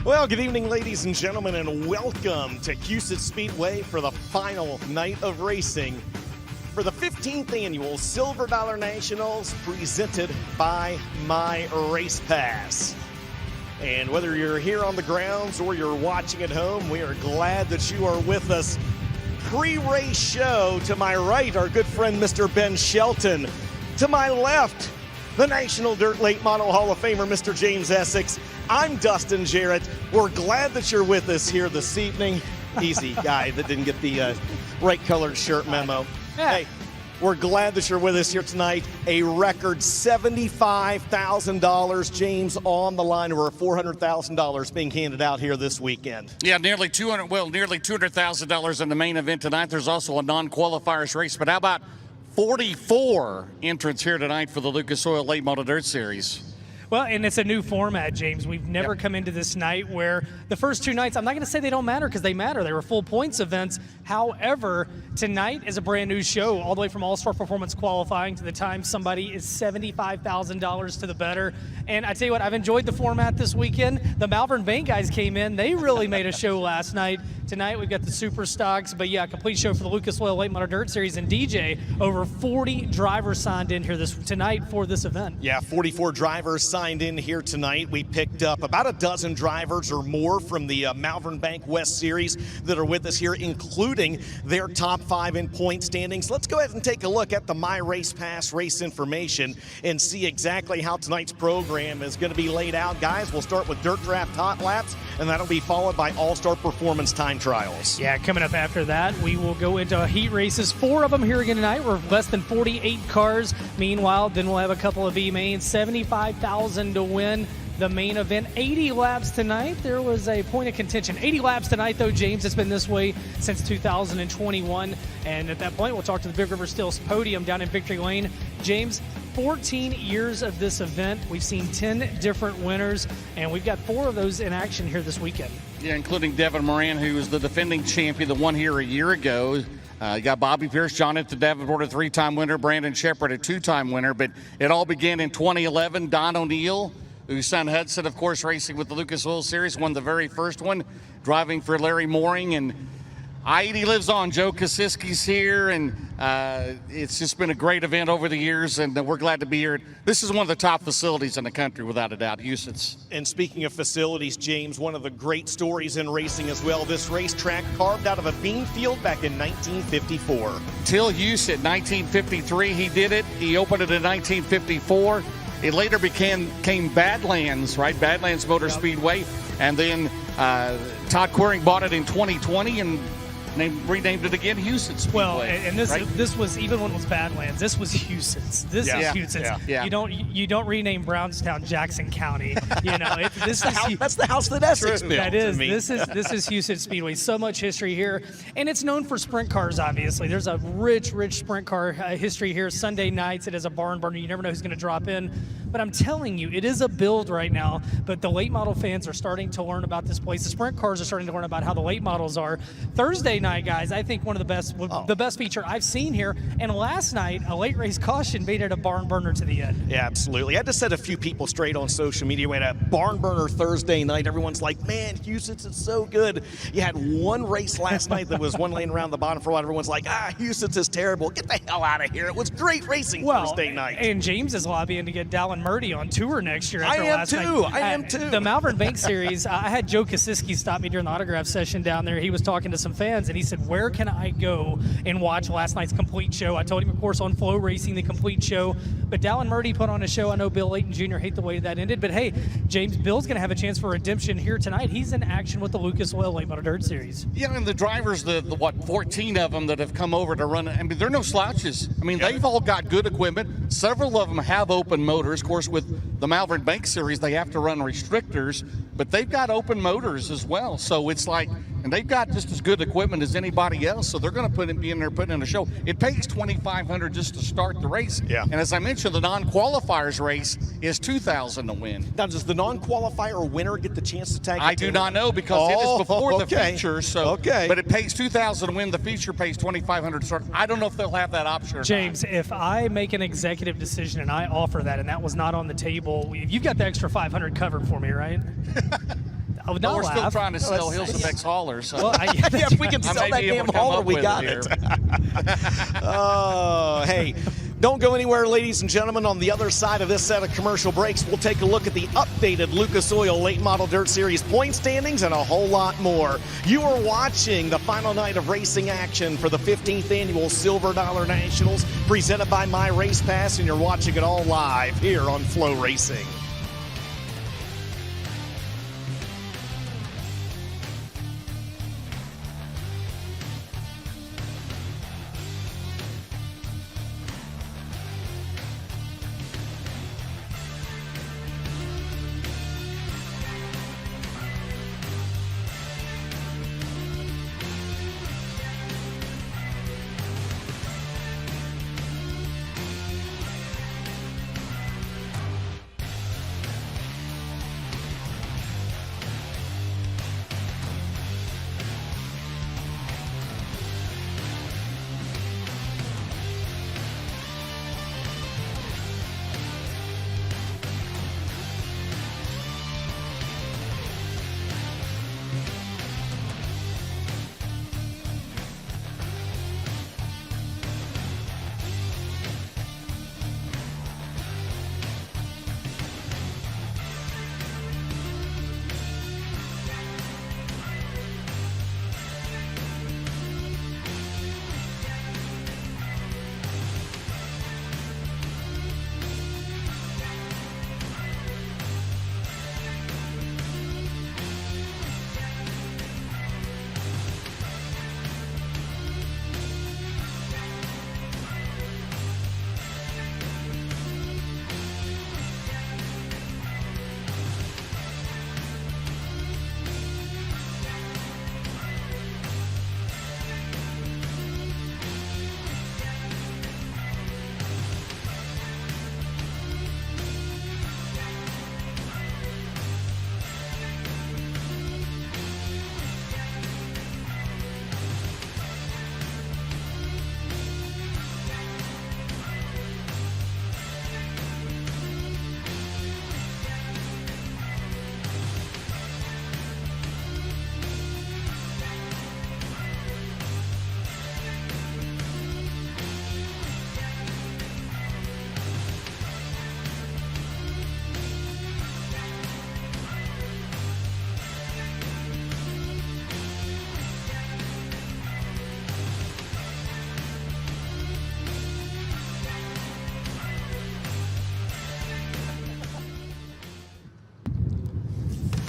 Well, good evening, ladies and gentlemen, and welcome to Huset Speedway for the final night of racing for the 15th annual Silver Dollar Nationals presented by My Race Pass. And whether you're here on the grounds or you're watching at home, we are glad that you are with us. Pre-race show. To my right, our good friend, Mr. Ben Shelton. To my left, the National Dirt Late Model Hall of Famer, Mr. James Essex. I'm Dustin Jarrett. We're glad that you're with us here this evening. Easy guy that didn't get the right colored shirt memo. Yeah. Hey, we're glad that you're with us here tonight. A record $75,000, James, on the line. Over $400,000 being handed out here this weekend. Yeah, nearly $200,000 in the main event tonight. There's also a non-qualifiers race, but how about 44 entrants here tonight for the Lucas Oil Late Model Dirt Series? Well, and it's a new format, James. We've never come into this night where the first two nights, I'm not going to say they don't matter because they matter. They were full points events. However, tonight is a brand new show, all the way from All-Star Performance qualifying to the time somebody is $75,000 to the better. And I tell you what, I've enjoyed the format this weekend. The Malvern Bank guys came in. They really made a show last night. Tonight we've got the Super Stocks. But yeah, complete show for the Lucas Oil Late Model Dirt Series. And DJ, over 40 drivers signed in here tonight for this event. Yeah, 44 drivers signed in here tonight. We picked up about a dozen drivers or more from the Malvern Bank West Series that are with us here, including their top 5 in point standings. Let's go ahead and take a look at the My Race Pass race information and see exactly how tonight's program is going to be laid out. Guys, we'll start with Dirt Draft Hot Laps, and that'll be followed by All-Star Performance Time Trials. Yeah, coming up after that, we will go into heat races. 4 of them here again tonight. We're less than 48 cars. Meanwhile, then we'll have a couple of E-mains. 75,000 to win the main event. 80 laps tonight. There was a point of contention. 80 laps tonight, though, James. It's been this way since 2021. And at that point, we'll talk to the Big River Steel's podium down in Victory Lane. James, 14 years of this event. We've seen 10 different winners, and we've got 4 of those in action here this weekend. Yeah, including Devin Moran, who was the defending champion that won here a year ago. You got Bobby Pierce, Jonathan Davenport, a 3-time winner, Brandon Shepard, a 2-time winner. But it all began in 2011. Don O'Neill, whose son Hudson, of course, racing with the Lucas Oil Series, won the very first one, driving for Larry Mooring. And I-80 lives on. Joe Kosiski's here, and it's just been a great event over the years, and we're glad to be here. This is one of the top facilities in the country, without a doubt, Huset's. And speaking of facilities, James, one of the great stories in racing as well, this racetrack carved out of a bean field back in 1954. Till Huset, 1953, he did it. He opened it in 1954. It later became Badlands, right? Badlands Motor Speedway. And then Todd Queering bought it in 2020 and renamed it again Huset Speedway. Well, and this was, even when it was Badlands, this was Huset's. This is Huset's. Yeah. You don't rename Brownstown Jackson County. You know, That's the house that Essex built. That is. This is Huset Speedway. So much history here, and it's known for sprint cars. Obviously, there's a rich sprint car history here. Sunday nights, it is a barn burner. You never know who's going to drop in. But I'm telling you, it is a build right now. But the late model fans are starting to learn about this place. The sprint cars are starting to learn about how the late models are. Thursday night, guys, I think one of the best feature I've seen here. And last night, a late race caution made it a barn burner to the end. Yeah, absolutely. I had to set a few people straight on social media. We had a barn burner Thursday night. Everyone's like, man, Huset's is so good. You had one race last night that was one lane around the bottom for a while. Everyone's like, Huset's is terrible. Get the hell out of here. It was great racing Thursday night. And James is lobbying to get Dallin Murdy on tour next year after last night. I am too. The Malvern Bank Series, I had Joe Kosiski stop me during the autograph session down there. He was talking to some fans, and he said, where can I go and watch last night's complete show? I told him, of course, on FloRacing, the complete show. But Dallin Murdy put on a show. I know Bill Layton Jr. hate the way that ended. But, hey, James, Bill's going to have a chance for redemption here tonight. He's in action with the Lucas Oil Late Model Dirt Series. Yeah, and the drivers, the 14 of them that have come over to run it, I mean, they're no slouches. I mean, they've all got good equipment. Several of them have open motors. Of course, with the Malvern Bank Series, they have to run restrictors, but they've got open motors as well. So it's like, and they've got just as good equipment as anybody else, so they're going to be in there putting in a show. It pays $2,500 just to start the race. Yeah. And as I mentioned, the non-qualifiers race is $2,000 to win. Now, does the non-qualifier winner get the chance to tag? I do not know because it is before the feature. So, okay. But it pays $2,000 to win. The feature pays $2,500 to start. I don't know if they'll have that option or James, not. if I make an executive decision and I offer that, and that was not on the table, you've got the extra $500 covered for me, right? I would But not we're still laugh. trying to sell Hills X hauler. So Well, Yeah, if we can I sell may that be able damn to come hauler, up we with got here. it. Oh, hey. Don't go anywhere, ladies and gentlemen. On the other side of this set of commercial breaks, we'll take a look at the updated Lucas Oil Late Model Dirt Series point standings and a whole lot more. You are watching the final night of racing action for the 15th Annual Silver Dollar Nationals, presented by My Race Pass, and you're watching it all live here on FloRacing.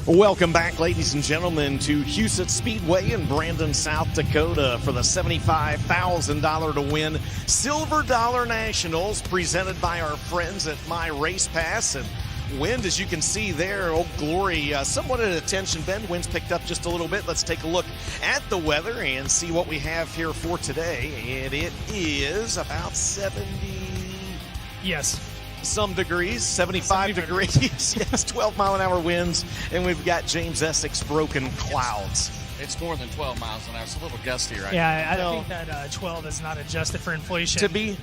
Welcome back, ladies and gentlemen, to Huset Speedway in Brandon, South Dakota for the $75,000 to win Silver Dollar Nationals, presented by our friends at My Race Pass. And wind, as you can see there, Old Glory, somewhat at attention bend. Wind's picked up just a little bit. Let's take a look at the weather and see what we have here for today. And it is about 70. Yes. Some degrees, 75 degrees. Yes, 12-mile-an-hour winds, and we've got James Essex broken clouds. It's more than 12 miles an hour. It's a little gusty right now. Yeah, I No. think that 12 is not adjusted for inflation. To be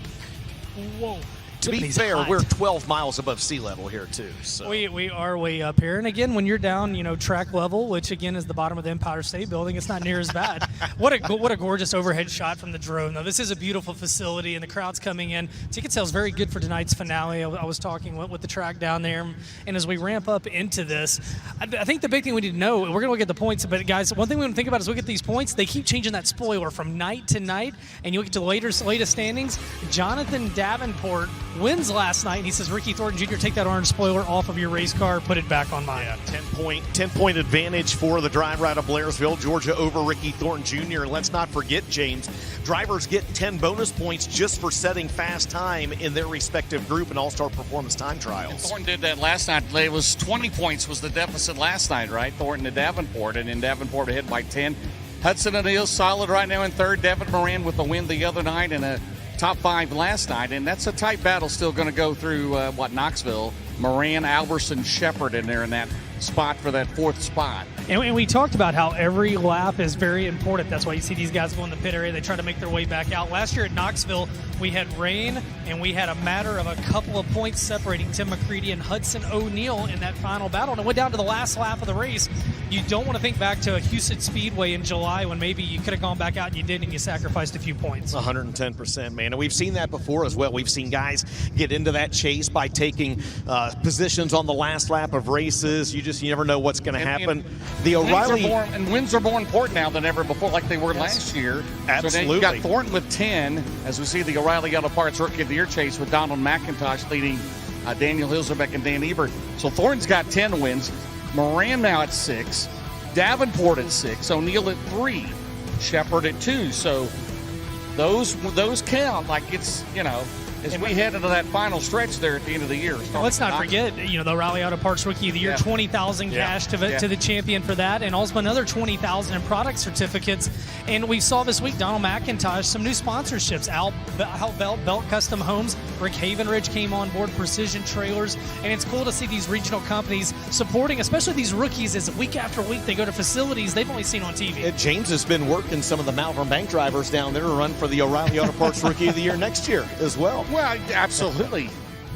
Whoa. To be Tiffany's fair, hot. we're 12 miles above sea level here too. So We are way up here. And again, when you're down, track level, which again is the bottom of the Empire State Building, it's not near as bad. What a gorgeous overhead shot from the drone, though. This is a beautiful facility, and the crowd's coming in. Ticket sales very good for tonight's finale. I was talking with the track down there, and as we ramp up into this, I think the big thing we need to know, we're going to look at the points, but guys, one thing we want to think about is look at these points. They keep changing that spoiler from night to night, and you look at the latest standings. Jonathan Davenport wins last night, and he says, Ricky Thornton Jr., take that orange spoiler off of your race car, put it back on mine. yeah, 10-point advantage for the driver out of Blairsville, Georgia, over Ricky Thornton Jr. And let's not forget, James, drivers get 10 bonus points just for setting fast time in their respective group in All-Star Performance Time Trials. Thornton did that last night. It was 20 points was the deficit last night, right? Thornton to Davenport, and then Davenport ahead by 10. Hudson O'Neal solid right now in third. Devin Moran with the win the other night and a top 5 last night, and that's a tight battle still going to go through Knoxville. Moran, Alberson, Shepard in there in that spot for that 4th spot. And we talked about how every lap is very important. That's why you see these guys go in the pit area. They try to make their way back out. Last year at Knoxville, we had rain, and we had a matter of a couple of points separating Tim McCready and Hudson O'Neal in that final battle. And it went down to the last lap of the race. You don't want to think back to a Huset Speedway in July when maybe you could have gone back out and you didn't, and you sacrificed a few points. 110%, man. And we've seen that before as well. We've seen guys get into that chase by taking positions on the last lap of races. You never know what's going to happen. The O'Reilly wins are more important now than ever before, like they were last year. Absolutely. So then you got Thornton with 10, as we see the O'Reilly Auto Parts Rookie of the Year chase with Donald McIntosh leading Daniel Hilserbeck and Dan Ebert. So Thornton's got 10 wins. Moran now at 6. Davenport at 6. O'Neal at 3. Shepard at 2. So those count like it's, as we head into that final stretch there at the end of the year. Let's not forget, the O'Reilly Auto Parts Rookie of the Year, $20,000 cash to the champion for that, and also another $20,000 in product certificates. And we saw this week, Donald McIntosh, some new sponsorships. Al Belt Custom Homes, Rick Havenridge came on board, Precision Trailers, and it's cool to see these regional companies supporting, especially these rookies, as week after week they go to facilities they've only seen on TV. James has been working some of the Malvern Bank drivers down there to run for the O'Reilly Auto Parts Rookie of the Year next year as well. Well, absolutely.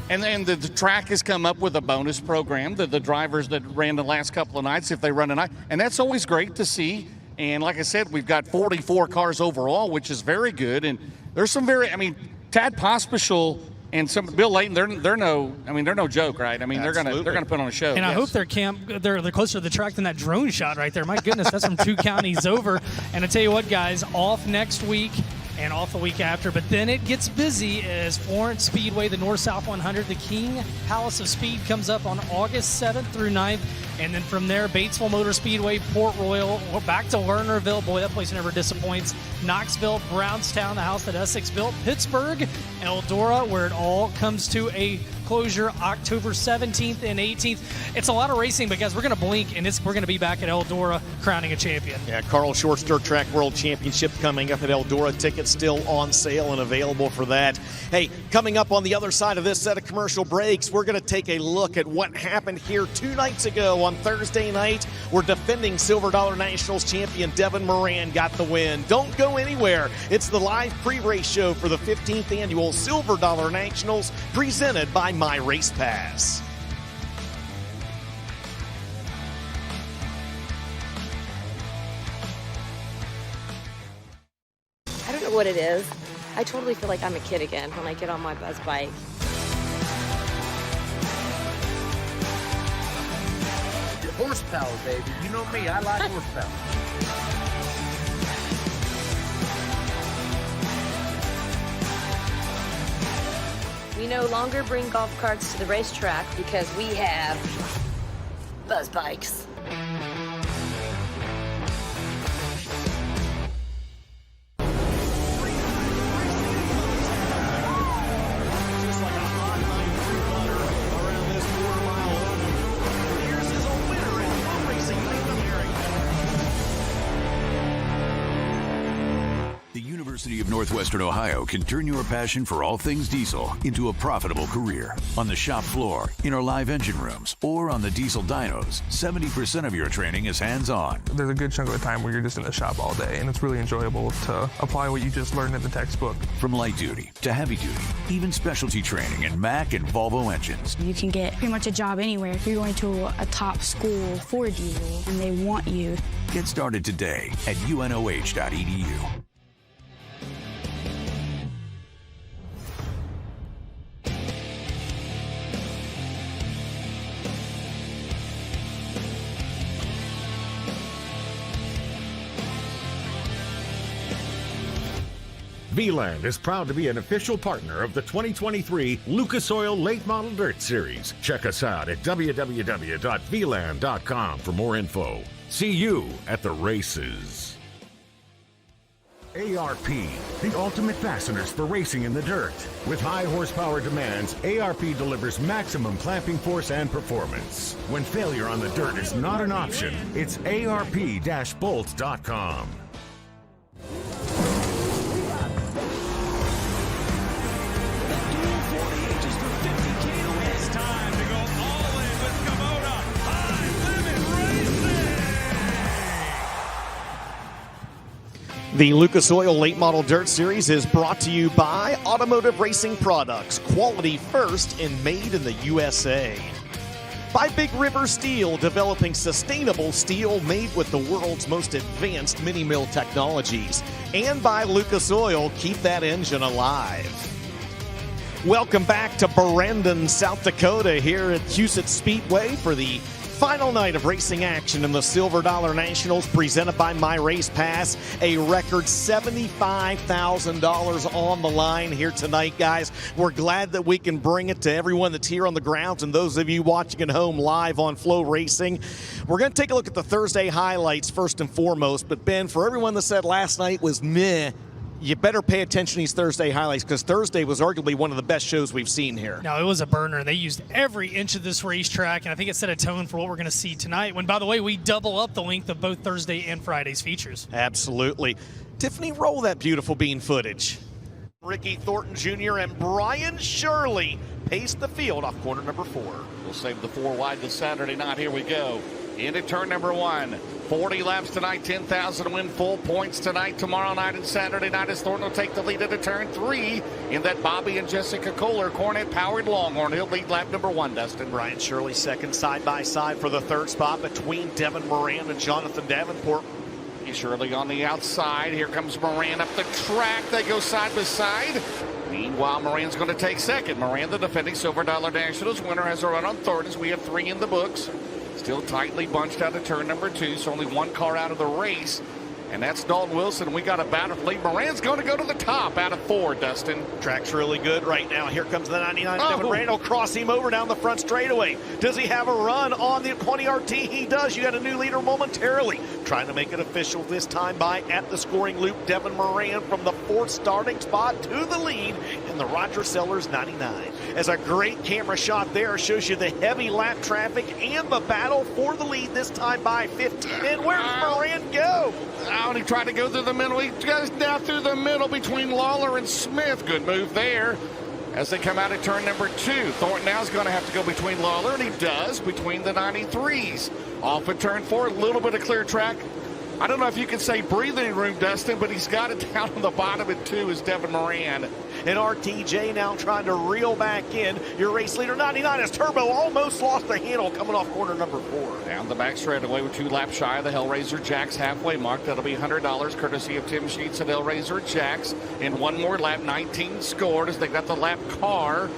And then the track has come up with a bonus program that the drivers that ran the last couple of nights, if they run tonight, and that's always great to see. And like I said, we've got 44 cars overall, which is very good. And there's some Tad Pospischal and Bill Layton, they're no joke, right? I mean, they're gonna put on a show. And I hope they're closer to the track than that drone shot right there. My goodness, that's from 2 counties over. And I tell you what, guys, off next week and off the week after, but then it gets busy as Florence Speedway, the North-South 100, the King Palace of Speed comes up on August 7th through 9th, and then from there, Batesville Motor Speedway, Port Royal, we're back to Lernerville, boy, that place never disappoints, Knoxville, Brownstown, the house that Essex built, Pittsburgh, Eldora, where it all comes to a closure October 17th and 18th. It's a lot of racing, but guys, we're going to blink, and we're going to be back at Eldora crowning a champion. Yeah, Carl Short's Dirt Track World Championship coming up at Eldora. Tickets still on sale and available for that. Hey, coming up on the other side of this set of commercial breaks, we're going to take a look at what happened here 2 nights ago on Thursday night, where defending Silver Dollar Nationals champion Devin Moran got the win. Don't go anywhere. It's the live pre-race show for the 15th annual Silver Dollar Nationals, presented by My Race Pass. I don't know what it is. I totally feel like I'm a kid again when I get on my buzz bike. Horsepower, baby. You know me, I like horsepower. We no longer bring golf carts to the racetrack because we have buzz bikes. University of Northwestern Ohio can turn your passion for all things diesel into a profitable career. On the shop floor, in our live engine rooms, or on the diesel dynos, 70% of your training is hands-on. There's a good chunk of the time where you're just in the shop all day, and it's really enjoyable to apply what you just learned in the textbook. From light duty to heavy duty, even specialty training in Mack and Volvo engines. You can get pretty much a job anywhere if you're going to a top school for diesel, and they want you. Get started today at unoh.edu. V-Land is proud to be an official partner of the 2023 Lucas Oil Late Model Dirt Series. Check us out at www.vland.com for more info. See you at the races. ARP, the ultimate fasteners for racing in the dirt. With high horsepower demands, ARP delivers maximum clamping force and performance. When failure on the dirt is not an option, it's ARP-bolts.com. The Lucas Oil Late Model Dirt Series is brought to you by Automotive Racing Products, quality first and made in the USA. By Big River Steel, developing sustainable steel made with the world's most advanced mini mill technologies. And by Lucas Oil, keep that engine alive. Welcome back to Brandon, South Dakota, here at Huset Speedway for the final night of racing action in the Silver Dollar Nationals presented by My Race Pass. A record $75,000 on the line here tonight, guys. We're glad that we can bring it to everyone that's here on the grounds and those of you watching at home live on FloRacing. We're going to take a look at the Thursday highlights first and foremost. But, Ben, for everyone that said last night was meh, you better pay attention to these Thursday highlights because Thursday was arguably one of the best shows we've seen here. No, it was a burner. They used every inch of this racetrack, and I think it set a tone for what we're going to see tonight when, by the way, we double up the length of both Thursday and Friday's features. Absolutely. Tiffany, roll that beautiful bean footage. Ricky Thornton Jr. and Brian Shirley pace the field off corner number 4. We'll save the 4 wide this Saturday night. Here we go. Into turn number 1. 40 laps tonight, 10,000 to win, full points tonight, tomorrow night, and Saturday night as Thornton will take the lead into turn 3 in that Bobby and Jessica Kohler Cornet-powered Longhorn. He'll lead lap number 1, Dustin. Brian Shirley second side by side for the third spot between Devin Moran and Jonathan Davenport. Shirley on the outside. Here comes Moran up the track. They go side by side. Meanwhile, Moran's going to take second. Moran, the defending Silver Dollar Nationals winner, has a run on third as we have 3 in the books. Still tightly bunched out of turn number 2, so only 1 car out of the race. And that's Dalton Wilson. We got a battle for lead. Moran's going to go to the top out of 4, Dustin. Track's really good right now. Here comes the 99. Devin Moran will cross him over down the front straightaway. Does he have a run on the 20 RT? He does. You got a new leader momentarily. Trying to make it official this time by at the scoring loop. Devin Moran from the 4th starting spot to the lead in the Roger Sellers 99. As a great camera shot there shows you the heavy lap traffic and the battle for the lead this time by 15. And where does Moran go? He tried to go through the middle. He goes down through the middle between Lawler and Smith. Good move there. As they come out of turn number 2, Thornton now is going to have to go between Lawler, and he does, between the 93s. Off at turn 4, a little bit of clear track. I don't know if you can say breathing room, Dustin, but he's got it down on the bottom at 2 is Devin Moran. And RTJ now trying to reel back in. Your race leader, 99, as Turbo almost lost the handle coming off corner number 4. Down the back straightaway with 2 laps shy of the Hellraiser Jacks halfway mark. That'll be $100 courtesy of Tim Sheets at Hellraiser Jacks. In 1 more lap, 19 scored as they got the lap car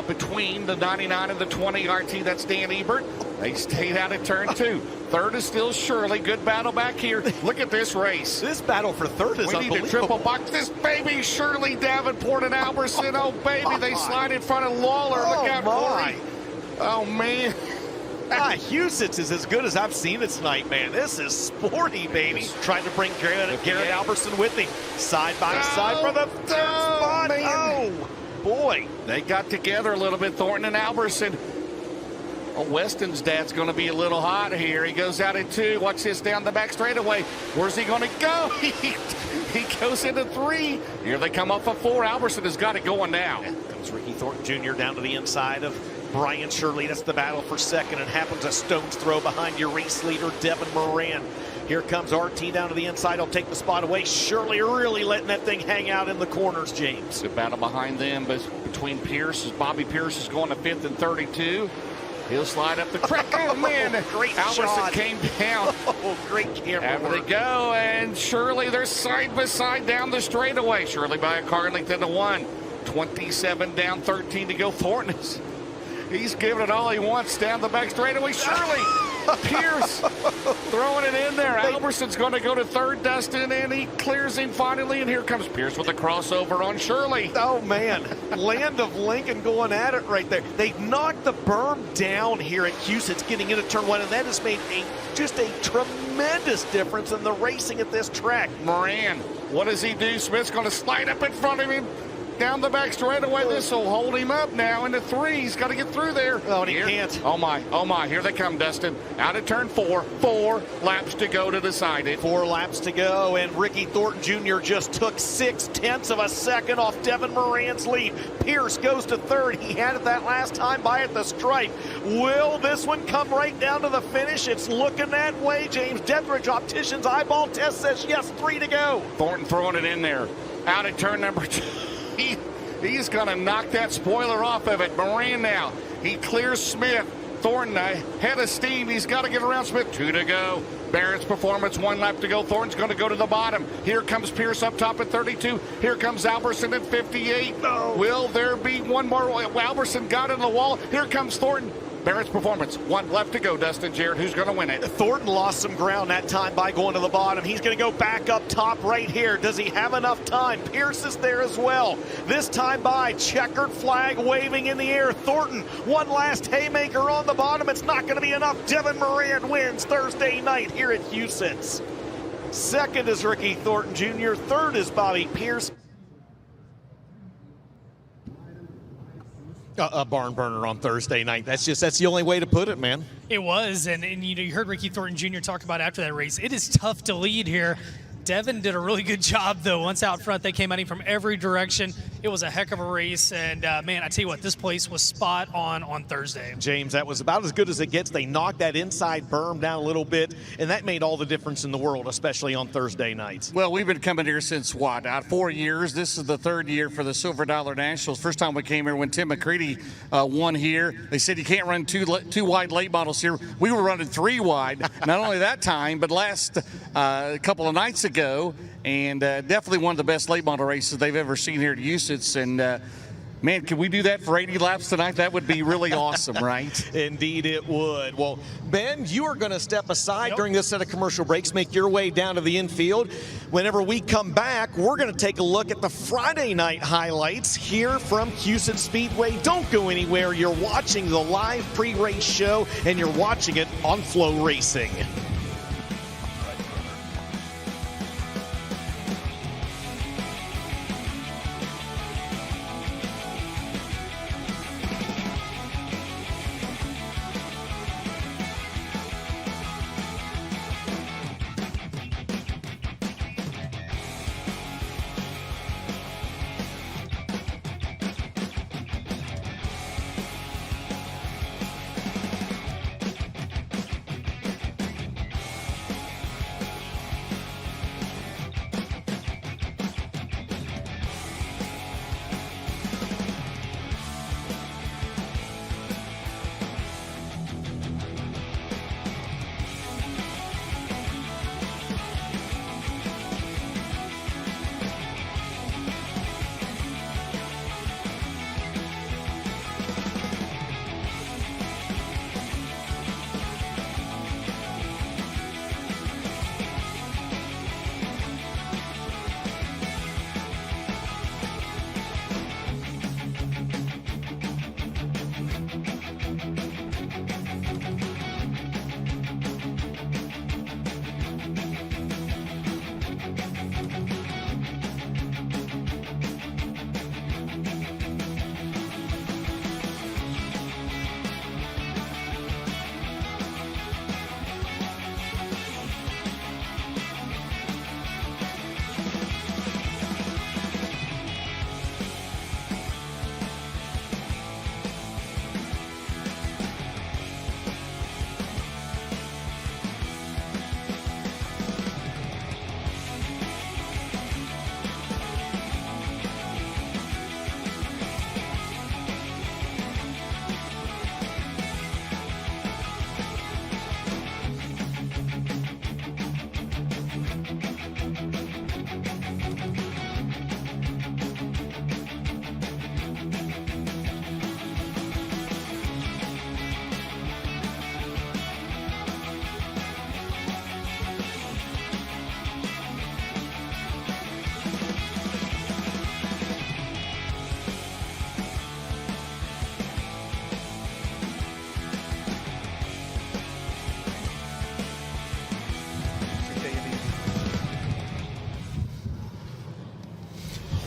between the 99 and the 20 RT. That's Dan Ebert. They stayed out at turn 2. Third is still Shirley. Good battle back here. Look at this race. This battle for third is unbelievable. We need to triple box this baby. Shirley, Davenport, and Albertson. Oh, baby, they slide in front of Lawler. Look out, Corey. Oh, man. Huset's is as good as I've seen it tonight, man. This is sporty, baby. Trying to bring Garrett Albertson with him. Side by side for the third spot. Man. Oh, boy. They got together a little bit, Thornton and Albertson. Weston's dad's going to be a little hot here. He goes out in 2. Watch this down the back straightaway. Where's he going to go? He goes into 3. Here they come off of 4. Albertson has got it going now. Comes Ricky Thornton Jr. down to the inside of Brian Shirley. That's the battle for second. And happens a stone's throw behind your race leader, Devin Moran. Here comes RT down to the inside. He'll take the spot away. Shirley really letting that thing hang out in the corners, James. Good battle behind them, but between Pierce. Bobby Pierce is going to 5th and 32. He'll slide up the track. Oh, man. Great Albertson shot. came down. Oh, great camera After work. they go, and Shirley, they're side by side down the straightaway. Shirley by a car length into 1. 27 down, 13 to go. Thornton he's giving it all he wants down the back straightaway. Shirley, Pierce throwing it in there. Albertson's going to go to 3rd, Dustin, and he clears him finally. And here comes Pierce with a crossover on Shirley. Oh, man. Land of Lincoln going at it right there. They've knocked the berm down here at Huset's getting into turn 1, and that has made just a tremendous difference in the racing at this track. Moran, what does he do? Smith's going to slide up in front of him. down the back straightaway. This will hold him up now into 3. He's got to get through there. Oh, and he can't. Oh my, here they come, Dustin. Out of turn 4. 4 laps to go to decide it. 4 laps to go, and Ricky Thornton Jr. just took 0.6 of a second off Devin Moran's lead. Pierce goes to 3rd. He had it that last time by at the stripe. Will this one come right down to the finish? It's looking that way. James Deathridge Opticians eyeball test says yes, 3 to go. Thornton throwing it in there. Out at turn number 2. He's going to knock that spoiler off of it. Moran now. He clears Smith. Thornton head of steam. He's got to get around Smith. 2 to go. Barrett's Performance, 1 lap to go. Thornton's going to go to the bottom. Here comes Pierce up top at 32. Here comes Alberson at 58. Oh. Will there be one more? Alberson got in the wall. Here comes Thornton. Barrett's Performance, 1 left to go. Dustin, Jared, who's going to win it? Thornton lost some ground that time by going to the bottom. He's going to go back up top right here. Does he have enough time? Pierce is there as well. This time by, checkered flag waving in the air. Thornton, one last haymaker on the bottom. It's not going to be enough. Devin Moran wins Thursday night here at Huset's. 2nd is Ricky Thornton Jr. 3rd is Bobby Pierce. A barn burner on Thursday night. That's the only way to put it, man. It was, and you heard Ricky Thornton Jr. talk about after that race. It is tough to lead here. Devin did a really good job, though. Once out front, they came at him from every direction. It was a heck of a race, and man, I tell you what, this place was spot on Thursday. James, that was about as good as it gets. They knocked that inside berm down a little bit, and that made all the difference in the world, especially on Thursday nights. Well, we've been coming here since, 4 years? This is the 3rd year for the Silver Dollar Nationals. First time we came here when Tim McCready won here. They said you can't run two wide late models here. We were running 3 wide, not only that time, but last couple of nights ago, and definitely one of the best late model races they've ever seen here at Huset's. And man, can we do that for 80 laps tonight? That would be really awesome, right? Indeed it would. Well, Ben, you are going to step aside during this set of commercial breaks, make your way down to the infield. Whenever we come back, we're going to take a look at the Friday night highlights here from Huset Speedway. Don't go anywhere. You're watching the live pre-race show, and you're watching it on FloRacing.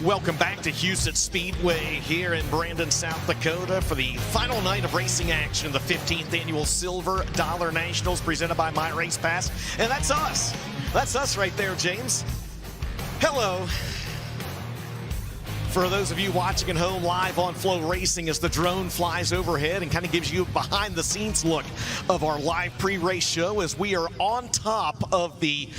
Welcome back to Huset Speedway here in Brandon, South Dakota for the final night of racing action of the 15th annual Silver Dollar Nationals presented by My Race Pass. And that's us. That's us right there, James. Hello. For those of you watching at home live on FloRacing as the drone flies overhead and kind of gives you a behind-the-scenes look of our live pre-race show as we are on top of the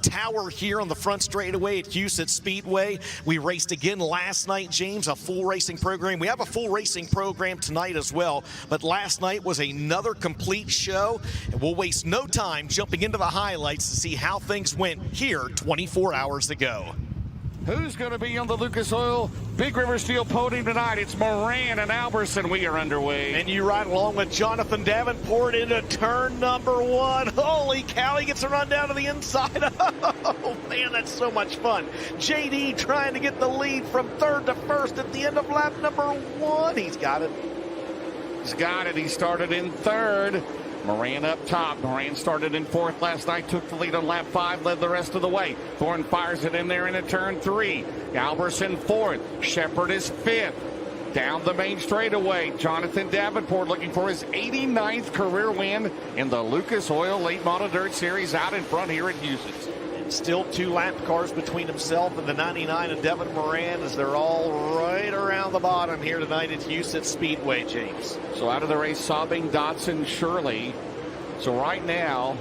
tower here on the front straightaway at Huset Speedway. We raced again last night, James, a full racing program. We have a full racing program tonight as well, but last night was another complete show, and we'll waste no time jumping into the highlights to see how things went here 24 hours ago. Who's going to be on the Lucas Oil Big River Steel podium tonight? It's Moran and Alberson. We are underway. And you ride along with Jonathan Davenport into turn number 1. Holy cow, he gets a run down to the inside. Oh, man, that's so much fun. JD trying to get the lead from third to first at the end of lap number 1. He's got it. He's got it. He started in third. Moran up top. Moran started in fourth last night, took the lead on lap 5, led the rest of the way. Thorne fires it in there into turn 3. Alberson fourth. Shepard is fifth. Down the main straightaway, Jonathan Davenport looking for his 89th career win in the Lucas Oil Late Model Dirt Series out in front here at Huset. Still 2 lap cars between himself and the 99 and Devin Moran as they're all right around the bottom here tonight at Huset Speedway, James. So out of the race, Sobbing, Dotson, Shirley. So right now,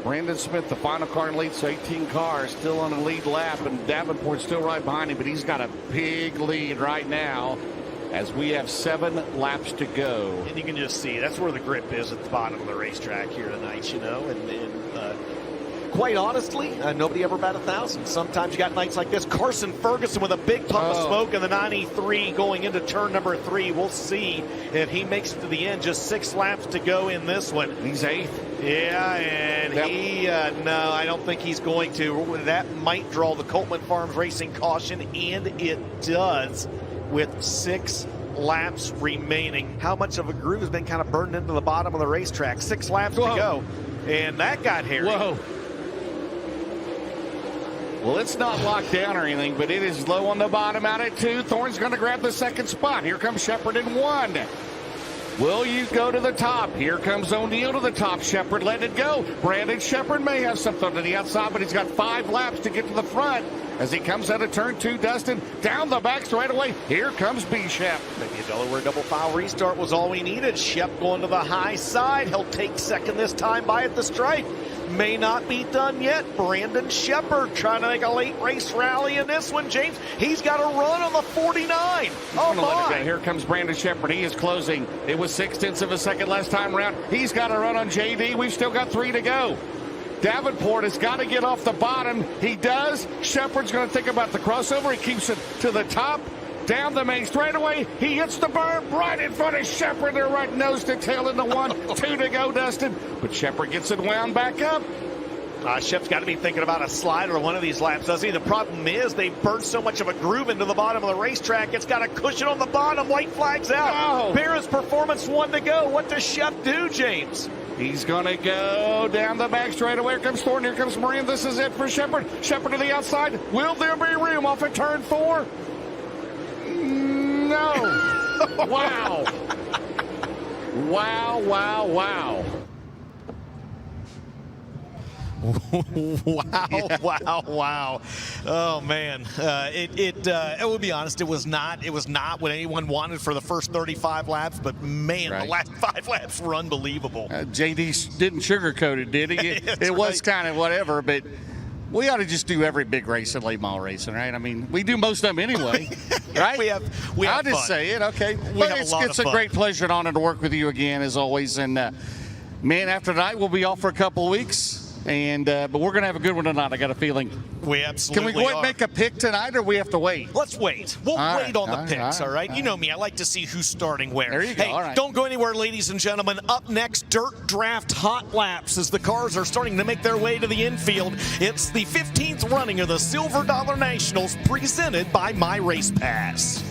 Brandon Smith, the final car in lead, so 18 cars still on the lead lap, and Davenport's still right behind him, but he's got a big lead right now as we have 7 laps to go. And you can just see that's where the grip is at the bottom of the racetrack here tonight, you know, and quite honestly, nobody ever bat 1,000. Sometimes you got nights like this. Carson Ferguson with a big puff of smoke in the 93 going into turn number 3. We'll see if he makes it to the end. Just 6 laps to go in this one. He's 8th. Yeah, and no, I don't think he's going to. That might draw the Coltman Farms Racing caution, and it does with 6 laps remaining. How much of a groove has been kind of burned into the bottom of the racetrack? 6 laps to go, and that got hairy. Whoa. Well, it's not locked down or anything, but it is low on the bottom out at 2. Thorne's going to grab the second spot. Here comes Shepard in 1. Will you go to the top? Here comes O'Neill to the top. Shepard let it go. Brandon Shepard may have something to the outside, but he's got 5 laps to get to the front as he comes out of turn 2. Dustin down the back straightaway. Here comes B-Shep. Maybe a Delaware double file restart was all we needed. Shep going to the high side. He'll take second this time by at the stripe. May not be done yet. Brandon Shepard trying to make a late race rally in this one, James. He's got a run on the 49. Oh, my. Here comes Brandon Shepard. He is closing. It was 0.6 of a second last time around. He's got a run on JD. We've still got 3 to go. Davenport has got to get off the bottom. He does. Shepard's going to think about the crossover. He keeps it to the top. Down the main straightaway. He hits the berm right in front of Shepard. They're right nose to tail into 1. 2 to go, Dustin. But Shepard gets it wound back up. Shep's got to be thinking about a slide or one of these laps, doesn't he? The problem is they burnt so much of a groove into the bottom of the racetrack. It's got a cushion on the bottom. White flags out. Oh. Barron's Performance 1 to go. What does Shep do, James? He's going to go down the back straightaway. Here comes Thorne. Here comes Moran. This is it for Shepard. Shepard to the outside. Will there be room off at turn 4? No. Wow. Wow, wow, wow. Wow. Oh, man. I will be honest, it was not what anyone wanted for the first 35 laps, but, man, The last 5 laps were unbelievable. JD didn't sugarcoat it, did he? It was kind of whatever, but we ought to just do every big race in late model racing, right? I mean, we do most of them anyway, right? We have I'll just fun. say it, okay. It's a great pleasure and honor to work with you again, as always. And, man, after tonight, we'll be off for a couple of weeks. But we're going to have a good one tonight, I got a feeling. We absolutely Can we go ahead and make a pick tonight, or we have to wait? Let's wait. We'll wait on the picks, all right? You know me. I like to see who's starting where. There you go. Hey, all right. Don't go anywhere, ladies and gentlemen. Up next, Dirt Draft Hot Laps as the cars are starting to make their way to the infield. It's the 15th running of the Silver Dollar Nationals presented by My Race Pass.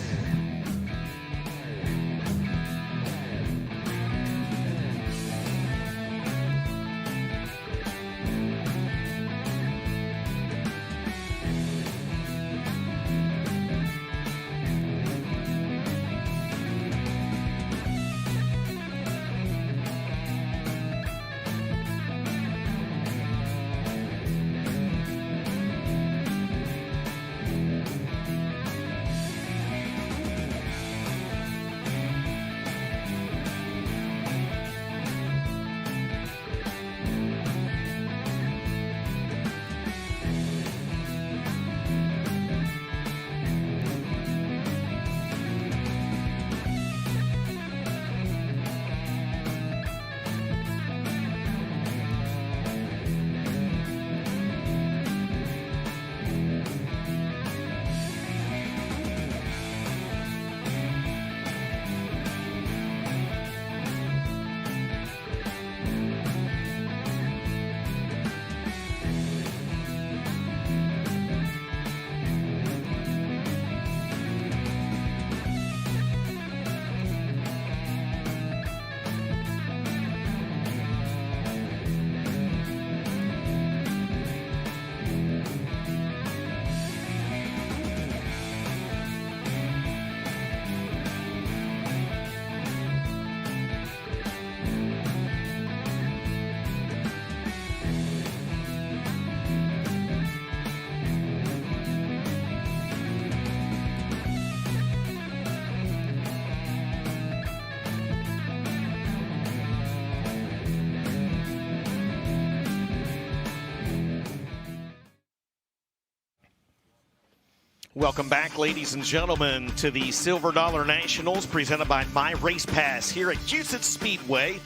Welcome back, ladies and gentlemen, to the Silver Dollar Nationals presented by My Race Pass here at Huset Speedway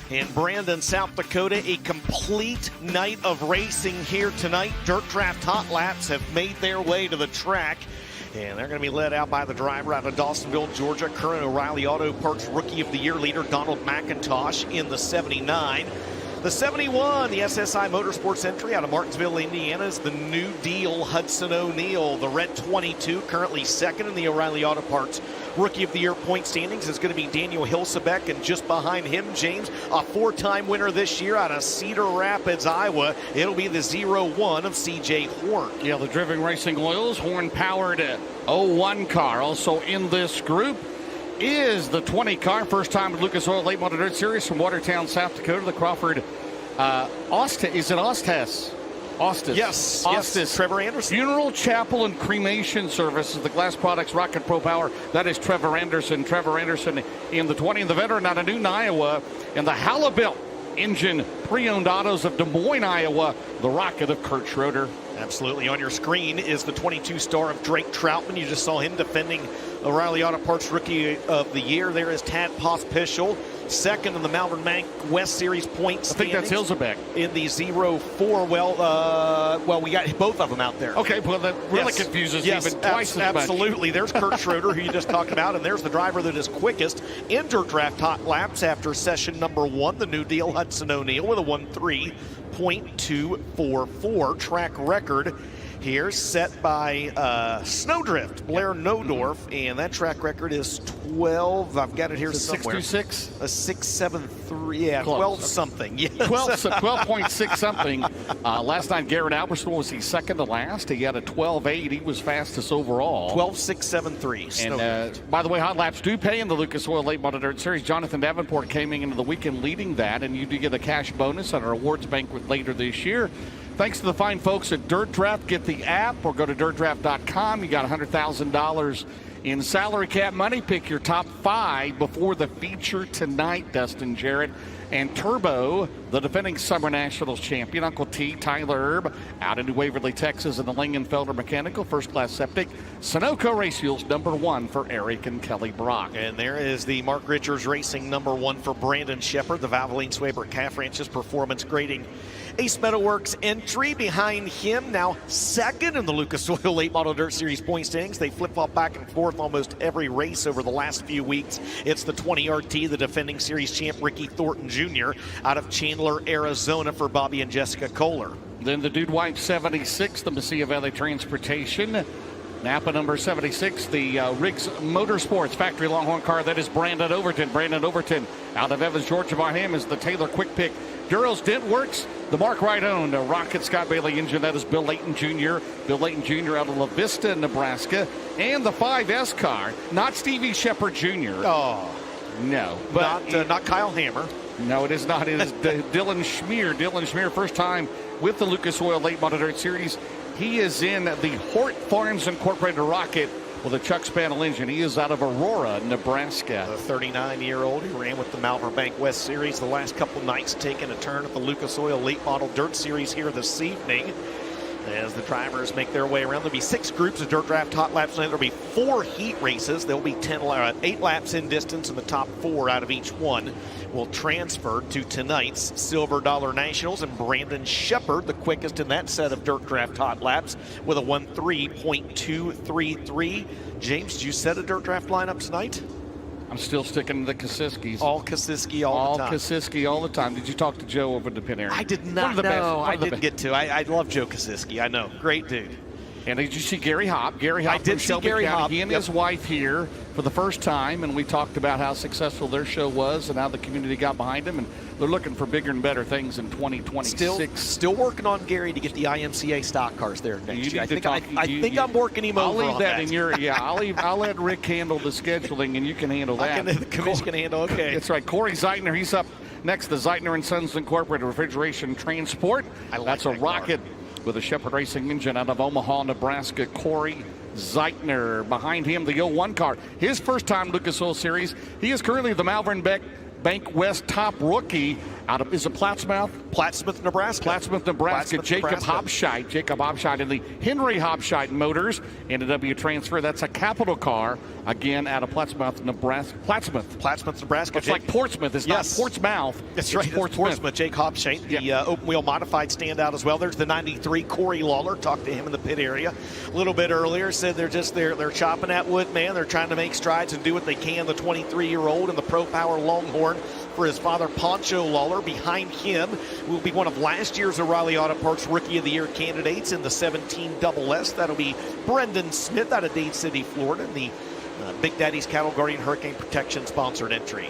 in Brandon, South Dakota. A complete night of racing here tonight. Dirt Draft Hot Laps have made their way to the track, and they're going to be led out by the driver out of Dawsonville, Georgia, current O'Reilly Auto Parts Rookie of the Year leader, Donald McIntosh, in the 79. The 71, the SSI Motorsports entry out of Martinsville, Indiana, is the New Deal Hudson O'Neal. The red 22, currently second in the O'Reilly Auto Parts Rookie of the Year point standings, is going to be Daniel Hilsebeck, and just behind him, James, a four-time winner this year out of Cedar Rapids, Iowa. It'll be the 01 of CJ Horn. Yeah, the Driven Racing Oils Horn-powered 01 car. Also in this group is the 20 car, first time with Lucas Oil Late Model Dirt Series from Watertown, South Dakota, the Crawford Ostis. Is it Ostis? Ostis. Yes, Ostis. yes, Trevor Anderson. Funeral, Chapel, and Cremation Services, the Glass Products Rocket Pro Power. That is Trevor Anderson. Trevor Anderson in the 20, and the veteran out of Newton, Iowa, and the Hallibuilt engine pre-owned autos of Des Moines, Iowa, the Rocket of Kurt Schroeder. Absolutely. On your screen is the 22 star of Drake Troutman. You just saw him defending O'Reilly Auto Parts Rookie of the Year. There is Tad Pospischel, second in the Malvern Bank West Series points. I think that's Hilsebeck. In the 04. Well, we got both of them out there. Okay, well, that really confuses even twice as much. Absolutely. There's Kurt Schroeder, who you just talked about, and there's the driver that is quickest in Dirt Draft Hot Laps after session number 1, the New Deal Hudson O'Neal, with a 1:3.244 track record here, set by Snowdrift, Blair Nodorf, and that track record is 12. I've got it here somewhere. 626? A 673, yeah, Close. 12 something. Yes. 12.6 something. Last night, Garrett Alberson was he second to last. He had a 12.8. He was fastest overall. 12.673. And by the way, hot laps do pay in the Lucas Oil Late Model Dirt Series. Jonathan Davenport came into the weekend leading that, and you do get a cash bonus at our awards banquet later this year. Thanks to the fine folks at Dirt Draft. Get the app or go to dirtdraft.com. You got $100,000 in salary cap money. Pick your top 5 before the feature tonight, Dustin Jarrett. And Turbo, the defending Summer Nationals champion, Uncle T, Tyler Erb, out in New Waverly, Texas, in the Lingenfelder Mechanical First-Class Septic. Sunoco Race Fuels, number 1 for Eric and Kelly Brock. And there is the Mark Richards Racing number 1 for Brandon Shepard, the Valvoline Swaber Calf Ranches Performance Grading Ace Metalworks entry. Behind him, now second in the Lucas Oil Late Model Dirt Series point standings. They flip-flop back and forth almost every race over the last few weeks. It's the 20RT, the defending series champ Ricky Thornton Jr. out of Chandler, Arizona, for Bobby and Jessica Kohler. Then the Dude Wipe 76, the Mesilla Valley Transportation. Napa number 76, the Riggs Motorsports Factory Longhorn car. That is Brandon Overton. Brandon Overton out of Evans, Georgia. Behind him is the Taylor Quick Pick Duros Dent Works, the Mark Wright-owned Rocket Scott Bailey engine. That is Bill Layton Jr. Bill Layton Jr. out of La Vista, Nebraska. And the 5S car, not Stevie Shepard Jr. Oh. No. But not Kyle Hammer. No, it is not. It is Dylan Schmier. Dylan Schmier, first time with the Lucas Oil Late Model Dirt Series. He is in the Hort Farms Incorporated Rocket with a Chuck Spaniel engine. He is out of Aurora, Nebraska. The 39-year-old who ran with the Malvern Bank West Series the last couple nights, taking a turn at the Lucas Oil Late Model Dirt Series here this evening. As the drivers make their way around, there'll be 6 groups of Dirt Draft Hot Laps tonight. There'll be 4 heat races. There'll be 8 laps in distance, and the top 4 out of each one will transfer to tonight's Silver Dollar Nationals. And Brandon Shepard, the quickest in that set of Dirt Draft Hot Laps, with a 1:3.233. James, did you set a Dirt Draft lineup tonight? I'm still sticking to the Kosiskis. All Kosiski all the time. All Kosiski all the time. Did you talk to Joe over at the pin area? I did not. No, I didn't get to. I love Joe Kosiski. I know. Great dude. And did you see Gary Hopp? Gary Hopp. I did see Gary Hopp. He and his wife here for the first time, and we talked about how successful their show was and how the community got behind them, and they're looking for bigger and better things in 2026. Still working on Gary to get the IMCA stock cars there next year. I think I'm working him over on that. I'll leave that in your. Yeah, I'll let Rick handle the scheduling, and you can handle that. The commission can handle. Okay. That's right. Corey Zeitner. He's up next. The Zeitner and Sons Incorporated Refrigeration Transport. That's a Rocket with a Shepard Racing engine out of Omaha, Nebraska. Corey Zeitner. Behind him, the 01 car. His first time Lucas Oil Series. He is currently the Malvern Bank West top rookie out of, is it Plattsmouth? Plattsmouth, Nebraska. Plattsmouth, Nebraska. Jacob Hobscheit in the Henry Hobscheit Motors NW transfer. That's a capital car, again, out of Plattsmouth, Nebraska. Plattsmouth, Nebraska. It's like Portsmouth. It's not Portsmouth. That's right. Portsmouth. Jake Hobscheit, the open wheel modified standout as well. There's the 93 Corey Lawler. Talked to him in the pit area a little bit earlier. Said they're chopping at wood, man. They're trying to make strides and do what they can. The 23-year-old and the Pro Power Longhorn for his father, Poncho Lawler. Behind him will be one of last year's O'Reilly Auto Parts Rookie of the Year candidates in the 17 Double S. That'll be Brendan Smith out of Dade City, Florida, in the Big Daddy's Cattle Guardian Hurricane Protection sponsored entry.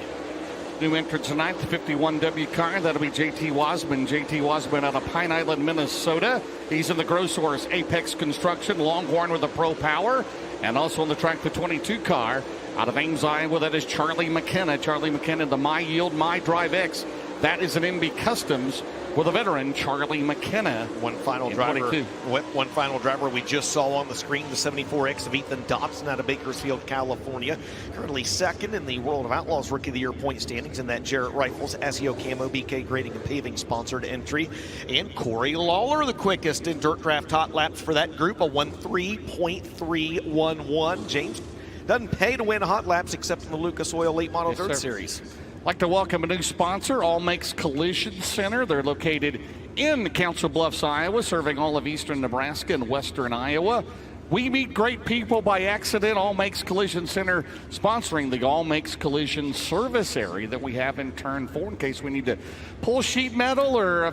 New entrant tonight, the 51W car. That'll be JT Wasman. JT Wasman out of Pine Island, Minnesota. He's in the Grosshorse Apex Construction Longhorn with a Pro Power. And also on the track, the 22 car out of Ames, Iowa. That is Charlie McKenna. Charlie McKenna, the My Yield, My Drive X. That is an MB Customs with a veteran, Charlie McKenna. One final driver we just saw on the screen, the 74X of Ethan Dobson out of Bakersfield, California. Currently second in the World of Outlaws Rookie of the Year point standings in that Jarrett Rifles ASIO Camo BK Grading and Paving sponsored entry. And Corey Lawler, the quickest in Dirt Draft hot laps for that group, a 1:3.311. James, doesn't pay to win hot laps except in the Lucas Oil Late Model Dirt Series. Like to welcome a new sponsor, All Makes Collision Center. They're located in Council Bluffs, Iowa, serving all of eastern Nebraska and western Iowa. We meet great people by accident. All Makes Collision Center sponsoring the All Makes Collision service area that we have in turn 4 in case we need to pull sheet metal or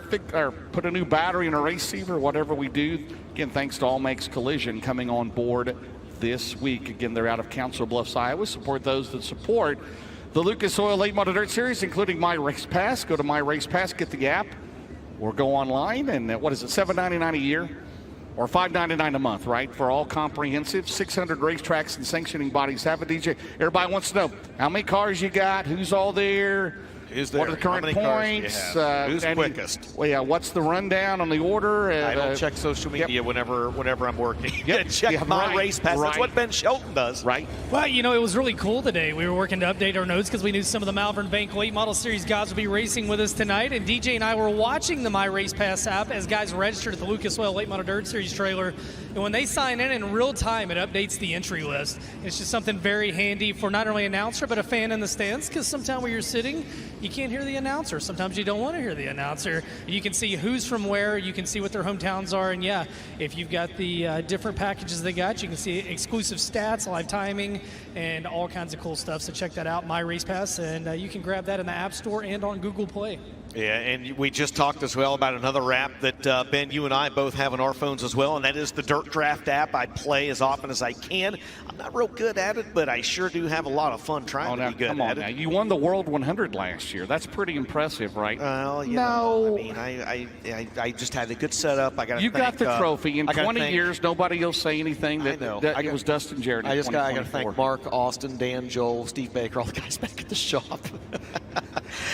put a new battery in a receiver, whatever we do. Again, thanks to All Makes Collision coming on board this week. Again, they're out of Council Bluffs, Iowa. Support those that support the Lucas Oil Late Model Dirt Series, including My Race Pass. Go to My Race Pass, get the app, or go online. And what is it, $7.99 a year? Or $5.99 a month, right? For all comprehensive. 600 racetracks and sanctioning bodies have a DJ. Everybody wants to know how many cars you got, who's all there. What are the current points? Who's quickest? Well, yeah, what's the rundown on the order? I don't check social media whenever I'm working. Check My Race Pass. That's what Ben Shelton does. Right. Well, it was really cool today. We were working to update our notes because we knew some of the Malvern Bank Late Model Series guys would be racing with us tonight. And DJ and I were watching the My Race Pass app as guys registered at the Lucas Oil Late Model Dirt Series trailer. And when they sign in real time, it updates the entry list. It's just something very handy for not only an announcer, but a fan in the stands, because sometimes where you're sitting, you can't hear the announcer. Sometimes you don't want to hear the announcer. You can see who's from where. You can see what their hometowns are. And, yeah, if you've got the different packages they got, you can see exclusive stats, live timing, and all kinds of cool stuff. So check that out, My Race Pass, and you can grab that in the App Store and on Google Play. Yeah, and we just talked as well about another app that, Ben, you and I both have on our phones as well, and that is the Dirt Draft app. I play as often as I can. I'm not real good at it, but I sure do have a lot of fun trying to be good at it. Now. You won the World 100 last year. That's pretty impressive, right? Well, no. I I just had a good setup. You got the trophy. In 20 years, nobody will say anything that it was Dustin Jarrett. I got to thank Mark, Austin, Dan, Joel, Steve Baker, all the guys back at the shop.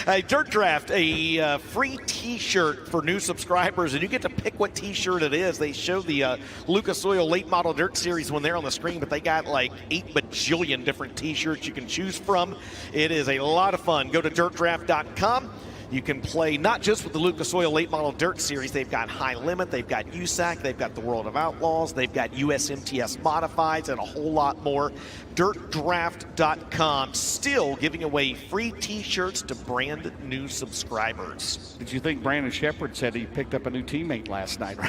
Hey, Dirt Draft, a free T-shirt for new subscribers, and you get to pick what T-shirt it is. They show the Lucas Oil Late Model Dirt Series when they're on the screen, but they got like 8 bajillion different T-shirts you can choose from. It is a lot of fun. Go to dirtdraft.com. You can play not just with the Lucas Oil Late Model Dirt Series. They've got High Limit, they've got USAC, they've got the World of Outlaws, they've got USMTS Modifieds, and a whole lot more. DirtDraft.com still giving away free T-shirts to brand new subscribers. Did you think Brandon Shepard said he picked up a new teammate last night?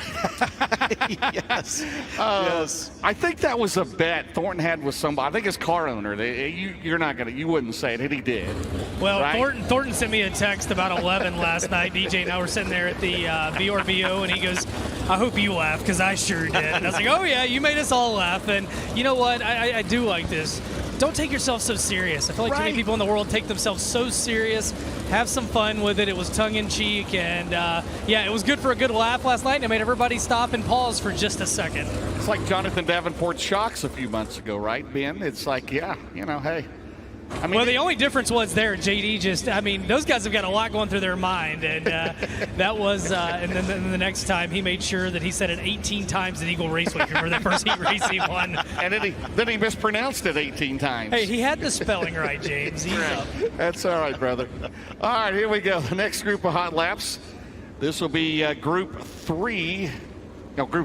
Yes. Yes. I think that was a bet Thornton had with somebody. I think his car owner. You wouldn't say it, and he did. Well, right? Thornton sent me a text about 11 last night. DJ and I were sitting there at the VRBO, and he goes, "I hope you laugh, because I sure did." And I was like, "Oh yeah, you made us all laugh." And you know what? I do like this. Don't take yourself so serious. I feel like too many people in the world take themselves so serious. Have some fun with it. It was tongue-in-cheek, and yeah, it was good for a good laugh last night, and it made everybody stop and pause for just a second. It's like Jonathan Davenport's shocks a few months ago, right, Ben? It's like, yeah, hey. I mean, well, the only difference was there, JD just, I mean, those guys have got a lot going through their mind. And that was, and then the next time he made sure that he said it 18 times at Eagle Raceway. Remember that first heat race he won? And then he mispronounced it 18 times. Hey, he had the spelling right, James. He's up. That's all right, brother. All right, here we go. The next group of hot laps. This will be Group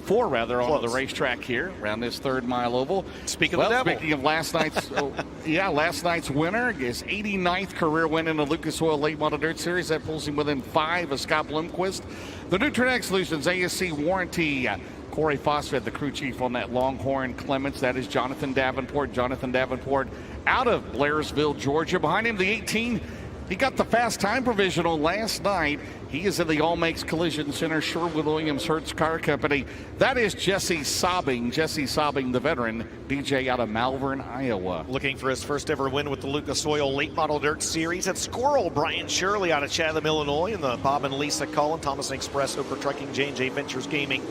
4 rather, on the racetrack here around this 3rd mile oval. Speaking of last night's, last night's winner, his 89th career win in the Lucas Oil Late Model Dirt Series. That pulls him within 5 of Scott Blomqvist. The Nutrient Solutions ASC warranty. Corey Fosfed, the crew chief on that Longhorn Clements. That is Jonathan Davenport. Jonathan Davenport out of Blairsville, Georgia. Behind him, the 18. He got the fast time provisional last night. He is in the All Makes Collision Center, Sherwood-Williams Hertz Car Company. That is Jesse Sobbing. Jesse Sobbing, the veteran DJ out of Malvern, Iowa. Looking for his first ever win with the Lucas Oil Late Model Dirt Series at Squirrel. Brian Shirley out of Chatham, Illinois, and the Bob and Lisa Cullen, Thomas Express, Oker Trucking, J&J Ventures Gaming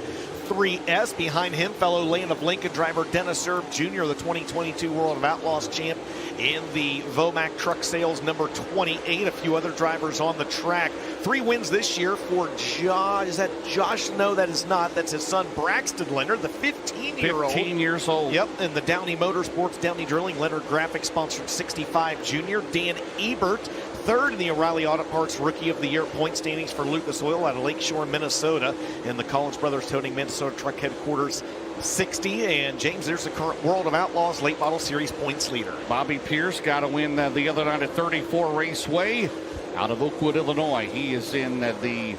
3S. Behind him, fellow Land of Lincoln driver Dennis Erb Jr., the 2022 World of Outlaws champ in the Vomac Truck Sales number 28. A few other drivers on the track. 3 wins this year for Josh. Is that Josh? No, that is not. That's his son, Braxton Leonard, the 15-year-old. 15 years old. Yep, and the Downey Motorsports, Downey Drilling, Leonard Graphics sponsored 65 Junior. Dan Ebert, 3rd in the O'Reilly Auto Parts Rookie of the Year point standings for Lucas Oil out of Lakeshore, Minnesota. And the Collins Brothers Toting Minnesota Truck Headquarters, 60. And James, there's the current World of Outlaws Late Model Series points leader. Bobby Pierce got a win the other night at 34 Raceway out of Oakwood, Illinois. He is in the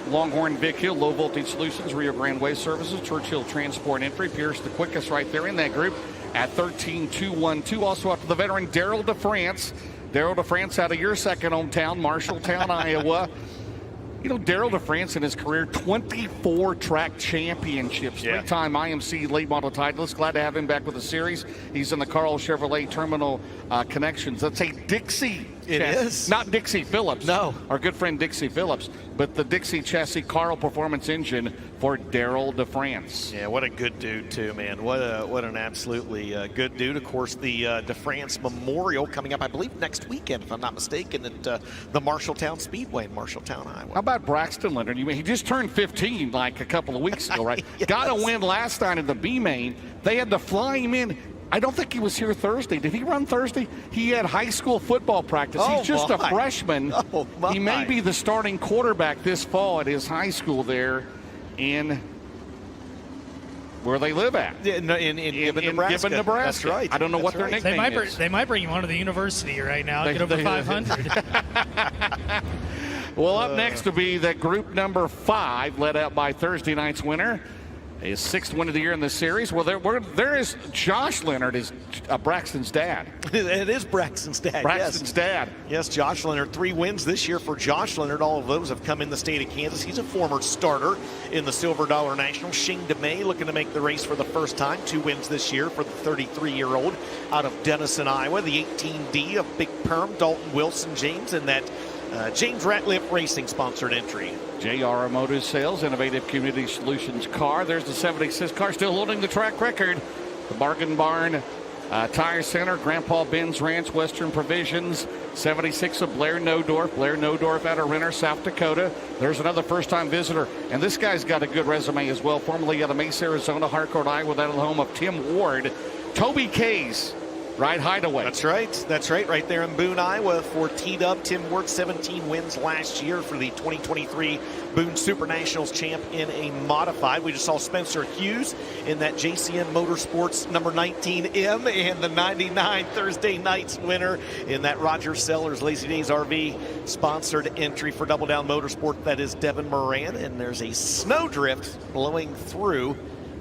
Longhorn Vic Hill Low Voltage Solutions, Rio Grande Way Services, Churchill Transport Entry. Pierce the quickest right there in that group at 13.212. Also up to the veteran Daryl DeFrance. Daryl DeFrance out of your second hometown, Marshalltown, Iowa. You know, Daryl DeFrance in his career, 24 track championships, 3-time IMC late model titleist. Glad to have him back with the series. He's in the Carl Chevrolet Terminal Connections. That's a Dixie. It is. Not Dixie Phillips. No. Our good friend Dixie Phillips, but the Dixie chassis Carl Performance engine for Daryl DeFrance. Yeah, what a good dude, too, man. What an absolutely good dude. Of course, the DeFrance Memorial coming up, I believe, next weekend, if I'm not mistaken, at the Marshalltown Speedway in Marshalltown, Iowa. How about Braxton Leonard? He just turned 15 like a couple of weeks ago, right? Yes. Got a win last night in the B-Main. They had to fly him in. I don't think he was here Thursday. Did he run Thursday? He had high school football practice. He's just a freshman. Oh, my. He may be the starting quarterback this fall at his high school there in where they live at. In Gibbon, Nebraska. That's right. I don't know what their nickname is. They might bring him onto the university right now. Get over 500. Well, up next will be the group number 5, led out by Thursday night's winner. His 6th win of the year in the series. Well, there is Josh Leonard, is Braxton's dad. It is Braxton's dad. Braxton's dad. Yes, Josh Leonard. 3 wins this year for Josh Leonard. All of those have come in the state of Kansas. He's a former starter in the Silver Dollar National. Shing DeMay looking to make the race for the first time. 2 wins this year for the 33-year-old out of Denison, Iowa. The 18D of Big Perm, Dalton Wilson James, and that James Ratliff Racing sponsored entry. JR Motors Sales, Innovative Community Solutions car. There's the 76 car still holding the track record. The Bargain Barn Tire Center, Grandpa Ben's Ranch, Western Provisions, 76 of Blair Nodorf. Blair Nodorf out of Renner, South Dakota. There's another first-time visitor, and this guy's got a good resume as well. Formerly out of Mesa, Arizona, Harcourt, Iowa, that is the home of Tim Ward. Toby Kays, Ride Hideaway. That's right. That's right. Right there in Boone, Iowa for T-Dub. Tim Ward, 17 wins last year for the 2023 Boone Super Nationals champ in a modified. We just saw Spencer Hughes in that JCN Motorsports number 19M and the 99 Thursday night's winner in that Roger Sellers Lazy Days RV sponsored entry for Double Down Motorsport. That is Devin Moran, and there's a snowdrift blowing through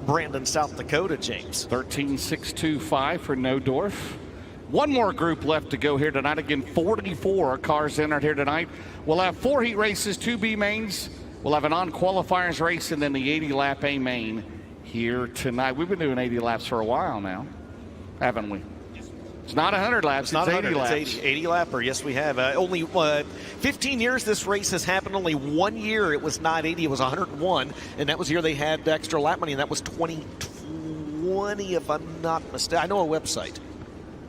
Brandon, South Dakota, James. 13.625 for Nodorf. One more group left to go here tonight. Again, 44 cars entered here tonight. We'll have 4 heat races, 2 B mains. We'll have an on-qualifiers race and then the 80-lap A main here tonight. We've been doing 80 laps for a while now, haven't we? It's not 100 laps, it's not 80 laps. It's 80 lapper, yes we have. Only 15 years this race has happened. Only 1 year it was not 80, it was 101. And that was the year they had extra lap money, and that was 2020 if I'm not mistaken. I know a website.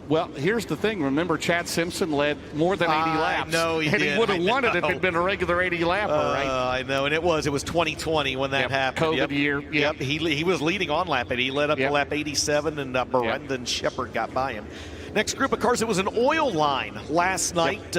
Well, here's the thing. Remember, Chad Simpson led more than 80 laps. No, he and did. He would have won it if it had been a regular 80 lapper, right? I know, and it was 2020 when that happened. COVID year. Yep. He was leading on lap 80. He led up to lap 87, and Brendan Shepard got by him. Next group of cars, it was an oil line last night.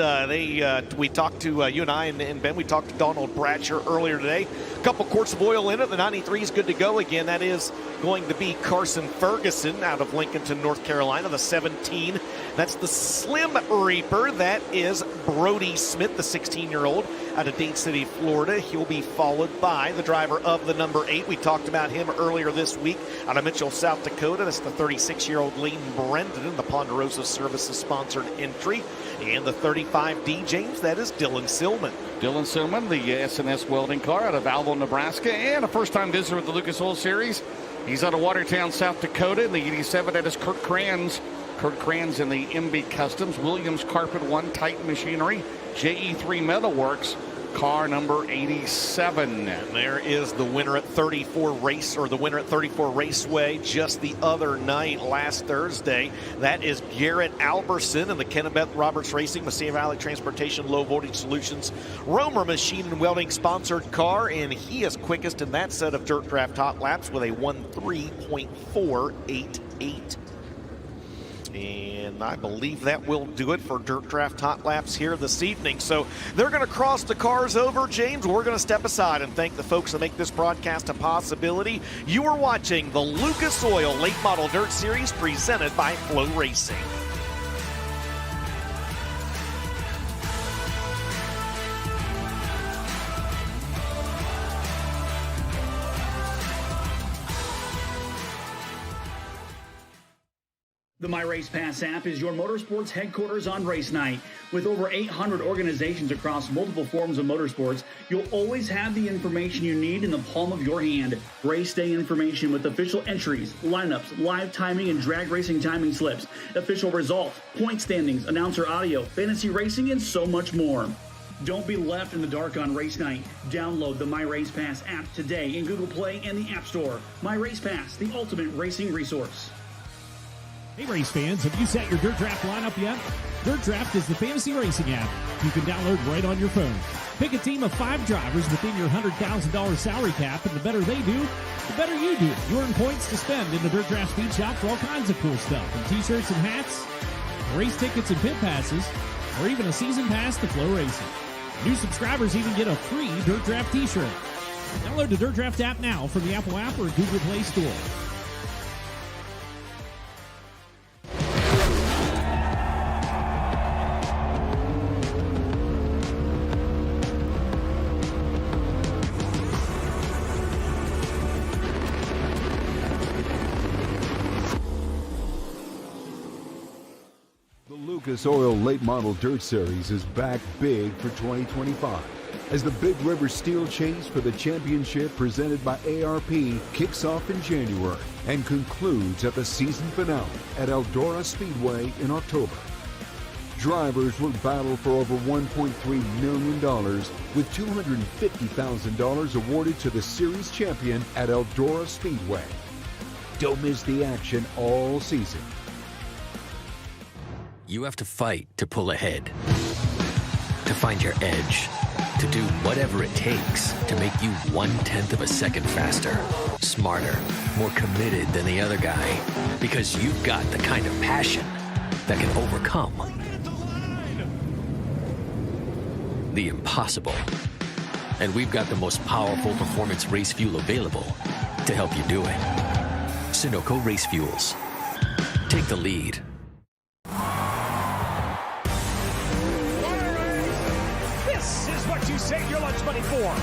We talked to, you and I and Ben, we talked to Donald Bratcher earlier today. A couple quarts of oil in it. The 93 is good to go again. That is going to be Carson Ferguson out of Lincolnton, North Carolina. The 17, that's the Slim Reaper. That is Brody Smith, the 16-year-old out of Dade City, Florida. He'll be followed by the driver of the number 8. We talked about him earlier this week out of Mitchell, South Dakota. That's the 36-year-old Lane Brendan in the Ponderosa Services sponsored entry. And the 35D, James, that is Dylan Silman. Dylan Silman, the SNS welding car out of Alvo, Nebraska, and a first-time visitor with the Lucas Oil Series. He's out of Watertown, South Dakota. In the 87, that is Kurt Kranz. Kurt Kranz in the MB Customs, Williams Carpet One, Titan Machinery, JE3 Metalworks, car number 87. And there is the winner at 34 Raceway just the other night, last Thursday. That is Garrett Alberson in the Kennebeth Roberts Racing, Messiah Valley Transportation Low Voltage Solutions Romer Machine and Welding sponsored car, and he is quickest in that set of Dirt Draft Hot Laps with a 1:3.488. And I believe that will do it for Dirt Draft Hot Laps here this evening. So they're going to cross the cars over, James. We're going to step aside and thank the folks that make this broadcast a possibility. You are watching the Lucas Oil Late Model Dirt Series presented by FloRacing. The My Race Pass app is your motorsports headquarters on race night. With over 800 organizations across multiple forms of motorsports, you'll always have the information you need in the palm of your hand. Race day information with official entries, lineups, live timing and drag racing timing slips, official results, point standings, announcer audio, fantasy racing, and so much more. Don't be left in the dark on race night. Download the My Race Pass app today in Google Play and the App Store. My Race Pass, the ultimate racing resource. Hey race fans, have you set your Dirt Draft lineup yet? Dirt Draft is the fantasy racing app you can download right on your phone. Pick a team of 5 drivers within your $100,000 salary cap, and the better they do, the better you do. You earn points to spend in the Dirt Draft Speed Shop for all kinds of cool stuff, from t-shirts and hats, race tickets and pit passes, or even a season pass to FloRacing. New subscribers even get a free Dirt Draft t-shirt. Download the Dirt Draft app now from the Apple app or Google Play Store. Lucas Oil Late Model Dirt Series is back big for 2025 as the Big River Steel Chase for the championship presented by ARP kicks off in January and concludes at the season finale at Eldora Speedway in October. Drivers will battle for over $1.3 million with $250,000 awarded to the series champion at Eldora Speedway. Don't miss the action all season. You have to fight to pull ahead, to find your edge, to do whatever it takes to make you 1/10 of a second faster, smarter, more committed than the other guy, because you've got the kind of passion that can overcome the impossible. And we've got the most powerful performance race fuel available to help you do it. Sunoco Race Fuels. Take the lead. This is what you save your lunch money for.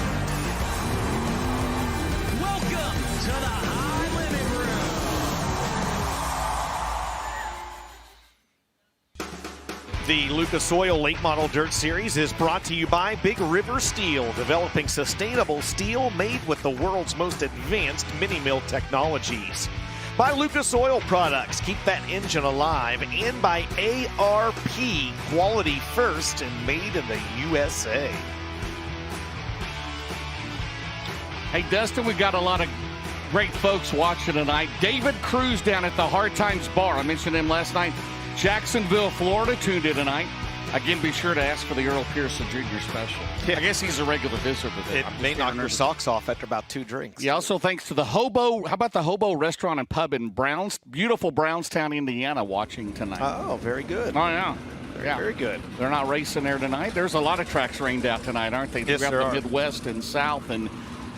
Welcome to the High Limit Room. The Lucas Oil Late Model Dirt Series is brought to you by Big River Steel, developing sustainable steel made with the world's most advanced mini-mill technologies. By Lucas Oil Products, keep that engine alive, and by ARP, quality first and made in the USA. Hey, Dustin, we got a lot of great folks watching tonight. David Cruz down at the Hard Times Bar. I mentioned him last night. Jacksonville, Florida, tuned in tonight. Again, be sure to ask for the Earl Pearson Jr. special. Yeah. I guess he's a regular visitor there. It may knock your socks off after about 2 drinks. Yeah, also thanks to the Hobo. How about the Hobo Restaurant and Pub in beautiful Brownstown, Indiana, watching tonight. Oh, very good. Oh, yeah. Very good. They're not racing there tonight. There's a lot of tracks rained out tonight, aren't they? Yes, throughout there the are. Midwest and South, and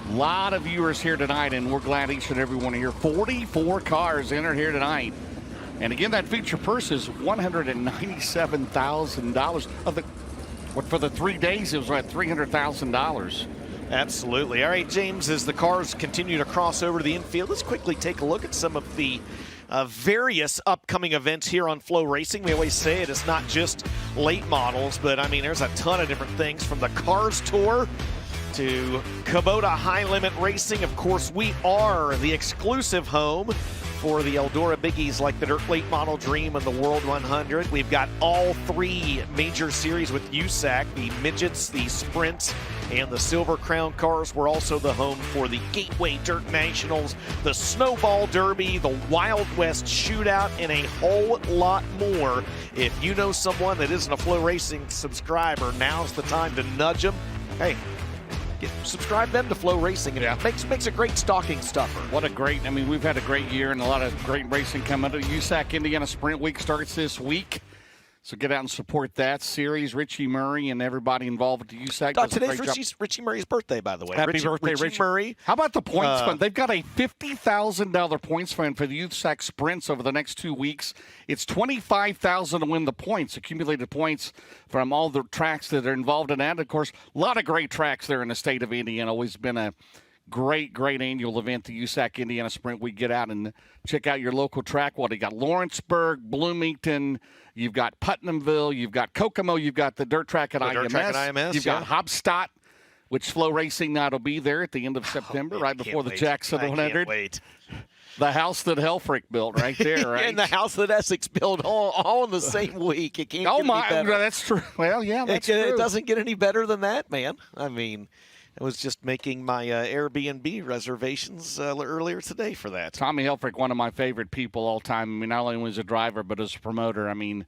a lot of viewers here tonight, and we're glad each and every one of here. 44 cars entered here tonight. And again, that feature purse is $197,000. For the 3 days, it was right $300,000. Absolutely. All right, James, as the cars continue to cross over to the infield, let's quickly take a look at some of the various upcoming events here on FloRacing. We always say it, it's not just late models, but I mean, there's a ton of different things from the Cars Tour to Kubota High Limit Racing. Of course, we are the exclusive home for the Eldora biggies like the Dirt Late Model Dream and the World 100. We've got all 3 major series with USAC, the Midgets, the Sprints, and the Silver Crown cars. We're also the home for the Gateway Dirt Nationals, the Snowball Derby, the Wild West Shootout, and a whole lot more. If you know someone that isn't a FloRacing subscriber, now's the time to nudge them. Hey, subscribe them to FloRacing, and it makes a great stocking stuffer. What a great, I mean, we've had a great year and a lot of great racing coming up. USAC Indiana Sprint Week starts this week. So get out and support that series. Richie Murray and everybody involved with the USAC. Today's Richie Murray's birthday, by the way. Happy birthday, Richie Murray. How about the points fund? They've got a $50,000 points fund for the USAC Sprints over the next 2 weeks. It's $25,000 to win the points, accumulated points from all the tracks that are involved in that. Of course, a lot of great tracks there in the state of Indiana. Always been a great annual event, the USAC Indiana Sprint. We get out and check out your local track. Well, you got Lawrenceburg, Bloomington, you've got Putnamville, you've got Kokomo, you've got the dirt track at IMS. You've got Hobstadt, which FloRacing night will be there at the end of September, right before the Jackson 100. I can't wait. The house that Helfrich built right there, right? And the house that Essex built all in the same week. It can't get any better. That's true. Well, yeah, that's true. It doesn't get any better than that, man. I mean, I was just making my Airbnb reservations earlier today for that. Tommy Helfrich, one of my favorite people all time. I mean, not only as a driver, but as a promoter. I mean,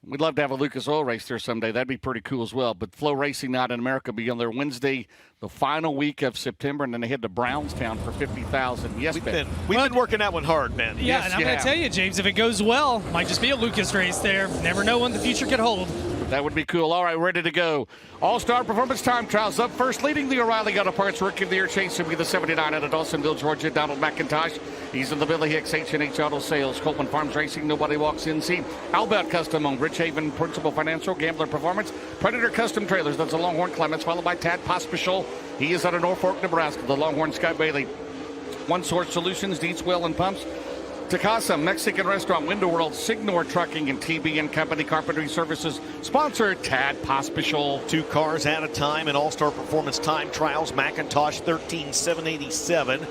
we'd love to have a Lucas Oil race there someday. That'd be pretty cool as well. But FloRacing Night in America will be on there Wednesday, the final week of September, and then they head to Brownstown for $50,000. Yes, Ben. We've been working that one hard, Ben. Yeah, yes, and I'm going to tell you, James, if it goes well, might just be a Lucas race there. Never know when the future could hold. That would be cool. All right, ready to go. All-Star Performance Time Trials up first, leading the O'Reilly Auto Parts Rookie of the Year chase will be the 79 out of Dawsonville, Georgia, Donald McIntosh. He's in the Billy Hicks H&H Auto Sales. Coleman Farms Racing, Nobody Walks In. See, Albert Custom owned, Rich Haven, Principal Financial, Gambler Performance, Predator Custom Trailers. That's a Longhorn Clements, followed by Tad Pospischel. He is out of Norfolk, Nebraska. The Longhorn Scott Bailey. One Source Solutions, Dietz Well and Pumps. Takasa Mexican Restaurant, Window World, Signor Trucking, and TB & Company Carpentry Services. Sponsor Tad Pospischel. 2 cars at a time in All-Star Performance Time Trials. McIntosh 13,787.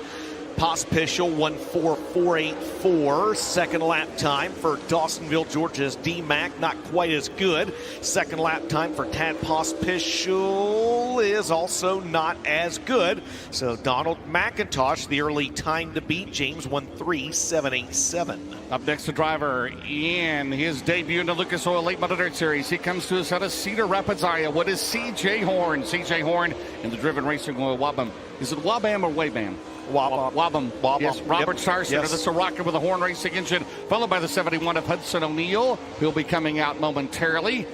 Pospischel 14484. Second lap time for Dawsonville, Georgia's D-Mac, not quite as good. Second lap time for Tad Pospischel is also not as good. So Donald McIntosh, the early time to beat, James 13787. Up next, the driver in his debut in the Lucas Oil Late Model Dirt Series. He comes to us out of Cedar Rapids, Iowa. What is C.J. Horn? C.J. Horn in the Driven Racing Oil Wabam. Is it Wabam or Wabam? Wabam. Yes, Robert Starr Center. That's a rocket with a Horn Racing engine, followed by the 71 of Hudson O'Neill, who'll be coming out momentarily.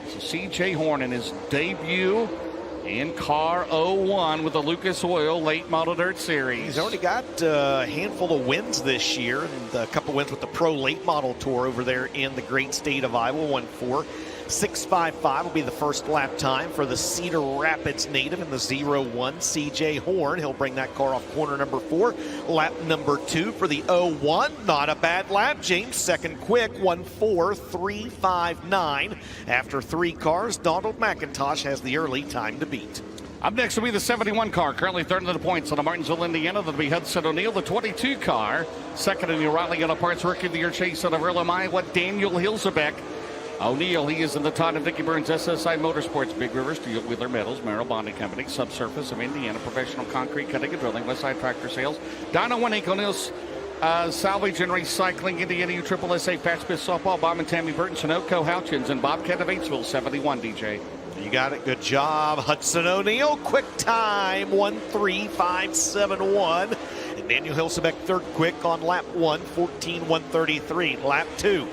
So C.J. Horn in his debut in car 01 with the Lucas Oil Late Model Dirt Series. He's already got a handful of wins this year, and a couple wins with the Pro Late Model Tour over there in the great state of Iowa. 1.4655 will be the first lap time for the Cedar Rapids native in the 01, C.J. Horn. He'll bring that car off corner number 4. Lap number 2 for the 01. Not a bad lap, James. Second quick, 1.4359. After 3 cars, Donald McIntosh has the early time to beat. Up next will be the 71 car, currently third in the points out of Martinsville, Indiana. That'll be Hudson O'Neill. The 22 car, second in the O'Reilly Auto Parts Rookie of the Year chase out of Earlham, Iowa, Daniel Hilzebeck. O'Neill, he is in the Todd and Vicki Burns SSI Motorsports, Big River, Steel Wheeler Metals, Merrill Bonding Company, Subsurface of Indiana, Professional Concrete Cutting and Drilling, Westside Tractor Sales, Dino One Inc. O'Neill's Salvage and Recycling, Indiana U Triple SA, Pat Smith Softball, Bob and Tammy Burton, Sunoco, Houchins, and Bobcat of Batesville, 71, DJ. You got it. Good job. Hudson O'Neill, quick time, 1:35.71. And Daniel Hilsebeck, third quick on lap 1, 14:133. Lap 2.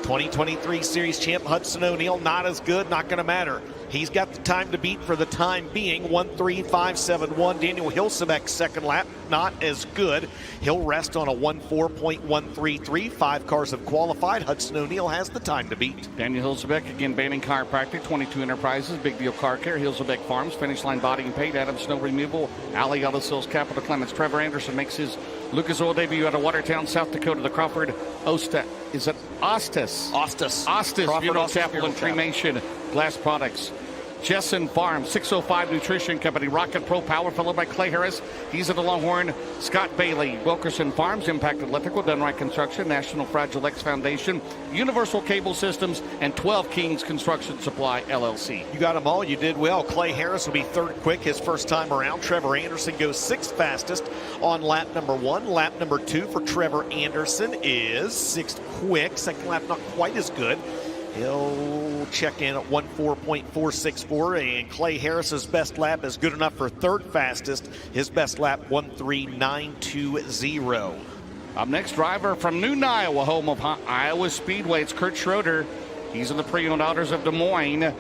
2023 Series champ Hudson O'Neill, not as good, not going to matter. He's got the time to beat for the time being, 1:35.71. Daniel Hilsebeck, second lap, not as good. He'll rest on a 1:4.133. 5 cars have qualified. Hudson O'Neill has the time to beat. Daniel Hilsebeck, again, Banning Chiropractic, 22 Enterprises, Big Deal Car Care, Hilsebeck Farms, Finish Line Body and Paint, Adam Snow Removal, Alley Ellis Hills, Capital Clements. Trevor Anderson makes his Lucas Oil debut out of Watertown, South Dakota. The Crawford Ostis Funeral Chapel and Cremation Glass Products. Jessen Farm, 605 Nutrition Company, Rocket Pro Power, followed by Clay Harris. He's at the Longhorn. Scott Bailey, Wilkerson Farms, Impact Electrical, Dunright Construction, National Fragile X Foundation, Universal Cable Systems, and 12 Kings Construction Supply, LLC. You got them all. You did well. Clay Harris will be third quick his first time around. Trevor Anderson goes sixth fastest on lap number 1. Lap number 2 for Trevor Anderson is sixth quick. Second lap not quite as good. He'll check in at 1:4.464, and Clay Harris's best lap is good enough for third fastest. His best lap, 1:3.920. Up next, driver from Newton, Iowa, home of Iowa Speedway. It's Kurt Schroeder. He's in the Pre-Owned Autos of Des Moines.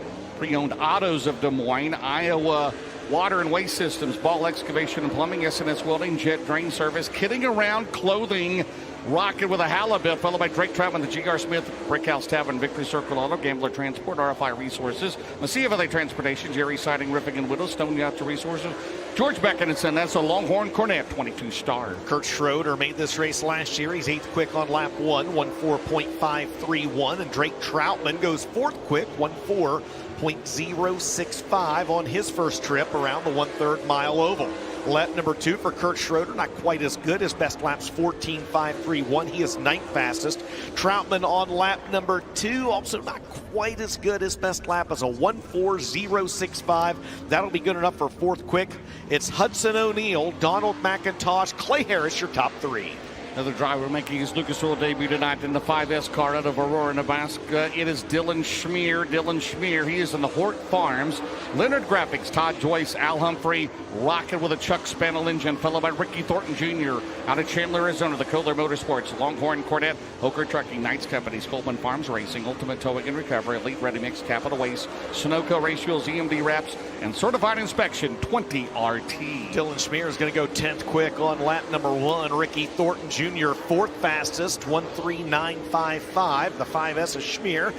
Iowa Water and Waste Systems, Ball Excavation and Plumbing, S&S Welding, Jet Drain Service, Kidding Around Clothing, Rocket with a halibut, followed by Drake Trout and the G.R. Smith, Brickhouse Tavern, Victory Circle Auto, Gambler Transport, RFI Resources, Mesilla Valley Transportation, Jerry Siding, Ripping and Widow, Stone Yacht Resources, George Beckinson, that's a Longhorn Cornet, 22 star. Kurt Schroeder made this race last year. He's 8th quick on lap 1, 1:4.531. And Drake Troutman goes 4th quick, 1:4.065 on his first trip around the 1/3 mile oval. Lap number 2 for Kurt Schroeder, not quite as good. His best lap's 14:531. He is 9th fastest. Troutman on lap number 2, also not quite as good. His best lap is a 1:4.065. That'll be good enough for 4th quick. It's Hudson O'Neill, Donald McIntosh, Clay Harris, your top 3. Another driver making his Lucas Oil debut tonight in the 5S car out of Aurora, Nebraska. It is Dylan Schmier. He is in the Hort Farms. Leonard Graphics, Todd Joyce, Al Humphrey, Rocket with a Chuck Spaniel engine, followed by Ricky Thornton Jr. out of Chandler, Arizona. The Kohler Motorsports, Longhorn Cornet, Hoker Trucking, Knights Companies, Coleman Farms Racing, Ultimate Towing and Recovery, Elite Ready Mix, Capital Waste, Sunoco Race Fuels, EMD Wraps, and Certified Inspection 20 RT. Dylan Schmier is going to go 10th quick on lap number 1. Ricky Thornton Jr. 4th fastest, 1:3.955. The 5S of Schmier.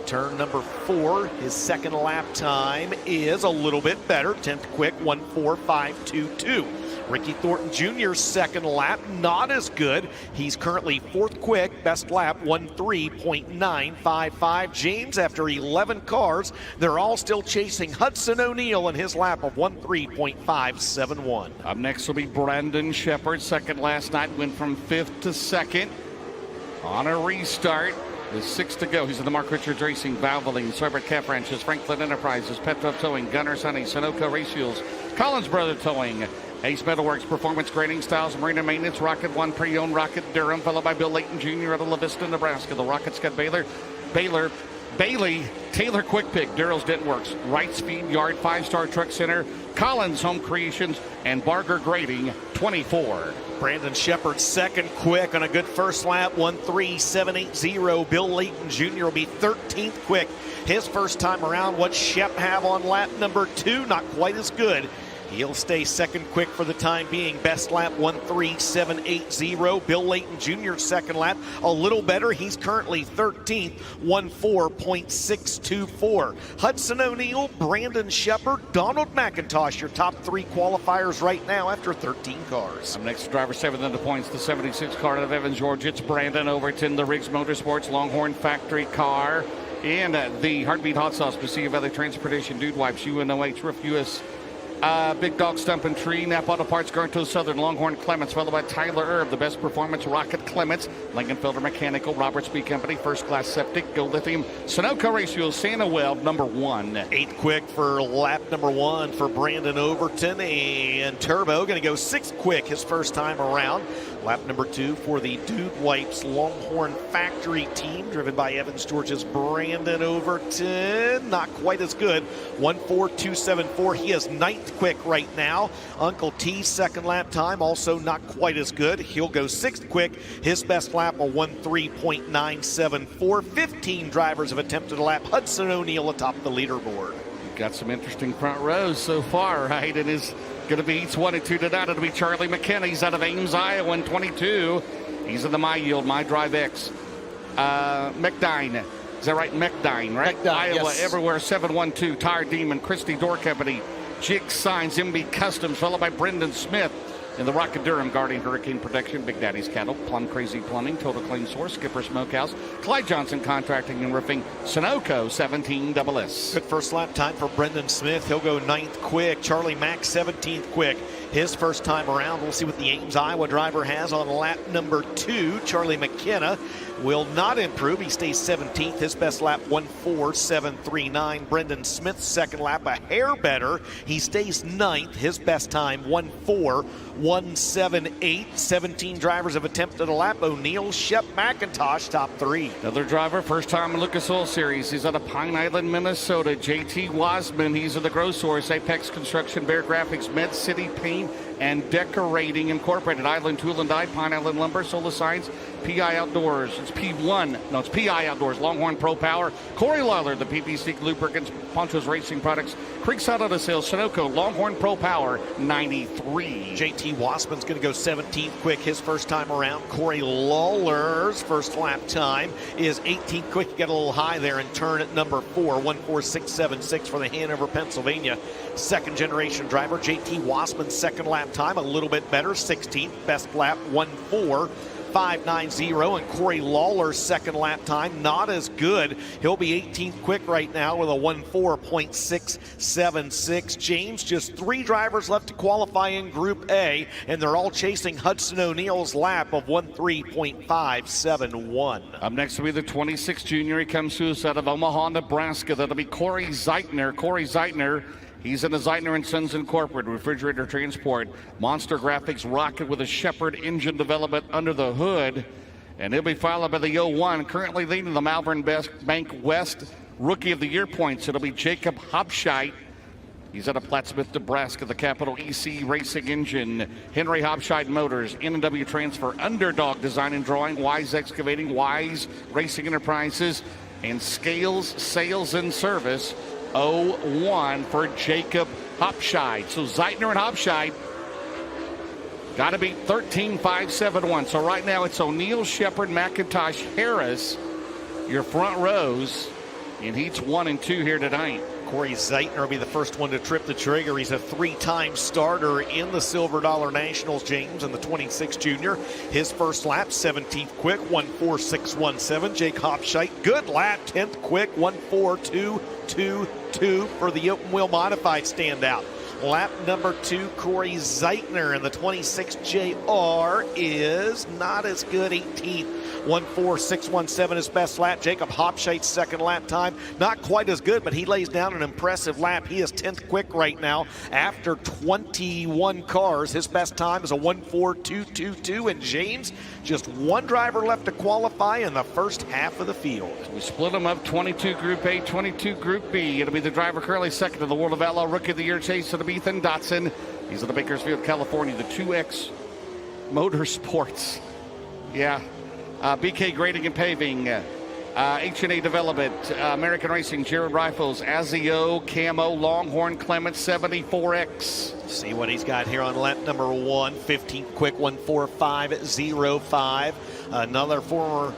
Turn number 4, his second lap time is a little bit better. 10th quick, 1:4.522. Ricky Thornton Jr.'s second lap, not as good. He's currently 4th quick, best lap 1:3.955. James, after 11 cars, they're all still chasing Hudson O'Neill in his lap of 1:3.571. Up next will be Brandon Shepard. Second last night, went from 5th to 2nd on a restart. There's 6 to go. He's in the Mark Richards Racing, Valvoline, Sorbert Cap Ranches, Franklin Enterprises, Petrov Towing, Gunner's Honey, Sunoco Race Fuels, Collins Brother Towing, Ace Metalworks, Performance Grading Styles, Marina Maintenance, Rocket One, Pre-Owned Rocket Durham, followed by Bill Layton Jr. out of La Vista, Nebraska. The Rockets got Bailey, Taylor Quick Pick, Daryl's Dent Works, Right Speed Yard, 5-Star Truck Center, Collins Home Creations, and Barger Grading, 24. Brandon Shepard second quick on a good first lap, 1:3.780. Bill Layton Jr. will be 13th quick his first time around. What Shep have on lap number 2? Not quite as good. He'll stay second quick for the time being. Best lap 1:3.780. Bill Layton Jr. second lap a little better. He's currently 13th, 1:4.624. Hudson O'Neill, Brandon Shepard, Donald McIntosh, your top 3 qualifiers right now after 13 cars. Up next, driver 7 into points, the 76 car out of Evans, Georgia. It's Brandon Overton, the Riggs Motorsports Longhorn Factory car. And the Heartbeat Hot Sauce, Mesilla Valley Transportation, Dude Wipes, UNOH, Roof US, Big Dog Stumpin' Tree, Nap Auto Parts, Garnto Southern, Longhorn Clements, followed by Tyler Erb, the Best Performance, Rocket Clements, Lincoln Filter Mechanical, Roberts Speed Company, First Class Septic, Go Lithium, Sunoco Race Fuel, Santa Weld, number 1. 8 quick for lap number 1 for Brandon Overton, and Turbo going to go 6 quick his first time around. Lap number 2 for the Dude Wipes Longhorn Factory team, driven by Evans George's Brandon Overton. Not quite as good. 1:4.274. He is 9th quick right now. Uncle T's second lap time also not quite as good. He'll go 6th quick. His best lap a 1:3.974. 15 drivers have attempted a lap. Hudson O'Neal atop the leaderboard. You've got some interesting front rows so far, right? It is going to be each 1 and 2 tonight. It'll be Charlie McKenna. He's out of Ames, Iowa, in 22. He's in the My Yield, My Drive X. McDine. Is that right? McDine, right? McDine, Iowa, yes. Everywhere, 712. Tire Demon, Christie Door Company, Jig Signs, MB Customs, followed by Brendan Smith. In the Rocket Durham, Guardian Hurricane Protection, Big Daddy's Cattle, Plum Crazy Plumbing, Total Clean Source, Skipper Smokehouse, Clyde Johnson Contracting and Roofing, Sunoco 17 SS. Good first lap time for Brendan Smith. He'll go 9th quick. Charlie Mack 17th quick. His first time around. We'll see what the Ames, Iowa driver has on lap number 2. Charlie McKenna will not improve. He stays 17th. His best lap 1:4.739. Brendan Smith's second lap a hair better. He stays 9th. His best time 1:4.178. 17 drivers have attempted a lap. O'Neal, Shep, McIntosh top 3. Another driver, first time in Lucas Oil Series. He's out of Pine Island, Minnesota. JT Wasman. He's of the Grow Source, Apex Construction, Bear Graphics, Med City Paint and Decorating Incorporated, Island Tool and Die, Pine Island Lumber, Solar Science, PI Outdoors. It's P1. No, it's PI Outdoors. Longhorn Pro Power. Corey Lawler, the PPC Lubricants, Ponchos Racing Products, Creekside Auto Sales, Sunoco, Longhorn Pro Power, 93. JT Wasman's going to go 17th quick his first time around. Corey Lawler's first lap time is 18th quick. Get a little high there and turn at number 4, 1:4.676 for the Hanover, Pennsylvania second generation driver. JT Wasman's second lap time a little bit better, 16th. Best lap 1:4.590, and Corey Lawler's second lap time not as good. He'll be 18th quick right now with a 1:4.676. James, just 3 drivers left to qualify in Group A, and they're all chasing Hudson O'Neal's lap of 1:3.571. Up next will be the 26 junior. He comes to us out of Omaha, Nebraska. That'll be Corey Zeitner. Corey Zeitner, he's in the Zeitner & Sons Incorporated, refrigerator transport, Monster Graphics rocket with a Shepherd engine development under the hood. And he'll be followed by the 01, currently leading the Malvern Bank West Rookie of the Year points. It'll be Jacob Hopscheit. He's out of Plattsmouth, Nebraska, the Capital EC Racing Engine, Henry Hopscheit Motors, N&W Transfer, Underdog Design and Drawing, Wise Excavating, Wise Racing Enterprises, and Scales Sales and Service. 01 for Jacob Hopscheit. So Zeitner and Hopscheit got to beat 13.571. So right now it's O'Neal, Shepherd, McIntosh, Harris, your front rows in heats 1 and 2 here tonight. Corey Zeitner will be the first one to trip the trigger. He's a 3-time starter in the Silver Dollar Nationals, James, and the 26 junior. His first lap, 17th quick, 1:4.617. Jake Hopscheit, good lap, 10th quick, 1:4.222 for the open wheel modified standout. Lap number 2, Corey Zeitner, and the 26 JR is not as good, 18th. 1:4.617 his best lap. Jacob Hopscheit's second lap time, not quite as good, but he lays down an impressive lap. He is 10th quick right now after 21 cars. His best time is a 1:4.222. And James, just 1 driver left to qualify in the first half of the field. We split them up, 22 Group A, 22 Group B. It'll be the driver currently second in the World of Outlaw Rookie of the Year chase. It'll be Ethan Dotson. He's in the Bakersfield, California, the 2X Motorsports. Yeah. BK Grading and Paving, H&A Development, American Racing, Jared Rifles, Azio, Camo, Longhorn, Clement, 74X. See what he's got here on lap number 1, 15th quick, 1:4.505. Another former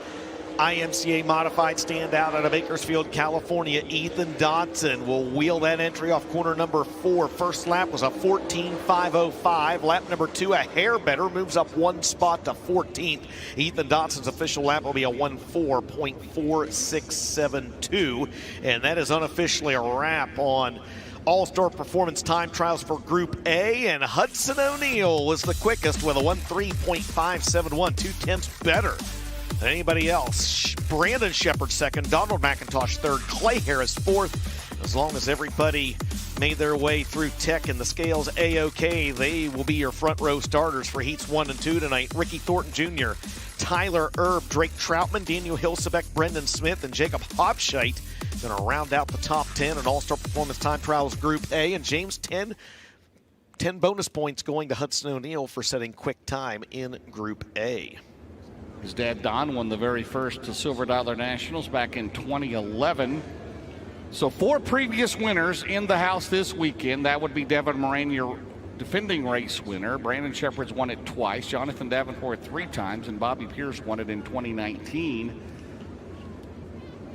IMCA modified standout out of Bakersfield, California, Ethan Dotson will wheel that entry off corner number 4. First lap was a 14.505. Lap number 2, a hair better, moves up 1 spot to 14th. Ethan Dotson's official lap will be a 1:4.4672. And that is unofficially a wrap on All-Star Performance Time Trials for Group A, and Hudson O'Neal was the quickest with a 1:3.571, 2/10 better than anybody else. Brandon Shepard second, Donald McIntosh third, Clay Harris fourth. As long as everybody made their way through tech and the scales A-OK, they will be your front row starters for heats 1 and 2 tonight. Ricky Thornton Jr., Tyler Erb, Drake Troutman, Daniel Hilsebeck, Brendan Smith, and Jacob Hopscheit going to round out the top 10 in All-Star Performance Time Trials Group A. And James, 10 bonus points going to Hudson O'Neal for setting quick time in Group A. His dad, Don, won the very first Silver Dollar Nationals back in 2011. So 4 previous winners in the house this weekend. That would be Devin Moran, your defending race winner. Brandon Shepard's won it twice. Jonathan Davenport 3 times, and Bobby Pierce won it in 2019.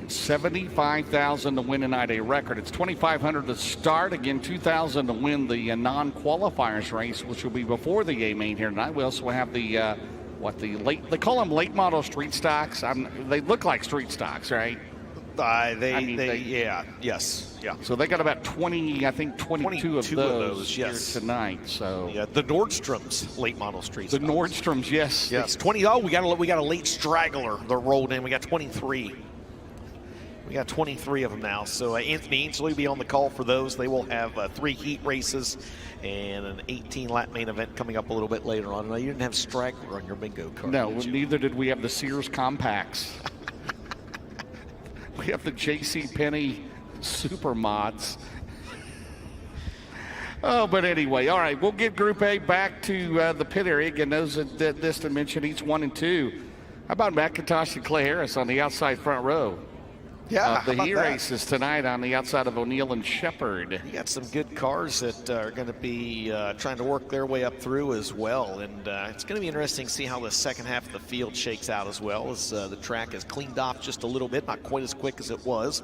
It's $75,000 to win tonight, a record. It's $2,500 to start. Again, $2,000 to win the non-qualifiers race, which will be before the A main here tonight. We also have the they call them late model street stocks. They look like street stocks, right? Yes. So they got about 22 of those here tonight. So yeah, the Nordstrom's late model streets. The Nordstrom's, yes. Yes, 20. Oh, we got a late straggler that rolled in. We got 23. We got 23 of them now. So Anthony Ainsley will be on the call for those. They will have 3 heat races and an 18-lap main event coming up a little bit later on. Now, you didn't have straggler on your bingo card. No, neither did we have the Sears Compacts. We have the JCPenney Super Mods. Oh, but anyway, all right, we'll get Group A back to the pit area. Again, those that this dimension, each 1 and 2. How about McIntosh and Clay Harris on the outside front row? Yeah, the heat races tonight on the outside of O'Neal and Shepard. You got some good cars that are going to be trying to work their way up through as well, and it's going to be interesting to see how the second half of the field shakes out as well, as the track is cleaned off just a little bit, not quite as quick as it was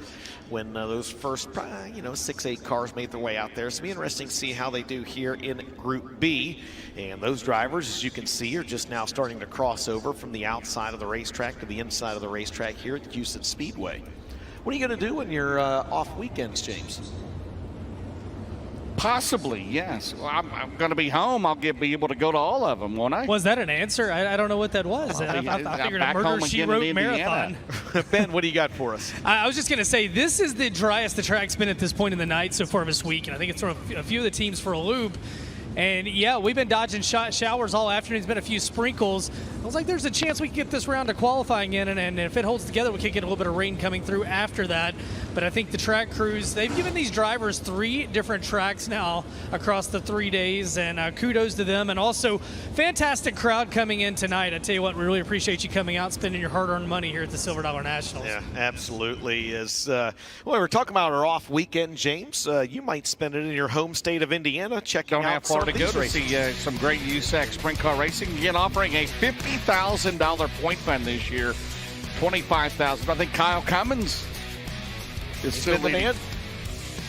when those first 6-8 cars made their way out there. So it'll be interesting to see how they do here in Group B. And those drivers, as you can see, are just now starting to cross over from the outside of the racetrack to the inside of the racetrack here at Huset Speedway. What are you going to do when you're off weekends, James? Possibly, yes. Well, I'm going to be home. I'll be able to go to all of them, won't I? Was that an answer? I don't know what that was. I figured a Murder, She Wrote marathon. Ben, what do you got for us? I was just going to say, this is the driest the track's been at this point in the night so far this week, and I think it's thrown a few of the teams for a loop. And yeah, we've been dodging showers all afternoon. There's been a few sprinkles. I was like, there's a chance we could get this round of qualifying in, and if it holds together, we could get a little bit of rain coming through after that. But I think the track crews, they've given these drivers 3 different tracks now across the 3 days, and kudos to them. And also, fantastic crowd coming in tonight. I tell you what, we really appreciate you coming out, spending your hard-earned money here at the Silver Dollar Nationals. Yeah, absolutely. We're talking about our off weekend, James. You might spend it in your home state of Indiana checking out some of these races. To see some great USAC sprint car racing. Again, offering a $50,000 point fund this year, $25,000. I think Kyle Cummins is still the man.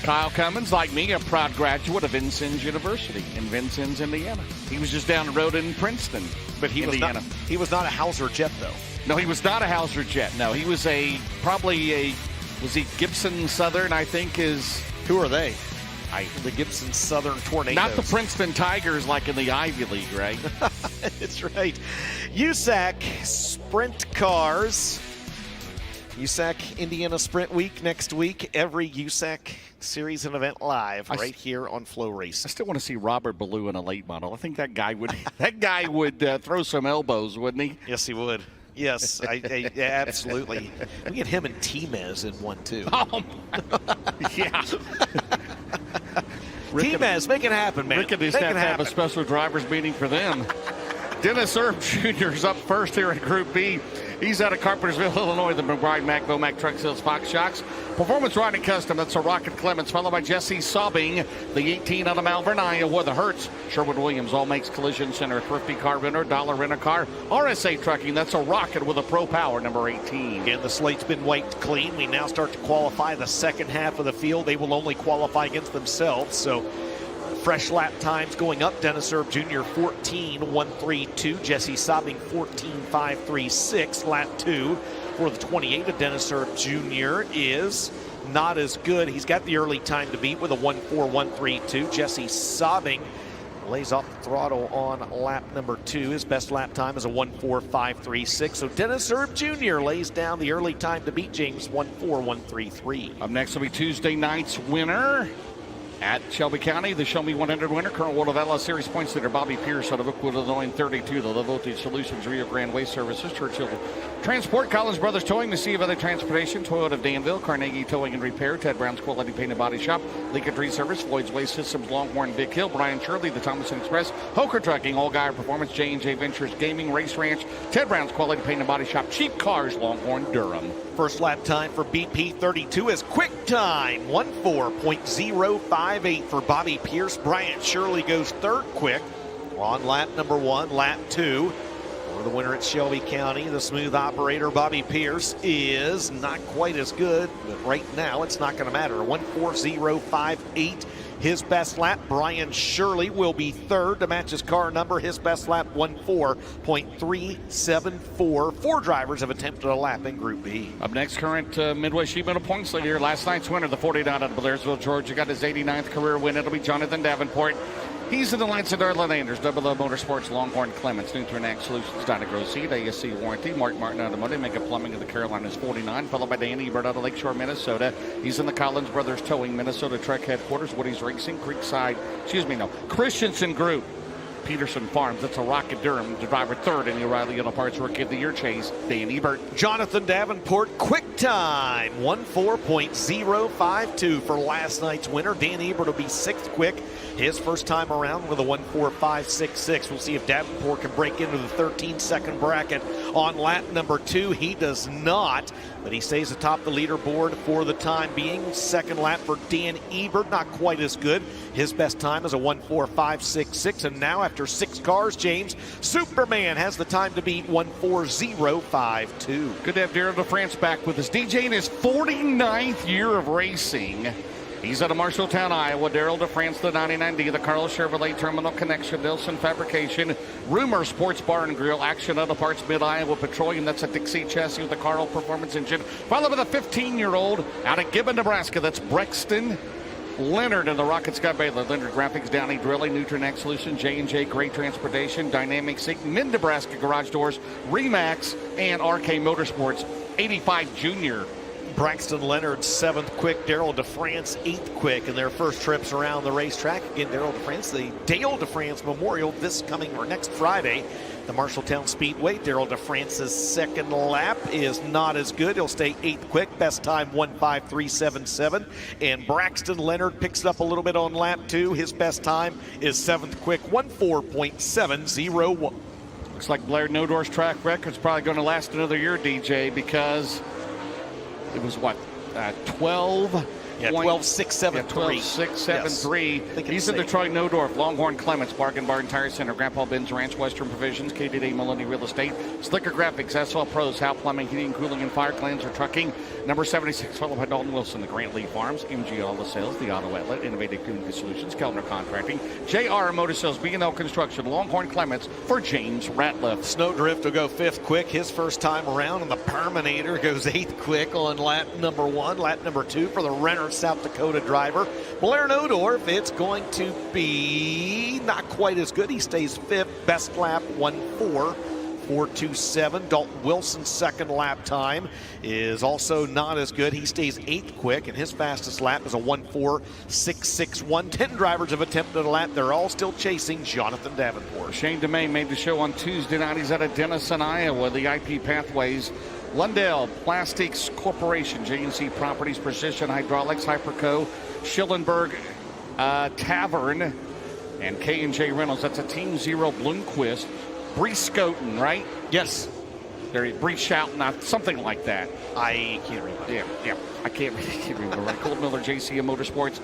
Kyle Cummins, like me, a proud graduate of Vincennes University in Vincennes, Indiana. He was just down the road in Princeton, but he was not a Hauser jet, though. No, he was not a Hauser jet. No, he was was he Gibson Southern, I think is. Who are they? The Gibson Southern Tornadoes. Not the Princeton Tigers like in the Ivy League, right? That's right. USAC Sprint Cars. USAC Indiana Sprint Week next week. Every USAC series and event live right here on FloRacing. I still want to see Robert Ballou in a late model. I think that guy would throw some elbows, wouldn't he? Yes, he would. Yes, absolutely. We get him and T-Mez in one, too. Oh, yeah. T-Mez, make it happen, man. Rick and his staff have a special drivers meeting for them. Dennis Erb Jr. is up first here in Group B. He's out of Carpentersville, Illinois, the McBride Mac Vomac Truck Sales Fox Shocks. Performance Riding Custom, that's a Rocket Clements, followed by Jesse Sobbing, the 18 out of Malvern, Iowa, the Hertz. Sherwood-Williams, All Makes Collision Center, Thrifty Car Rental, Dollar Rent-A-Car. RSA Trucking, that's a Rocket with a Pro Power, number 18. Again, the slate's been wiped clean. We now start to qualify the second half of the field. They will only qualify against themselves, so fresh lap times going up. Dennis Erb Jr. 14.132. Jesse Sobbing 14.536. Lap 2 for the 28 of Dennis Erb Jr. is not as good. He's got the early time to beat with a 1:4.132. Jesse Sobbing lays off the throttle on lap number 2. His best lap time is a 1:4.536. So Dennis Erb Jr. lays down the early time to beat James, 1:4.133. Up next will be Tuesday night's winner at Shelby County. The Show Me 100 winner, current World of Outlaw Series points leader Bobby Pierce out of Oakwood, Illinois, 32. The Low Voltage Solutions, Rio Grande Waste Services, Churchill Transport, Collins Brothers Towing, the Sea of Other Transportation, Toyota of Danville, Carnegie Towing and Repair, Ted Brown's Quality Paint and Body Shop, Lincoln Tree Service, Floyd's Waste Systems, Longhorn, Big Hill, Brian Shirley, the Thomason Express, Hoker Trucking, All Guy Performance, J&J Ventures Gaming, Race Ranch, Ted Brown's Quality Paint and Body Shop, Cheap Cars, Longhorn, Durham. First lap time for BP 32 is quick time, 1:4.058 for Bobby Pierce. Brian Shirley goes third quick on lap number 1. Lap 2 for the winner at Shelby County. The smooth operator Bobby Pierce is not quite as good, but right now it's not going to matter. 1:4.058. His best lap. Brian Shirley will be third to match his car number. His best lap, 1:4.374. 4 drivers have attempted a lap in Group B. Up next, current Midway Sheet Metal points leader. Last night's winner, the 49 out of Blairsville, Georgia, got his 89th career win. It'll be Jonathan Davenport. He's in the Lansing Darla Landers, Double O Motorsports, Longhorn Clements, Nutranac Solutions, Donna Grosseed, ASC Warranty, Mark Martin Automotive, Mega Plumbing of the Carolinas, 49, followed by Dan Ebert out of Lakeshore, Minnesota. He's in the Collins Brothers Towing, Minnesota Truck Headquarters, Woody's Racing, Christensen Group, Peterson Farms. That's a Rocket Durham, the driver third in the O'Reilly Auto Parts Rookie of the Year chase, Dan Ebert. Jonathan Davenport, quick time, 1:4.052 for last night's winner. Dan Ebert will be 6th quick, his first time around with a 1:4.566. We'll see if Davenport can break into the 13-second bracket on lap number 2. He does not, but he stays atop the leaderboard for the time being. Second lap for Dan Ebert, not quite as good. His best time is a 1:4.566, and now after 6 cars, James, Superman has the time to beat, 1:4.052. Good to have Daryl DeFrance back with us. DJ in his 49th year of racing. He's out of Marshalltown, Iowa. Daryl DeFrance, the 99D, the Carl Chevrolet Terminal Connection, Nelson Fabrication, Rumor Sports Bar and Grill, Action Auto Parts, Mid-Iowa Petroleum. That's a Dixie chassis with the Carl Performance Engine. Followed by the 15-year-old out of Gibbon, Nebraska. That's Brexton Leonard and the Rocket Scott Baylor. Leonard Graphics, Downey Drilling, Nutranac Solutions, J&J Great Transportation, Dynamic Sync, Mid-Nebraska Garage Doors, Remax, and RK Motorsports. 85 Junior. Braxton Leonard, 7th quick. Daryl DeFrance, 8th quick in their first trips around the racetrack. Again, Daryl DeFrance, the Dale DeFrance Memorial this coming or next Friday, the Marshalltown Speedway. Daryl DeFrance's second lap is not as good. He'll stay 8th quick. Best time 1:5.377. And Braxton Leonard picks it up a little bit on lap 2. His best time is 7th quick, 1:4.701. Looks like Blair Nodor's track record's probably going to last another year, DJ, because it was what, 12? Yeah, 12.673. 12.673. Yes. He's in Detroit, Nodorf, Longhorn Clements, Bargain Barn Tire Center, Grandpa Ben's Ranch, Western Provisions, KDD Maloney Real Estate, Slicker Graphics, SL Pros, Howe Plumbing, Heating, Cooling, and Fire Cleanser Trucking. Number 76, followed by Dalton Wilson, the Grant Lee Farms, MG Auto Sales, the Auto Outlet, Innovative Community Solutions, Kellner Contracting, JR Motor Sales, B&L Construction, Longhorn Clements for James Ratliff. Snowdrift will go 5th quick his first time around, and the Perminator goes 8th quick on lap number 1. Lap number 2 for the Renner, South Dakota driver. Blair Nodorf, it's going to be not quite as good. He stays 5th. Best lap, 1:4.427. Dalton Wilson's second lap time is also not as good. He stays 8th quick, and his fastest lap is a 1:4.661. 10 drivers have attempted a lap. They're all still chasing Jonathan Davenport. Shane DeMay made the show on Tuesday night. He's out of Denison, Iowa. The IP Pathways, Lundell Plastics Corporation, JNC Properties, Precision Hydraulics, Hyperco, Schillenberg Tavern, and K&J Reynolds. That's a Team Zero Bloomquist. Bree Scoten, right? Yes. Bree Schouten, something like that. I can't remember. Yeah, I can't remember. Right. Cold Miller, JCM Motorsports,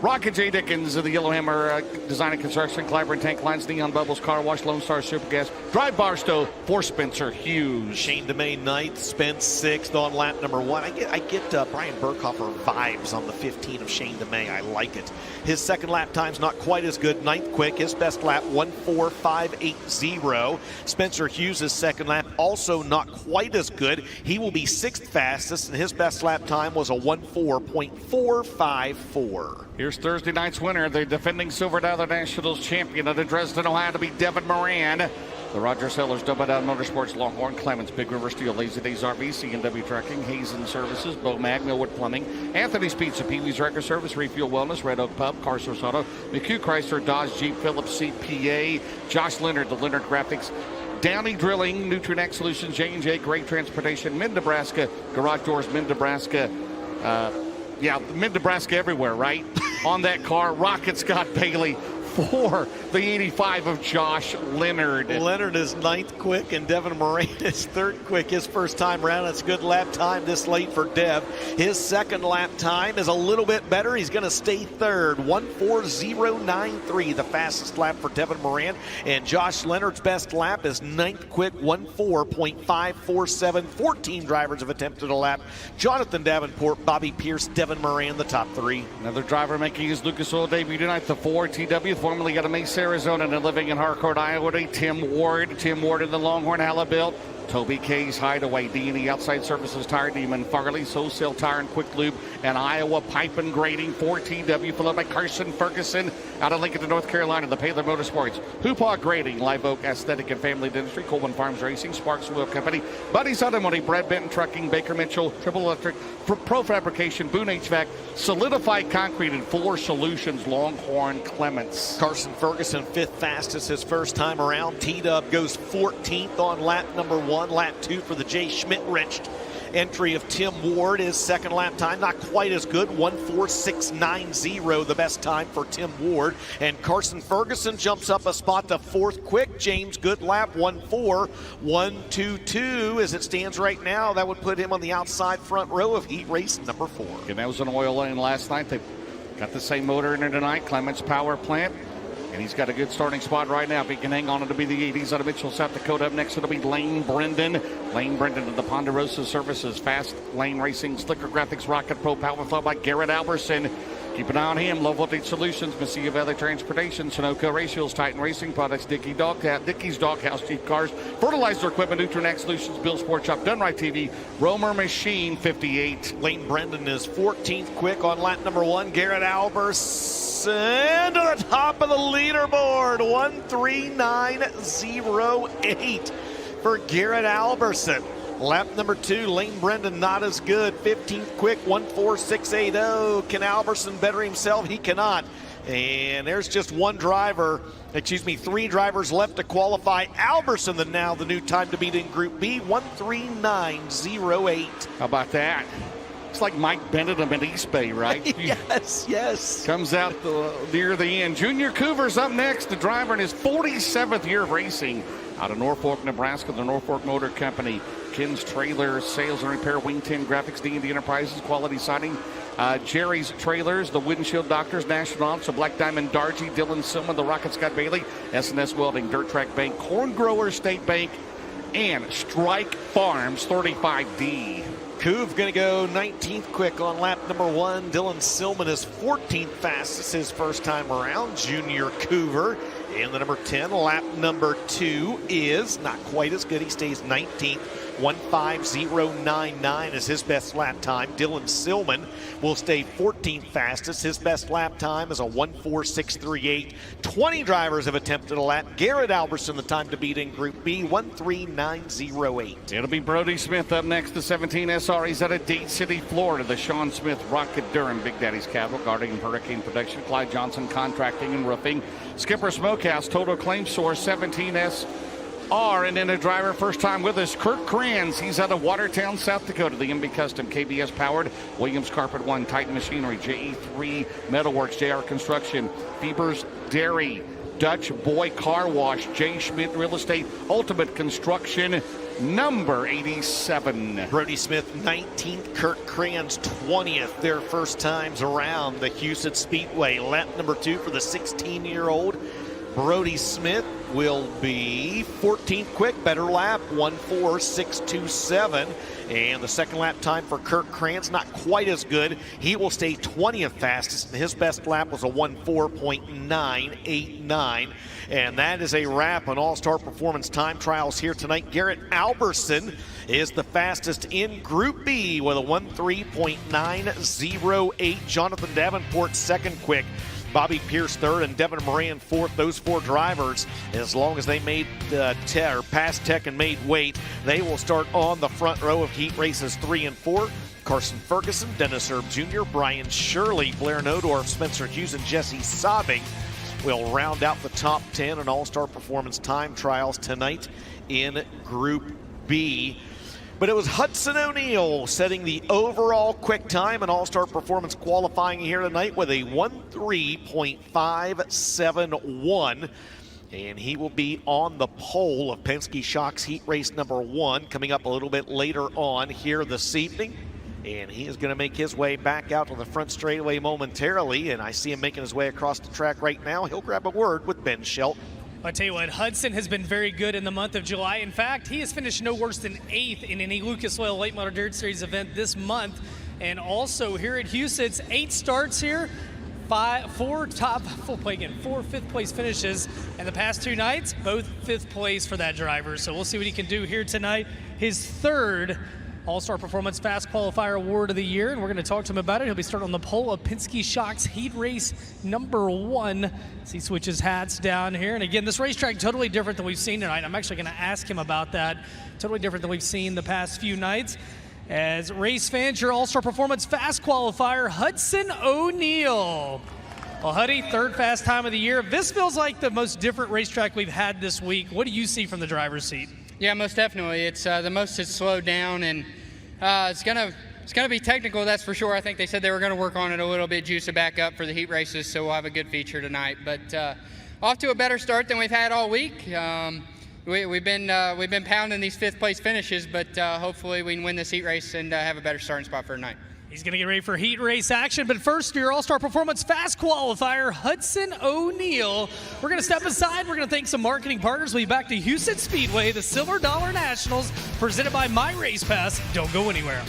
Rocket J. Dickens of the Yellowhammer Design and Construction, Clyburn Tank Lines, Neon Bubbles, Car Wash, Lone Star Supergas, Drive Barstow for Spencer Hughes. Shane DeMay ninth, Spence sixth on lap number 1. I get Brian Burkhofer vibes on the 15 of Shane DeMay. I like it. His second lap time's not quite as good. Ninth quick. His best lap 1:4.580. Spencer Hughes' second lap also not quite as good. He will be sixth fastest, and his best lap time was a 1:4.454. Here's Thursday night's winner, the defending Silver Dollar Nationals champion of the Dresden, Ohio, to be Devin Moran. The Roger Sellers, Double Down Motorsports, Longhorn, Clements, Big River Steel, Lazy Days RV, C&W Trucking, Hazen Services, Bo Mag, Millwood Plumbing, Anthony's Pizza, Pee Wee's Record Service, Refuel Wellness, Red Oak Pub, Car Source Auto, McHugh Chrysler, Dodge Jeep, Phillips CPA, Josh Leonard, the Leonard Graphics, Downey Drilling, Nutrient Solutions, J&J, Great Transportation, Mid-Nebraska, Garage Doors, Mid-Nebraska, Mid-Nebraska everywhere, right? On that car, Rocket Scott Bailey for the 85 of Josh Leonard. Leonard is ninth quick, and Devin Moran is third quick his first time around. It's a good lap time this late for Dev. His second lap time is a little bit better. He's going to stay third, 1:4.093, the fastest lap for Devin Moran. And Josh Leonard's best lap is ninth quick, 1:4.547. 14 drivers have attempted a lap. Jonathan Davenport, Bobby Pierce, Devin Moran, the top three. Another driver making his Lucas Oil debut tonight, the 4TW, formerly out of Mesa, Arizona, and living in Harcourt, Iowa, Tim Ward in the Longhorn Hallibuilt. Toby K's Hideaway, D&E Outside Services, Tire Demon, Farley's Wholesale Tire and Quick Lube, and Iowa Pipe and Grading, 4TW, followed by Carson Ferguson out of Lincoln, North Carolina, the Paler Motorsports, Hoopaw Grading, Live Oak Aesthetic and Family Dentistry, Coleman Farms Racing, Sparks Wheel Company, Buddy's Automotive, Brad Benton Trucking, Baker Mitchell, Triple Electric, Pro Fabrication, Boone HVAC, Solidified Concrete, and Floor Solutions, Longhorn Clements. Carson Ferguson, fifth fastest his first time around. T-Dub goes 14th on lap number 1. Lap 2 for the Jay Schmidt-wrenched entry of Tim Ward. His second lap time not quite as good, 1:4.690, the best time for Tim Ward. And Carson Ferguson jumps up a spot to fourth quick. James Good lap 1:4.122. As it stands right now, that would put him on the outside front row of heat race number 4. And that was an oil lane last night. They got the same motor in there tonight, Clements Power Plant. And he's got a good starting spot right now. If he can hang on, it'll be the 80s out of Mitchell, South Dakota. Up next, it'll be Lane Brendan. Lane Brendan of the Ponderosa Services, Fast Lane Racing, Slicker Graphics, Rocket Pro, Power Flow by Garrett Alberson. Keep an eye on him. Low Voltage Solutions, Mesilla Valley Transportation, Sunoco Ratios, Titan Racing Products, Dickie's Doghouse, Cheap Cars, Fertilizer Equipment, Nutranac Solutions, Bill Sport Shop, Dunright TV, Romer Machine 58. Lane Brendan is 14th quick on lap number 1. Garrett Alberson to the top of the leaderboard, 1:3.908 for Garrett Alberson. Lap number 2, Lane Brendan not as good, 15th quick, 1:4.680. Can Alberson better himself? He cannot. And there's just three drivers left to qualify. Alberson, the new time to beat in Group B, 1:3.908. How about that? It's like Mike Bennett of East Bay, right? Yes. Comes out near the end. Junior Coover's up next, the driver in his 47th year of racing. Out of Norfolk, Nebraska, the Norfolk Motor Company, Ken's Trailer, Sales and Repair, Wing 10 Graphics, D&D Enterprises, Quality Siding, Jerry's Trailers, the Windshield Doctors, National Office, Black Diamond, Dargy, Dylan Silman, the Rocket Scott Bailey, S&S Welding, Dirt Track Bank, Corn Grower State Bank, and Strike Farms 35D. Coove going to go 19th quick on lap number 1. Dylan Silman is 14th fastest his first time around. Junior Coover in the number 10. Lap number 2 is not quite as good. He stays 19th. 1:5.099 is his best lap time. Dylan Silman will stay 14th fastest. His best lap time is a 1:4.638. 20 drivers have attempted a lap. Garrett Alberson, the time to beat in Group B, 1:3.908. It'll be Brody Smith up next, the 17 SREs out of Dade City, Florida. The Sean Smith Rocket Durham, Big Daddy's Cattle, Guardian and Hurricane Production, Clyde Johnson Contracting and Roofing, Skipper Smokehouse, Total Claim Source, 17S. And then a driver first time with us, Kirk Kranz. He's out of Watertown, South Dakota. The MB Custom, KBS Powered, Williams Carpet One, Titan Machinery, JE3 Metalworks, JR Construction, Fevers Dairy, Dutch Boy Car Wash, J. Schmidt Real Estate, Ultimate Construction, number 87. Brody Smith 19th, Kurt Kranz 20th, their first times around the Huset Speedway. Lap number 2 for the 16-year-old. Brody Smith will be 14th quick, better lap, 1:4.627. And the second lap time for Kurt Kranz, not quite as good. He will stay 20th fastest, and his best lap was a 1:4.989. And that is a wrap on All-Star Performance Time Trials here tonight. Garrett Alberson is the fastest in Group B with a 1:3.908. Jonathan Davenport second quick. Bobby Pierce third and Devin Moran fourth. Those four drivers, as long as they made passed Tech and made weight, they will start on the front row of heat races 3 and 4. Carson Ferguson, Dennis Erb Jr., Brian Shirley, Blair Nodorf, Spencer Hughes, and Jesse Sobbing will round out the top 10 in All-Star Performance Time Trials tonight in Group B. But it was Hudson O'Neal setting the overall quick time in All-Star Performance qualifying here tonight with a 1:3.571. And he will be on the pole of Penske Shocks Heat Race number 1 coming up a little bit later on here this evening. And he is going to make his way back out to the front straightaway momentarily. And I see him making his way across the track right now. He'll grab a word with Ben Shelton. I tell you what, Hudson has been very good in the month of July. In fact, he has finished no worse than 8th in any Lucas Oil Late Model Dirt Series event this month. And also here at Huset's 8 starts here, 4 fifth place finishes. And the past 2 nights, both 5th place for that driver. So we'll see what he can do here tonight. His 3rd All-Star Performance Fast Qualifier Award of the year, and we're going to talk to him about it. He'll be starting on the pole of Penske Shocks Heat Race number 1 as he switches hats down here. And again, this racetrack totally different than we've seen tonight. I'm actually going to ask him about that. Totally different than we've seen the past few nights. As race fans, your All-Star Performance Fast Qualifier, Hudson O'Neal. Well, Huddy, 3rd fast time of the year. This feels like the most different racetrack we've had this week. What do you see from the driver's seat? Yeah, most definitely. It's the most it's slowed down, and it's gonna be technical, that's for sure. I think they said they were gonna work on it a little bit, juice it back up for the heat races, so we'll have a good feature tonight. But off to a better start than we've had all week. We've been pounding these 5th place finishes, but hopefully we can win this heat race and have a better starting spot for tonight. He's going to get ready for heat race action, but first, your All-Star Performance Fast Qualifier, Hudson O'Neal. We're going to step aside. We're going to thank some marketing partners. We'll be back to Huset Speedway, the Silver Dollar Nationals, presented by My Race Pass. Don't go anywhere.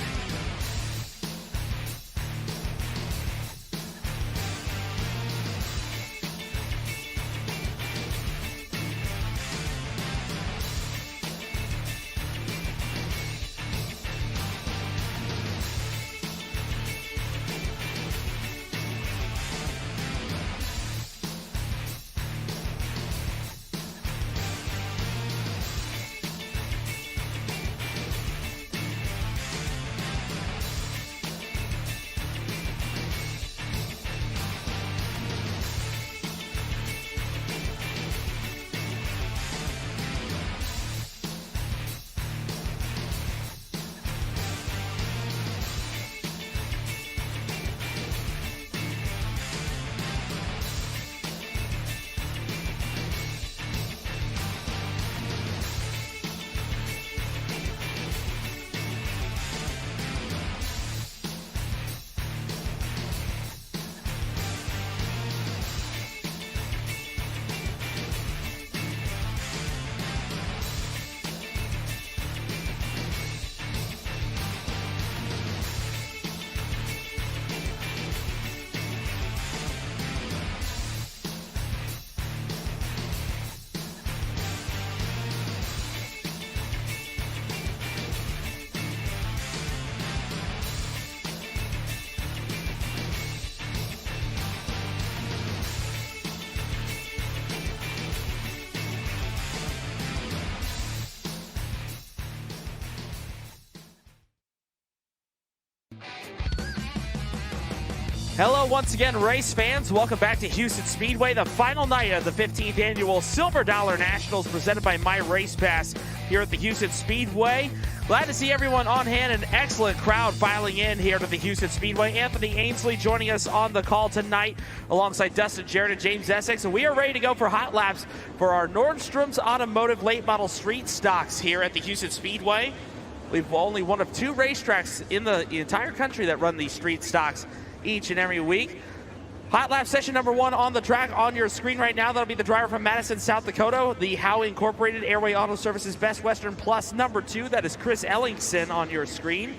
Hello once again, race fans. Welcome back to Huset Speedway, the final night of the 15th annual Silver Dollar Nationals presented by My Race Pass here at the Huset Speedway. Glad to see everyone on hand. An excellent crowd filing in here to the Huset Speedway. Anthony Ainsley joining us on the call tonight alongside Dustin Jarrett and James Essex. And we are ready to go for hot laps for our Nordstrom's Automotive late model street stocks here at the Huset Speedway. We've only one of 2 racetracks in the entire country that run these street stocks each and every week. Hot lap session number 1 on the track on your screen right now. That'll be the driver from Madison, South Dakota, the Howe Incorporated Airway Auto Services Best Western Plus number 2. That is Chris Ellingson on your screen.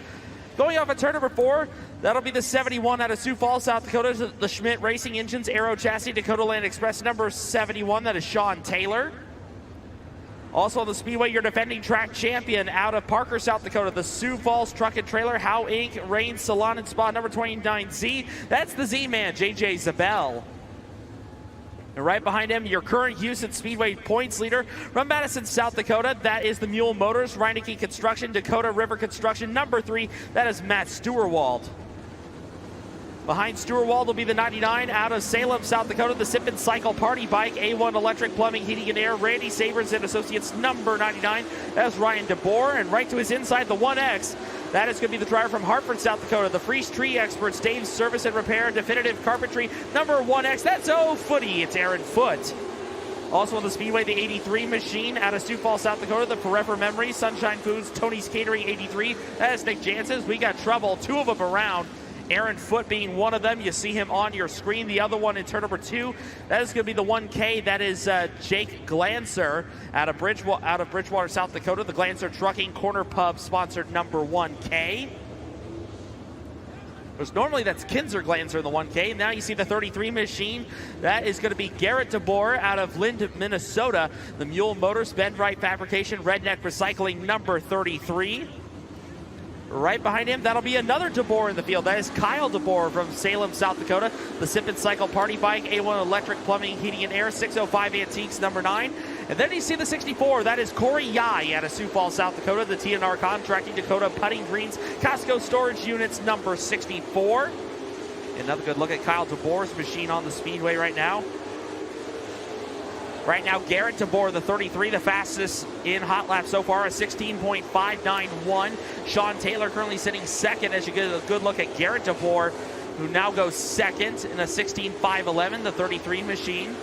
Going off at turn number 4, that'll be the 71 out of Sioux Falls, South Dakota, the Schmidt Racing Engines Aero Chassis Dakota Land Express number 71. That is Sean Taylor. Also on the Speedway, your defending track champion out of Parker, South Dakota, the Sioux Falls Truck and Trailer, Howe Inc., Rain Salon and Spa number 29Z. That's the Z-Man, JJ Zabel. And right behind him, your current Huset Speedway points leader from Madison, South Dakota. That is the Mule Motors, Reineke Construction, Dakota River Construction number 3. That is Matt Steuerwald. Behind Steuerwald will be the 99 out of Salem, South Dakota, the Sip and Cycle Party Bike, A1 Electric Plumbing, Heating and Air, Randy Sabers and Associates number 99. That's Ryan DeBoer, and right to his inside, the 1X. That is going to be the driver from Hartford, South Dakota, the Freeze Tree Experts, Dave's Service and Repair, Definitive Carpentry number 1X. That's Footy. It's Aaron Foote. Also on the Speedway, the 83 machine out of Sioux Falls, South Dakota, the Forever Memories, Sunshine Foods, Tony's Catering 83. That is Nick Jansen's. We got trouble, 2 of them around. Aaron Foote being one of them. You see him on your screen. The other one in turn number 2, that is going to be the 1K. That is Jake Glancer out of Bridgewater, South Dakota. The Glancer Trucking Corner Pub sponsored number 1K. Because normally that's Kinzer Glancer in the 1K. Now you see the 33 machine. That is going to be Garrett DeBoer out of Lind, Minnesota. The Mule Motors, Bend Right Fabrication, Redneck Recycling number 33. Right behind him, that'll be another DeBoer in the field. That is Kyle DeBoer from Salem, South Dakota. The Sip and Cycle Party Bike, A1 Electric Plumbing, Heating and Air, 605 Antiques, number 9. And then you see the 64. That is Corey Yai out of Sioux Falls, South Dakota. The TNR Contracting Dakota Putting Greens, Costco Storage Units, number 64. Another good look at Kyle DeBoer's machine on the Speedway right now. Right now, Garrett DeBoer, the 33, the fastest in hot lap so far, a 16.591. Sean Taylor currently sitting second as you get a good look at Garrett DeBoer, who now goes second in a 16.511, the 33 machine.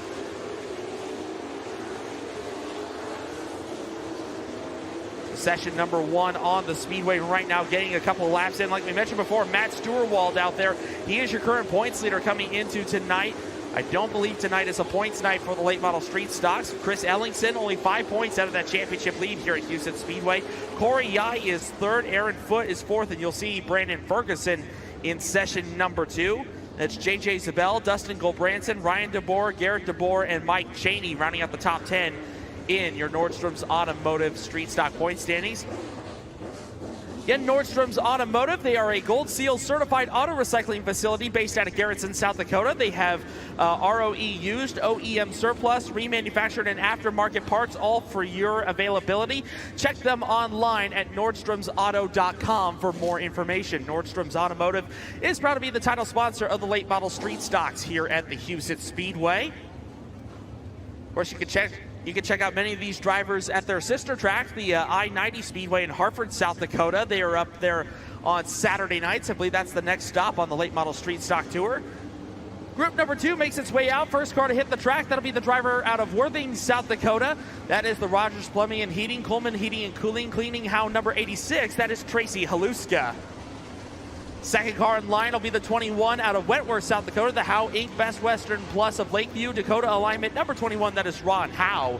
Session number 1 on the Speedway right now, getting a couple of laps in. Like we mentioned before, Matt Steuerwald out there. He is your current points leader coming into tonight. I don't believe tonight is a points night for the late model street stocks. Chris Ellingson, only 5 points out of that championship lead here at Huset Speedway. Corey Yai is 3rd, Aaron Foote is 4th, and you'll see Brandon Ferguson in session number 2. That's JJ Zabel, Dustin Gulbranson, Ryan DeBoer, Garrett DeBoer, and Mike Cheney rounding out the top 10 in your Nordstrom's Automotive street stock point standings. Again, Nordstrom's Automotive, they are a Gold Seal certified auto recycling facility based out of Garrettson, South Dakota. They have ROE used, OEM surplus, remanufactured, and aftermarket parts, all for your availability. Check them online at nordstromsauto.com for more information. Nordstrom's Automotive is proud to be the title sponsor of the late model street stocks here at the Huset Speedway. Of course, you can check out many of these drivers at their sister track, the I-90 Speedway in Hartford, South Dakota. They are up there on Saturday nights. I believe that's the next stop on the late model street stock tour. Group number 2 makes its way out. First car to hit the track, that'll be the driver out of Worthing, South Dakota. That is the Rogers Plumbing and Heating, Coleman Heating and Cooling, Cleaning Hound number 86. That is Tracy Haluska. Second car in line will be the 21 out of Wentworth, South Dakota, the Howe Inc. Best Western Plus of Lakeview, Dakota Alignment number 21. That is Ron Howe.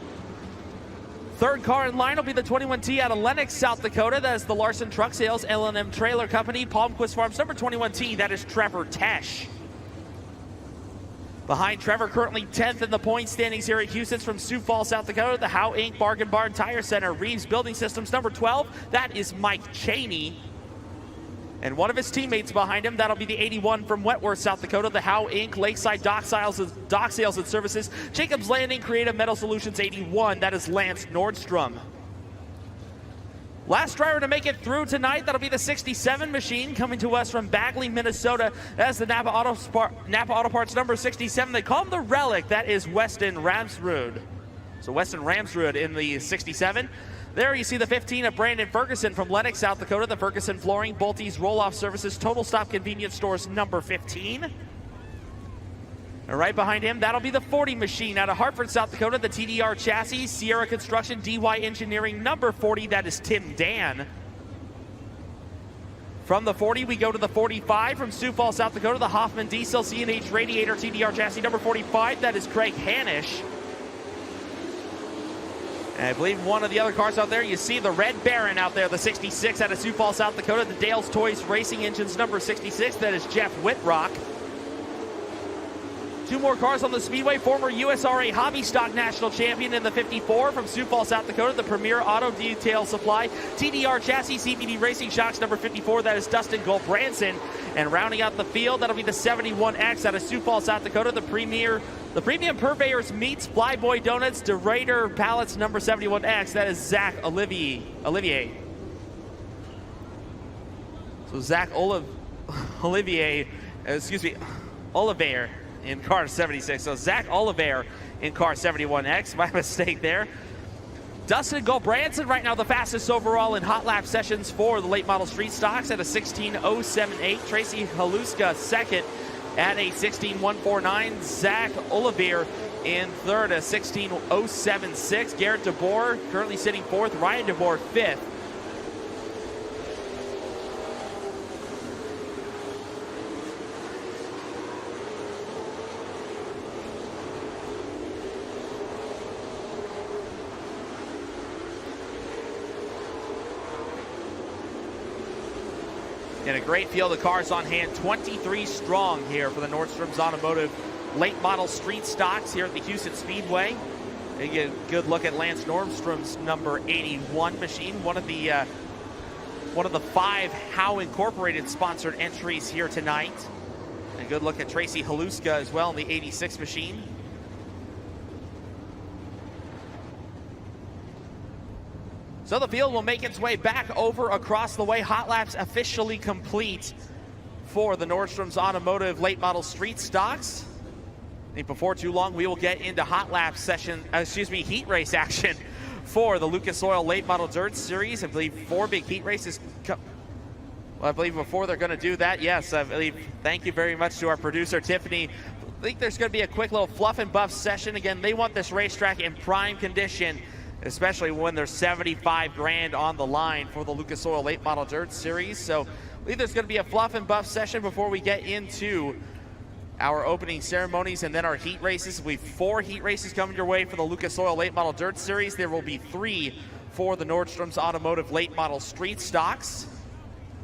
Third car in line will be the 21T out of Lenox, South Dakota. That is the Larson Truck Sales L&M Trailer Company, Palmquist Farms number 21T. That is Trevor Tesh. Behind Trevor, currently 10th in the point standings here at Huset's from Sioux Falls, South Dakota, the Howe Inc. Bargain Barn Tire Center, Reeves Building Systems number 12. That is Mike Cheney. And one of his teammates behind him, that'll be the 81 from Wentworth, South Dakota, the Howe Inc. Lakeside Dock Sales and Services, Jacobs Landing Creative Metal Solutions 81. That is Lance Nordstrom. Last driver to make it through tonight, that'll be the 67 machine coming to us from Bagley, Minnesota. That's the Napa Auto Parts number 67. They call him the Relic. That is Weston Ramsrud. So Weston Ramsrud in the 67. There you see the 15 of Brandon Ferguson from Lenox, South Dakota, the Ferguson Flooring, Bulte's Roll-Off Services, Total Stop Convenience Stores, number 15. And right behind him, that'll be the 40 machine out of Hartford, South Dakota, the TDR Chassis, Sierra Construction, DY Engineering, number 40, that is Tim Dan. From the 40, we go to the 45 from Sioux Falls, South Dakota, the Hoffman Diesel CNH Radiator TDR Chassis, number 45, that is Craig Hanisch. And I believe one of the other cars out there, you see the Red Baron out there, the 66 out of Sioux Falls, South Dakota, the Dale's Toys Racing Engines, number 66, that is Jeff Whitrock. Two more cars on the Speedway. Former USRA Hobby Stock National Champion in the 54 from Sioux Falls, South Dakota, the Premier Auto Detail Supply, TDR Chassis, CVD Racing Shocks, number 54, that is Dustin Gulbranson. And rounding out the field, that'll be the 71X out of Sioux Falls, South Dakota, the Premium Purveyors Meats, Flyboy Donuts, DeRaider Pallets, number 71X, that is Zach Olivier. So Zach Olivier in car 76. So Zach Oliver in car 71X. My mistake there. Dustin Gulbranson right now the fastest overall in hot lap sessions for the late model street stocks at a 16.078. Tracy Haluska second at a 16.149. Zach Oliver in third at 16.076. Garrett DeBoer currently sitting fourth. Ryan DeBoer fifth. And a great field of cars on hand, 23 strong here for the Nordstrom's Automotive late model street stocks here at the Huset Speedway. You get a good look at Lance Nordstrom's number 81 machine, one of the 5 How Incorporated sponsored entries here tonight. And a good look at Tracy Haluska as well in the 86 machine. So the field will make its way back over across the way. Hot laps officially complete for the Nordstrom's Automotive late model street stocks. I think before too long we will get into hot lap heat race action for the Lucas Oil late model dirt series. I believe 4 big heat races. Well, I believe before they're going to do that, yes, I believe, thank you very much to our producer Tiffany. I think there's going to be a quick little fluff and buff session. Again, they want this racetrack in prime condition, especially when there's $75,000 on the line for the Lucas Oil late model dirt series. So I believe there's going to be a fluff and buff session before we get into our opening ceremonies and then our heat races. We have 4 heat races coming your way for the Lucas Oil late model dirt series. There will be 3 for the Nordstrom's Automotive late model street stocks.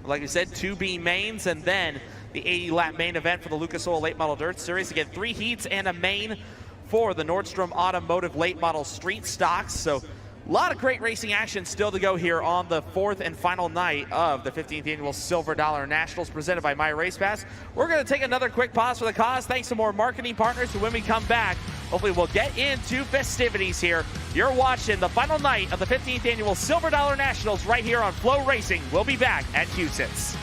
Like I said, 2 B mains and then the 80 lap main event for the Lucas Oil late model dirt series. Again, 3 heats and a main for the Nordstrom Automotive late model street stocks. So a lot of great racing action still to go here on the 4th and final night of the 15th annual Silver Dollar Nationals presented by My Race Pass. We're going to take another quick pause for the cause. Thanks to more marketing partners. And when we come back, hopefully we'll get into festivities here. You're watching the final night of the 15th annual Silver Dollar Nationals right here on FloRacing. We'll be back at Huset's.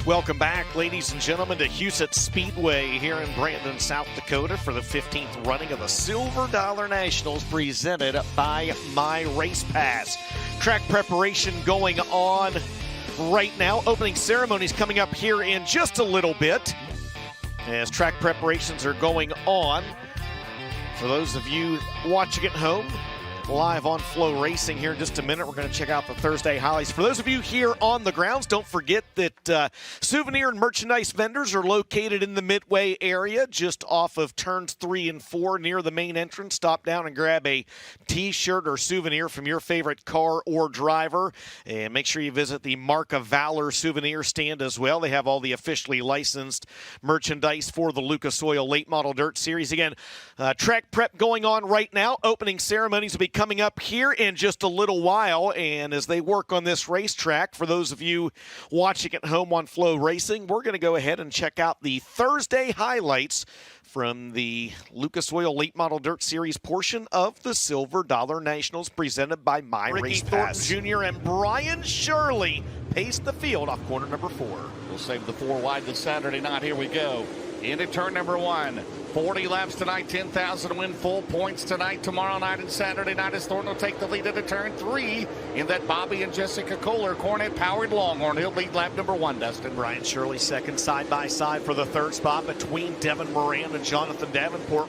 Welcome back, ladies and gentlemen, to Huset Speedway here in Brandon, South Dakota for the 15th running of the Silver Dollar Nationals presented by My Race Pass. Track preparation going on right now. Opening ceremonies coming up here in just a little bit as track preparations are going on. For those of you watching at home, live on FloRacing here in just a minute. We're going to check out the Thursday highlights. For those of you here on the grounds, don't forget that souvenir and merchandise vendors are located in the Midway area, just off of turns 3 and 4 near the main entrance. Stop down and grab a t-shirt or souvenir from your favorite car or driver. And make sure you visit the Mark of Valor souvenir stand as well. They have all the officially licensed merchandise for the Lucas Oil Late Model Dirt Series. Again, track prep going on right now. Opening ceremonies will be coming up here in just a little while, and as they work on this racetrack, for those of you watching at home on FloRacing, we're going to go ahead and check out the Thursday highlights from the Lucas Oil Late Model Dirt Series portion of the Silver Dollar Nationals presented by My Race Pass. Ricky Thornton Jr. and Brian Shirley pace the field off corner number 4. We'll save the 4 wide this Saturday night. Here we go. Into turn number 1. 40 laps tonight, 10,000 to win, full points tonight, tomorrow night, and Saturday night as Thornton will take the lead into turn 3 in that Bobby and Jessica Kohler Cornet-powered Longhorn. He'll lead lap number 1, Dustin. Brian Shirley second side by side for the third spot between Devin Moran and Jonathan Davenport.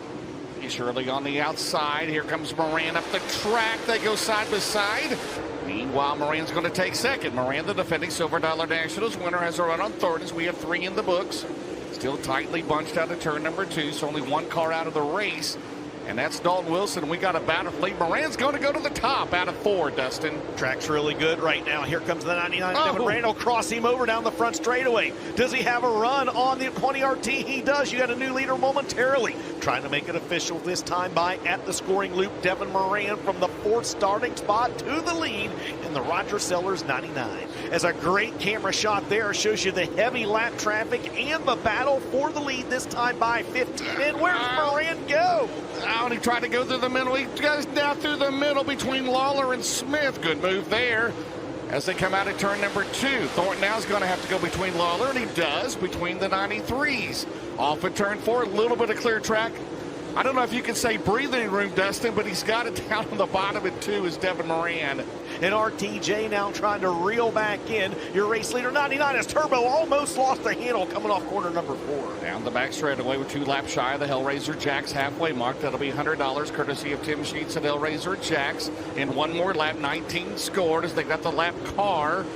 Shirley on the outside. Here comes Moran up the track. They go side by side. Meanwhile, Moran's going to take second. Moran, the defending Silver Dollar Nationals winner, has a run on third as we have 3 in the books. Still tightly bunched out of turn number 2, so only 1 car out of the race. And that's Dalton Wilson. We got a battle for lead. Moran's going to go to the top out of 4, Dustin. Track's really good right now. Here comes the 99. Devin Moran will cross him over down the front straightaway. Does he have a run on the 20 RT? He does. You got a new leader momentarily. Trying to make it official this time by at the scoring loop. Devin Moran from the 4th starting spot to the lead in the Roger Sellers 99. As a great camera shot there shows you the heavy lap traffic and the battle for the lead this time by 15. And where's Moran go? Out, he tried to go through the middle. He goes down through the middle between Lawler and Smith. Good move there. As they come out of turn number 2, Thornton now is going to have to go between Lawler, and he does, between the 93s. Off at turn 4, a little bit of clear track. I don't know if you can say breathing room, Dustin, but he's got it down on the bottom at 2 is Devin Moran. And RTJ now trying to reel back in. Your race leader, 99, as Turbo almost lost the handle coming off corner number 4. Down the back straightaway with 2 laps shy of the Hellraiser Jacks halfway mark. That'll be $100 courtesy of Tim Sheets at Hellraiser Jacks. In 1 more lap, 19 scored as they got the lap car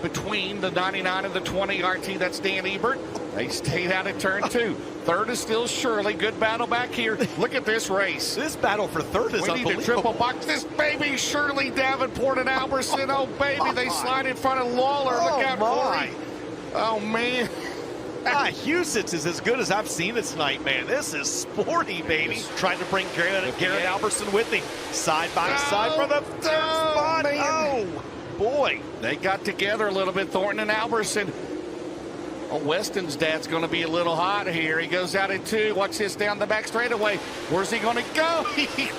between the 99 and the 20 RT. That's Dan Ebert. They stayed out at turn 2. Third is still Shirley. Good battle back here. Look at this race. This battle for third is unbelievable. We need to triple box this baby. Shirley, Davenport, and Albertson. Oh, baby, they slide in front of Lawler. Look out, Corey. Oh, man. Huset's is as good as I've seen it tonight, man. This is sporty, baby. Trying to bring Garrett Albertson with him. Side by side for the third spot. Man. Oh, boy. They got together a little bit, Thornton and Albertson. Oh, Weston's dad's going to be a little hot here. He goes out at 2. Watch this down the back straightaway. Where's he going to go? He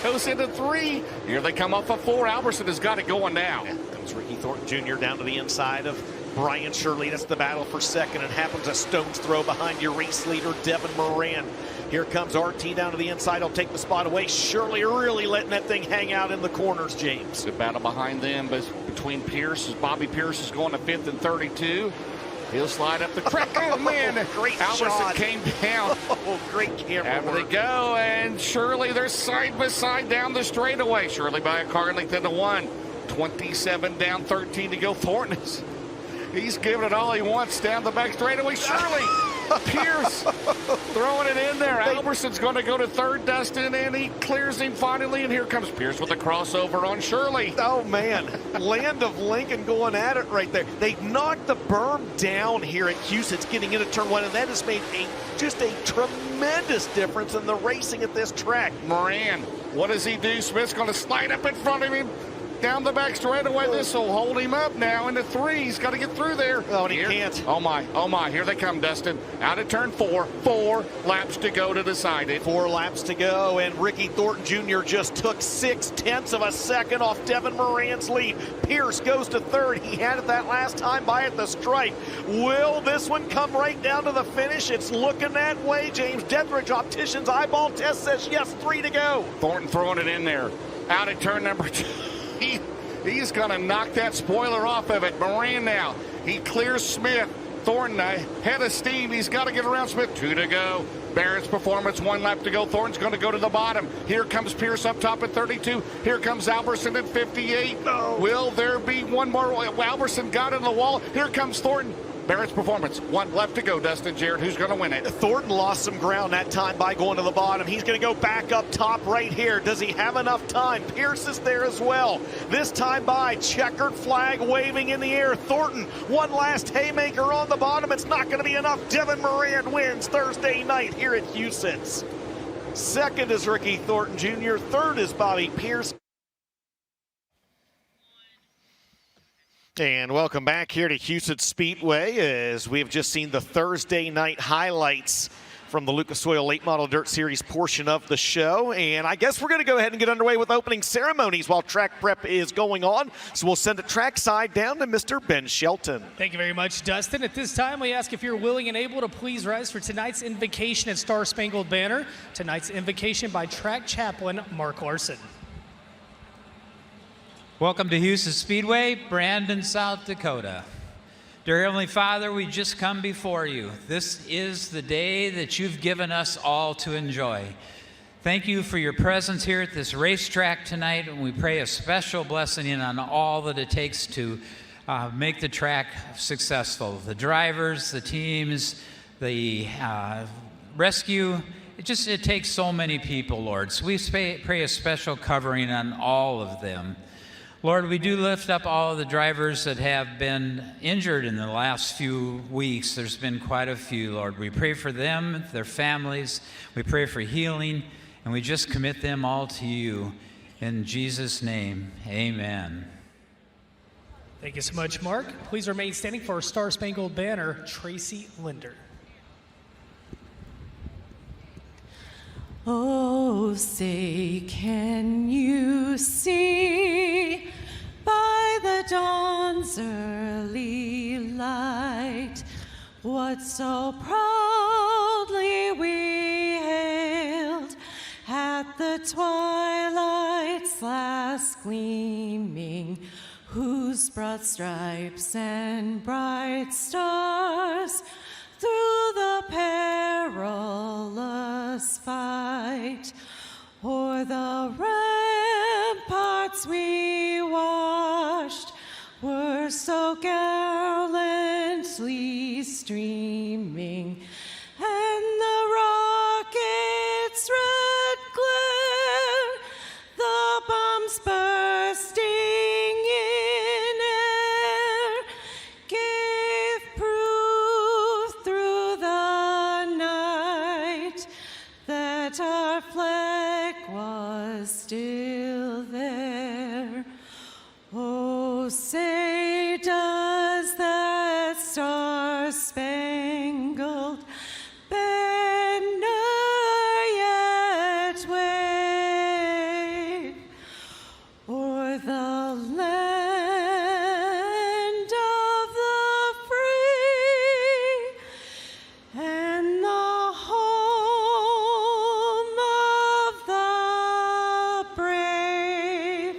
goes into 3. Here they come off of 4. Albertson has got it going now. Yeah, comes Ricky Thornton Jr. down to the inside of Brian Shirley. That's the battle for second. It happens a stone's throw behind your race leader, Devin Moran. Here comes RT down to the inside. He'll take the spot away. Shirley really letting that thing hang out in the corners, James. Good battle behind them, but between Pierce. Bobby Pierce is going to 5th and 32. He'll slide up the track. Oh, man. Great Albertson shot. came down. Oh, great camera After they go, and Shirley, they're side by side down the straightaway. Shirley by a car length into 1. 27 down, 13 to go. Thornton he's giving it all he wants down the back straightaway. Shirley, Pierce throwing it in there. Alberson's going to go to 3rd, Dustin, and he clears him finally. And here comes Pierce with a crossover on Shirley. Oh, man. Land of Lincoln going at it right there. They knocked the berm down here at Huset's getting into turn 1, and that has made just a tremendous difference in the racing at this track. Moran, what does he do? Smith's going to slide up in front of him. down the back straightaway. This will hold him up now into 3. He's got to get through there. Oh, and he can't. Oh my. Here they come, Dustin. Out of turn 4. 4 laps to go to decide it. 4 laps to go, and Ricky Thornton Jr. just took 0.6 of a second off Devin Moran's lead. Pierce goes to 3rd. He had it that last time by at the stripe. Will this one come right down to the finish? It's looking that way. James Dethridge, Optician's eyeball test says yes, 3 to go. Thornton throwing it in there. Out at turn number 2. He's going to knock that spoiler off of it. Moran now. He clears Smith. Thornton head of steam. He's got to get around Smith. 2 to go. Barrett's Performance, 1 lap to go. Thornton's going to go to the bottom. Here comes Pierce up top at 32. Here comes Alberson at 58. No. Will there be one more? Alberson got in the wall. Here comes Thornton. Barrett's Performance, 1 left to go. Dustin Jarrett, who's going to win it? Thornton lost some ground that time by going to the bottom. He's going to go back up top right here. Does he have enough time? Pierce is there as well. This time by, checkered flag waving in the air. Thornton, one last haymaker on the bottom. It's not going to be enough. Devin Moran wins Thursday night here at Huset. 2nd is Ricky Thornton Jr. 3rd is Bobby Pierce. And welcome back here to Huset Speedway, as we have just seen the Thursday night highlights from the Lucas Oil Late Model Dirt Series portion of the show. And I guess we're going to go ahead and get underway with opening ceremonies while track prep is going on. So we'll send it trackside down to Mr. Ben Shelton. Thank you very much, Dustin. At this time, we ask if you're willing and able to please rise for tonight's invocation at Star Spangled Banner. Tonight's invocation by track chaplain Mark Larson. Welcome to Huset Speedway, Brandon, South Dakota. Dear Heavenly Father, we just come before you. This is the day that you've given us all to enjoy. Thank you for your presence here at this racetrack tonight, and we pray a special blessing in on all that it takes to make the track successful. The drivers, the teams, the rescue. It takes so many people, Lord. So we pray a special covering on all of them. Lord, we do lift up all of the drivers that have been injured in the last few weeks. There's been quite a few, Lord. We pray for them, their families. We pray for healing, and we just commit them all to you. In Jesus' name, amen. Thank you so much, Mark. Please remain standing for our Star Spangled Banner, Tracy Linder. Oh, say, can you see by the dawn's early light what so proudly we hailed at the twilight's last gleaming, whose broad stripes and bright stars through the perilous fight o'er the ramparts we watched were so gallantly streaming, and the rocket's red glare, the bombs bursting in air, gave proof through the night that our flag was still there. Oh, say, does that star-spangled banner yet wave o'er the land of the free and the home of the brave?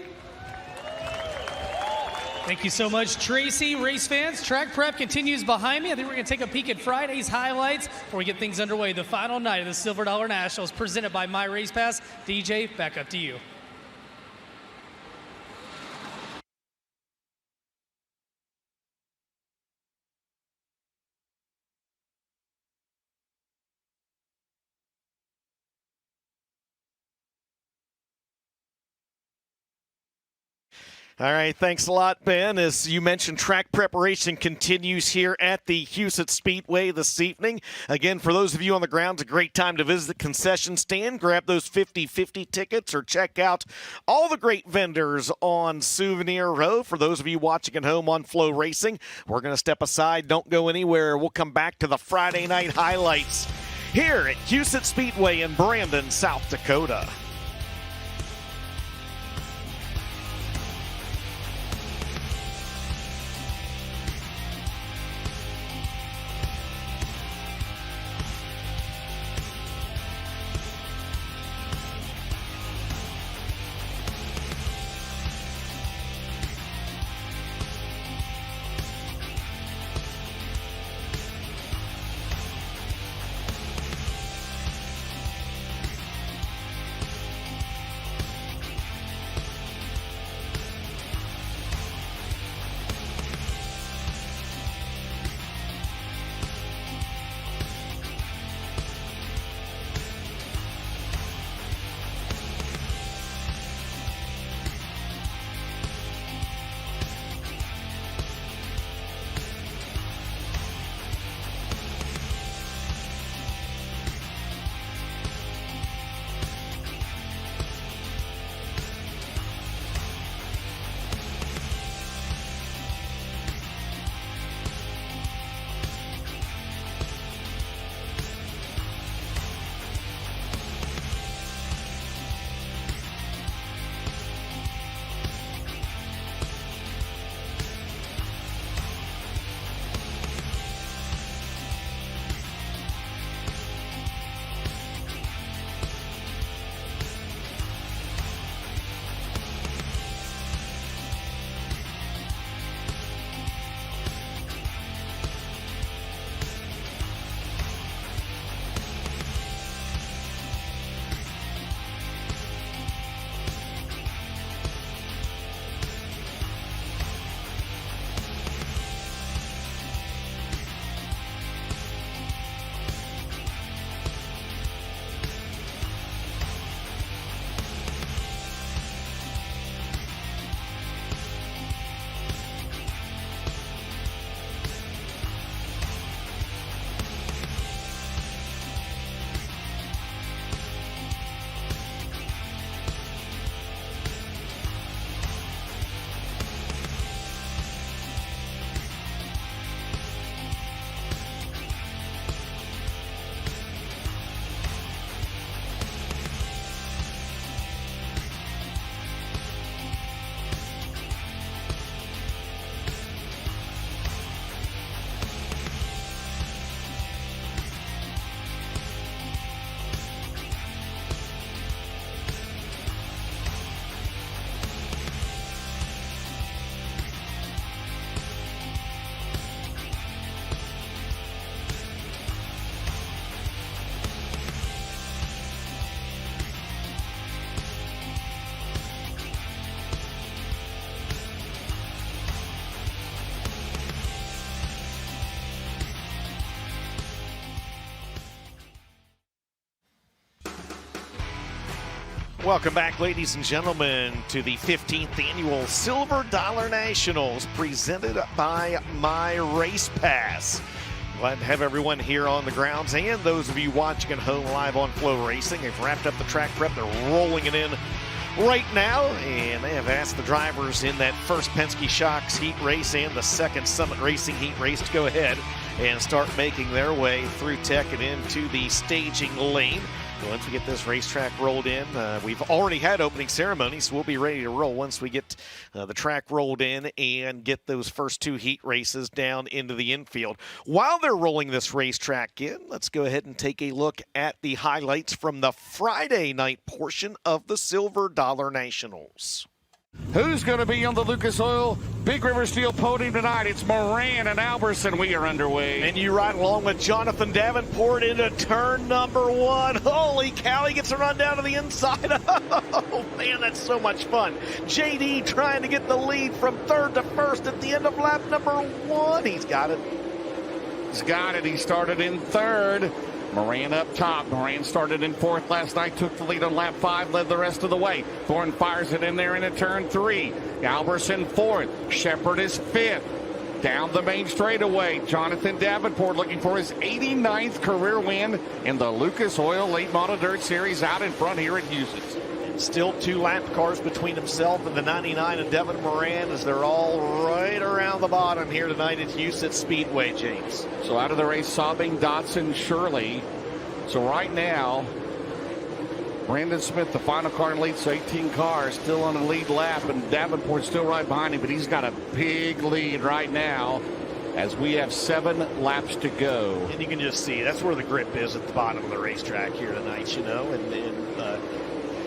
Thank you so much, Tracy. Race fans, track prep continues behind me. I think we're going to take a peek at Friday's highlights before we get things underway. The final night of the Silver Dollar Nationals presented by My Race Pass. DJ, back up to you. All right, thanks a lot, Ben. As you mentioned, track preparation continues here at the Huset Speedway this evening. Again, for those of you on the ground, it's a great time to visit the concession stand, grab those 50/50 tickets, or check out all the great vendors on Souvenir Row. For those of you watching at home on FloRacing, we're going to step aside. Don't go anywhere. We'll come back to the Friday night highlights here at Huset Speedway in Brandon, South Dakota. Welcome back, ladies and gentlemen, to the 15th annual Silver Dollar Nationals presented by My Race Pass. Glad to have everyone here on the grounds and those of you watching at home live on FloRacing. They've wrapped up the track prep. They're rolling it in right now, and they have asked the drivers in that first Penske Shocks heat race and the second Summit Racing heat race to go ahead and start making their way through tech and into the staging lane. Once we get this racetrack rolled in, we've already had opening ceremonies, so we'll be ready to roll once we get the track rolled in and get those first two heat races down into the infield. While they're rolling this racetrack in, let's go ahead and take a look at the highlights from the Friday night portion of the Silver Dollar Nationals. Who's going to be on the Lucas Oil Big River Steel podium tonight? It's Moran and Alberson. We are underway. And you ride along with Jonathan Davenport into turn number one. Holy cow, he gets a run down to the inside. Oh, man, that's so much fun. JD trying to get the lead from third to first at the end of lap number one. He's got it. He's got it. He started in third. Moran up top. Moran started in 4th last night, took the lead on lap 5, led the rest of the way. Thorne fires it in there into turn 3. Alberson 4th. Shepard is 5th. Down the main straightaway, Jonathan Davenport looking for his 89th career win in the Lucas Oil Late Model Dirt Series out in front here at Huset. Still 2 lap cars between himself and the 99 and Devin Moran as they're all right around the bottom here tonight at Huset Speedway, James. So out of the race, Sobbing, Dotson, Shirley. So right now, Brandon Smith, the final car in lead, so 18 cars still on the lead lap, and Davenport still right behind him, but he's got a big lead right now as we have 7 laps to go. And you can just see that's where the grip is at the bottom of the racetrack here tonight, you know, and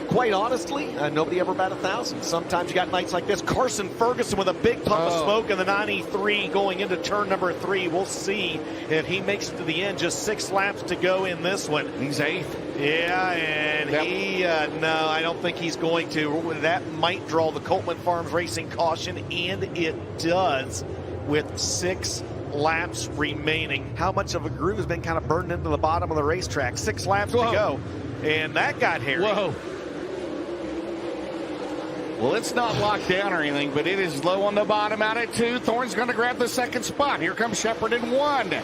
quite honestly, nobody ever bat 1,000. Sometimes you got nights like this. Carson Ferguson with a big puff of smoke in the 93 going into turn number 3. We'll see if he makes it to the end. Just 6 laps to go in this one. He's 8th. Yeah, and no, I don't think he's going to. That might draw the Coltman Farms Racing caution, and it does with 6 laps remaining. How much of a groove has been kind of burned into the bottom of the racetrack? 6 laps to go, and that got hairy. Whoa. Well, it's not locked down or anything, but it is low on the bottom out at 2. Thorne's going to grab the 2nd spot. Here comes Shepard in 1.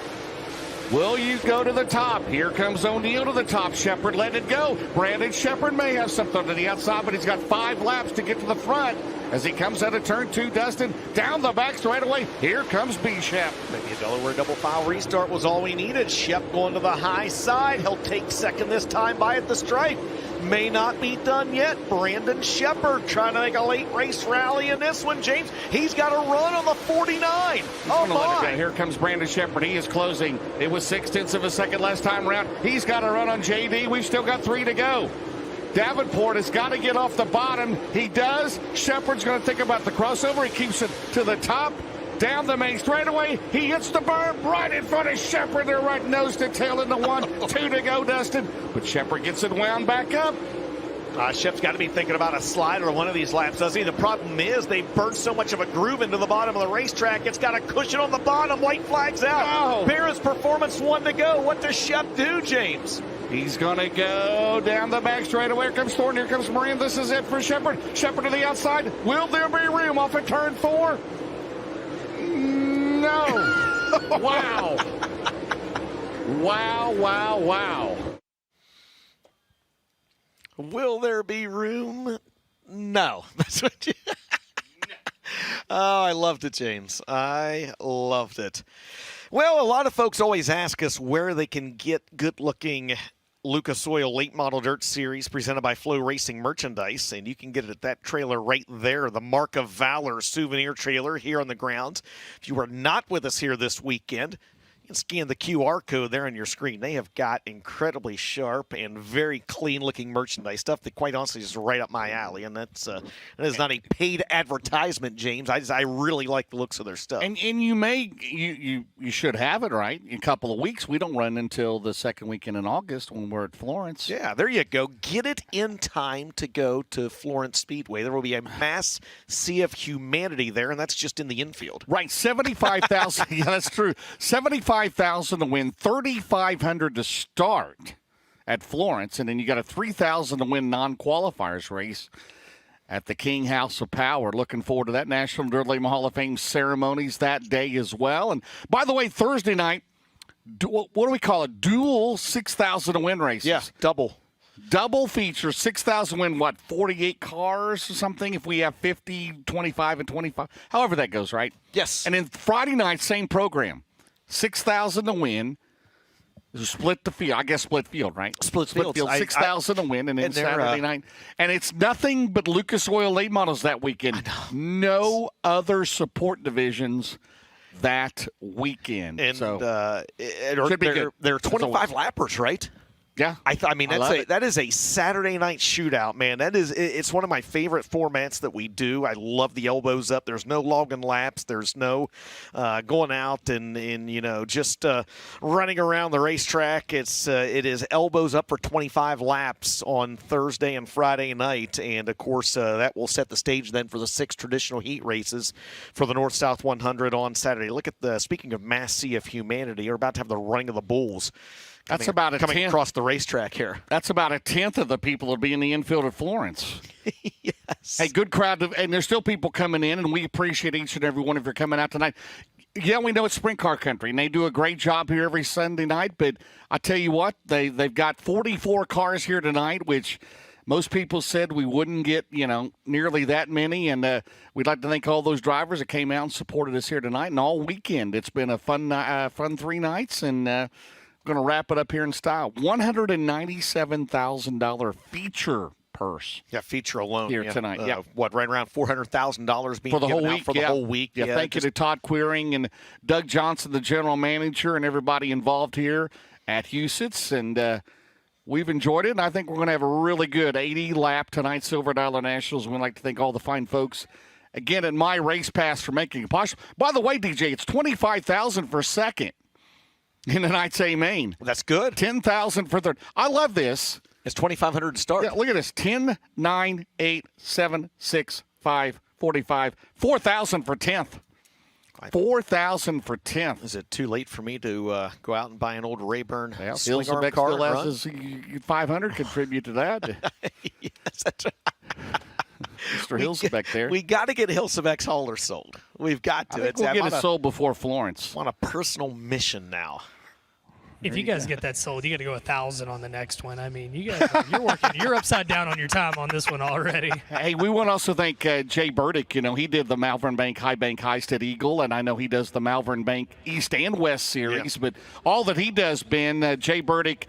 Will you go to the top? Here comes O'Neal to the top. Shepard let it go. Brandon Shepard may have something to the outside, but he's got 5 laps to get to the front. As he comes out of turn 2, Dustin down the back straightaway. Here comes B-Shep. Maybe a Delaware double file restart was all we needed. Shep going to the high side. He'll take 2nd this time by at the stripe. May not be done yet. Brandon Shepard trying to make a late race rally in this one, James. He's got a run on the 49. Oh, my. Here comes Brandon Shepard. He is closing. It was 0.6 of a second last time around. He's got a run on JD. We've still got 3 to go. Davenport has got to get off the bottom. He does. Shepard's going to think about the crossover. He keeps it to the top. Down the main straightaway. He hits the berm right in front of Shepard. They're right nose to tail in the 1. 2 to go, Dustin. But Shepard gets it wound back up. Shep's got to be thinking about a slide or one of these laps, doesn't he? The problem is they burnt so much of a groove into the bottom of the racetrack. It's got a cushion on the bottom. White flags out. Barron's Performance 1 to go. What does Shep do, James? He's going to go down the back straightaway. Here comes Thornton. Here comes Moran. This is it for Shepard. Shepard to the outside. Will there be room off of turn 4? No. Wow. Wow, wow, wow. Will there be room? No. That's what you... Oh, I loved it, James. I loved it. Well, a lot of folks always ask us where they can get good-looking Lucas Oil Late Model Dirt Series presented by FloRacing merchandise, and you can get it at that trailer right there, the Mark of Valor souvenir trailer here on the grounds. If you are not with us here this weekend, you can scan the QR code there on your screen. They have got incredibly sharp and very clean-looking merchandise, stuff that quite honestly is right up my alley, and that is not a paid advertisement, James. I really like the looks of their stuff. And you should have it right in a couple of weeks. We don't run until the 2nd weekend in August when we're at Florence. Yeah, there you go. Get it in time to go to Florence Speedway. There will be a mass sea of humanity there, and that's just in the infield. Right, 75,000. Yeah, that's true. 75,000 to win, 3,500 to start at Florence, and then you got a 3,000 to win non-qualifiers race at the King House of Power. Looking forward to that. National Dirt Late Hall of Fame ceremonies that day as well. And by the way, Thursday night, what do we call it? Dual 6,000 to win races. Yeah, double. Double feature, 6,000 win, 48 cars or something if we have 50, 25, and 25. However that goes, right? Yes. And then Friday night, same program. 6,000 to win. Split the field. I guess split field, right? Split field. 6,000 to win, and then Saturday night. And it's nothing but Lucas Oil late models that weekend. No other support divisions that weekend. And so should be good. They're 25 lappers, right? Yeah, I mean that is a Saturday night shootout, man. It's one of my favorite formats that we do. I love the elbows up. There's no logging laps. There's no going out and just running around the racetrack. It is elbows up for 25 laps on Thursday and Friday night, and of course that will set the stage then for the 6 traditional heat races for the North South 100 on Saturday. Look at speaking of mass sea of humanity, we're about to have the running of the bulls coming across the racetrack here. That's about a tenth of the people that will be in the infield at Florence. Yes. Hey, good crowd, and there's still people coming in, and we appreciate each and every one of you coming out tonight. Yeah, we know it's sprint car country, and they do a great job here every Sunday night, but I tell you what, they've got 44 cars here tonight, which most people said we wouldn't get, nearly that many, and we'd like to thank all those drivers that came out and supported us here tonight and all weekend. It's been a fun 3 nights, and we're going to wrap it up here in style. $197,000 feature purse. Yeah, feature alone here tonight. Right around $400,000 being for the given whole out week. For the whole week. Yeah, thank you to Todd Queering and Doug Johnson, the general manager, and everybody involved here at Huset's, and we've enjoyed it, and I think we're going to have a really good 80-lap tonight, Silver Dollar Nationals. We'd like to thank all the fine folks, again, at My Race Pass for making it possible. By the way, DJ, it's $25,000 for second in tonight's A main. That's good. $10,000 for third. I love this. It's $2,500 to start. Yeah, look at this. 10, 9, 8, 7, 6, 5, 45. $4,000 for 10th. $4,000 for 10th. Is it too late for me to go out and buy an old Rayburn swing Hilsebeck arm car still and has his 500 contribute to that. Yes, that's right. Mr. Hilsebeck there. We got to get Hilsebeck's hauler sold. We've got to. I think we'll get it sold before Florence. On a personal mission now. If you guys get that sold, you got to go 1,000 on the next one. I mean, you guys, you're upside down on your time on this one already. Hey, we want to also thank Jay Burdick. He did the Malvern Bank High Bank Highstead Eagle, and I know he does the Malvern Bank East and West Series. Yeah. But all that he does, Ben, Jay Burdick,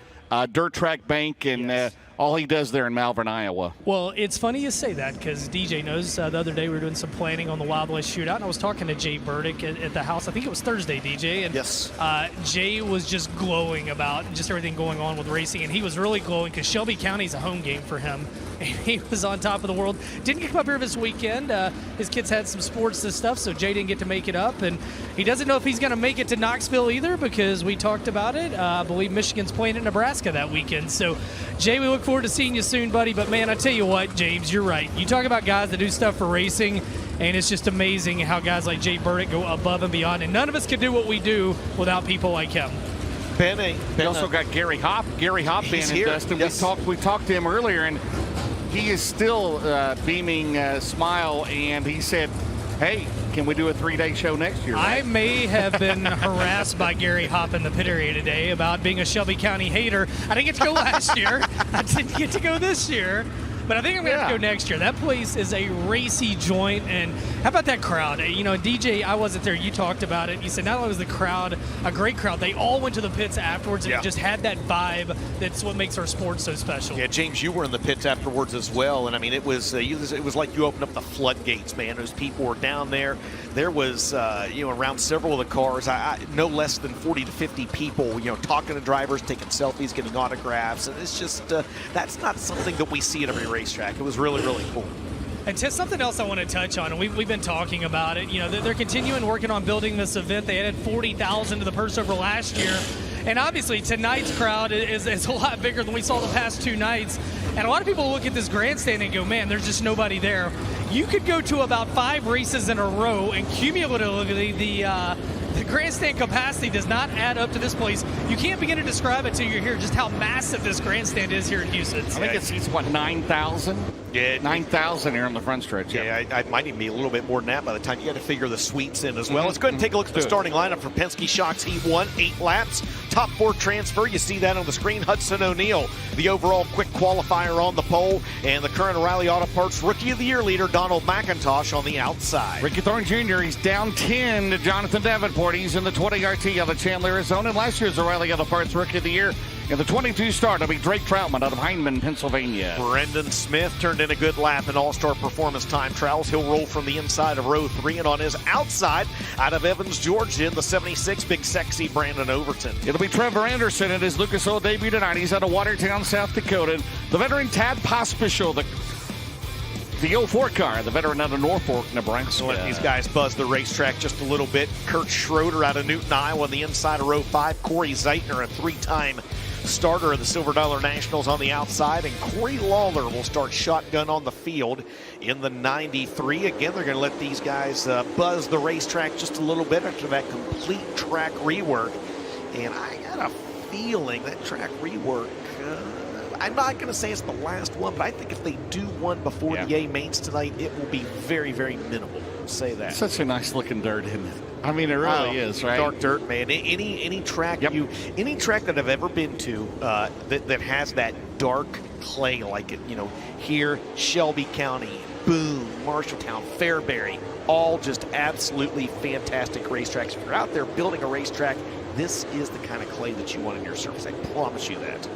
Dirt Track Bank, and all he does there in Malvern, Iowa. Well, it's funny you say that because DJ knows the other day we were doing some planning on the Wild West Shootout, and I was talking to Jay Burdick at the house. I think it was Thursday, DJ. And yes. Jay was just glowing about just everything going on with racing, and he was really glowing because Shelby County's a home game for him. And he was on top of the world. Didn't get to come up here this weekend. His kids had some sports and stuff, so Jay didn't get to make it up. And he doesn't know if he's going to make it to Knoxville either because we talked about it. I believe Michigan's playing in Nebraska that weekend. So, Jay, we look forward to seeing you soon, buddy. But, man, I tell you what, James, you're right. You talk about guys that do stuff for racing, and it's just amazing how guys like Jay Burdick go above and beyond. And none of us could do what we do without people like him. We also got Gary Hopp. Gary Hopp being in Dustin. Yes. We talked to him earlier, and he is still beaming smile, and he said, hey, can we do a 3-day show next year? Right? I may have been harassed by Gary Hopp in the pit area today about being a Shelby County hater. I didn't get to go last year. I didn't get to go this year. But I think I'm going to have to go next year. That place is a racy joint. And how about that crowd? DJ, I wasn't there. You talked about it. You said not only was the crowd a great crowd, they all went to the pits afterwards and just had that vibe. That's what makes our sport so special. Yeah, James, you were in the pits afterwards as well. And, I mean, it was like you opened up the floodgates, man. Those people were down there. There was, around several of the cars, no less than 40 to 50 people, talking to drivers, taking selfies, getting autographs. And it's just, that's not something that we see at every racetrack. It was really, really cool. And something else I want to touch on, and we've been talking about it. They're continuing working on building this event. They added 40,000 to the purse over last year. And obviously tonight's crowd is a lot bigger than we saw the past 2 nights. And a lot of people look at this grandstand and go, man, there's just nobody there. You could go to about 5 races in a row, and cumulatively the grandstand capacity does not add up to this place. You can't begin to describe it till you're here, just how massive this grandstand is here at Huset. I think it seats, 9,000? Yeah. 9,000 here on the front stretch. Yeah, I might even be a little bit more than that by the time you got to figure the suites in as well. Let's go ahead and take a look at the starting lineup for Penske Shocks Heat 1, 8 laps. Top 4 transfer, you see that on the screen. Hudson O'Neal, the overall quick qualifier on the pole, and the current O'Reilly Auto Parts Rookie of the Year leader, Donald McIntosh, on the outside. Ricky Thorne Jr., he's down 10 to Jonathan Davenport. He's in the 20 RT out of Chandler, Arizona. And last year's O'Reilly Auto Parts Rookie of the Year in the 22 start will be Drake Troutman out of Heinemann, Pennsylvania. Brendan Smith turned in a good lap in All-Star Performance Time Trials. He'll roll from the inside of row 3, and on his outside, out of Evans, Georgia, in the 76, big sexy Brandon Overton. It'll be Trevor Anderson at his Lucas Oil debut tonight. He's out of Watertown, South Dakota. The veteran Tad Pospisil, the 04 car, the veteran out of Norfolk, Nebraska. Let these guys buzz the racetrack just a little bit. Kurt Schroeder out of Newton, Iowa, on the inside of row 5. Corey Zeitner, a 3-time starter of the Silver Dollar Nationals, on the outside. And Corey Lawler will start shotgun on the field in the 93. Again, they're going to let these guys buzz the racetrack just a little bit after that complete track rework. And I got a feeling that track rework, I'm not going to say it's the last one, but I think if they do one before the A mains tonight, it will be very, very minimal. I'll say that. Such a nice looking dirt, isn't it? I mean, it really is, right? Dark dirt, man. Any track any track that I've ever been to that has that dark clay like it, here, Shelby County, Boone, Marshalltown, Fairbury, all just absolutely fantastic racetracks. If you're out there building a racetrack, this is the kind of clay that you want in your surface. I promise you that.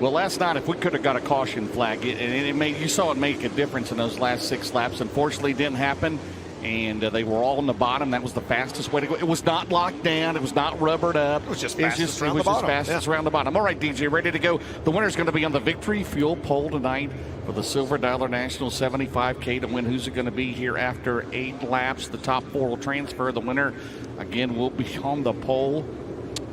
Well, last night, if we could have got a caution flag, you saw it make a difference in those last 6 laps. Unfortunately, it didn't happen, and they were all on the bottom. That was the fastest way to go. It was not locked down. It was not rubbered up. It was just fastest around the bottom. Around the bottom. All right, DJ, ready to go. The winner's going to be on the Victory Fuel pole tonight for the Silver Dollar National 75K to win. Who's it going to be here after 8 laps? The top 4 will transfer. The winner, again, will be on the pole.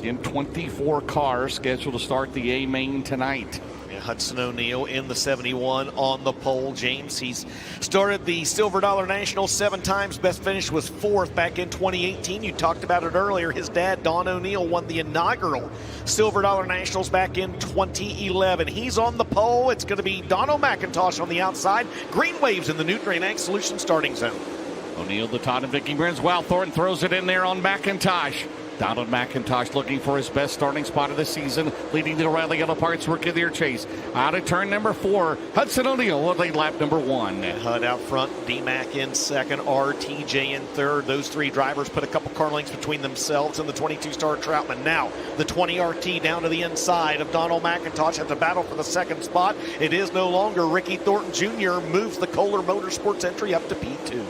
In 24 cars scheduled to start the A main tonight. Hudson O'Neal in the 71 on the pole. James, he's started the Silver Dollar National 7 times. Best finish was 4th back in 2018. You talked about it earlier. His dad, Don O'Neal, won the inaugural Silver Dollar Nationals back in 2011. He's on the pole. It's going to be Dono McIntosh on the outside. Green waves in the Nutrien Ag Solutions starting zone. O'Neal, the Todd and Vicky Burns. Wow, Thornton throws it in there on McIntosh. Donald McIntosh looking for his best starting spot of the season, leading the O'Reilly Auto Parts Rookie of the Year chase. Out of turn number 4, Hudson O'Neal will lead lap number 1. HUD out front, D-Mac in second, RTJ in third. Those 3 drivers put a couple car lengths between themselves and the 22-star Troutman. Now, the 20 RT down to the inside of Donald McIntosh at the battle for the second spot. It is no longer Ricky Thornton Jr. moves the Kohler Motorsports entry up to P2.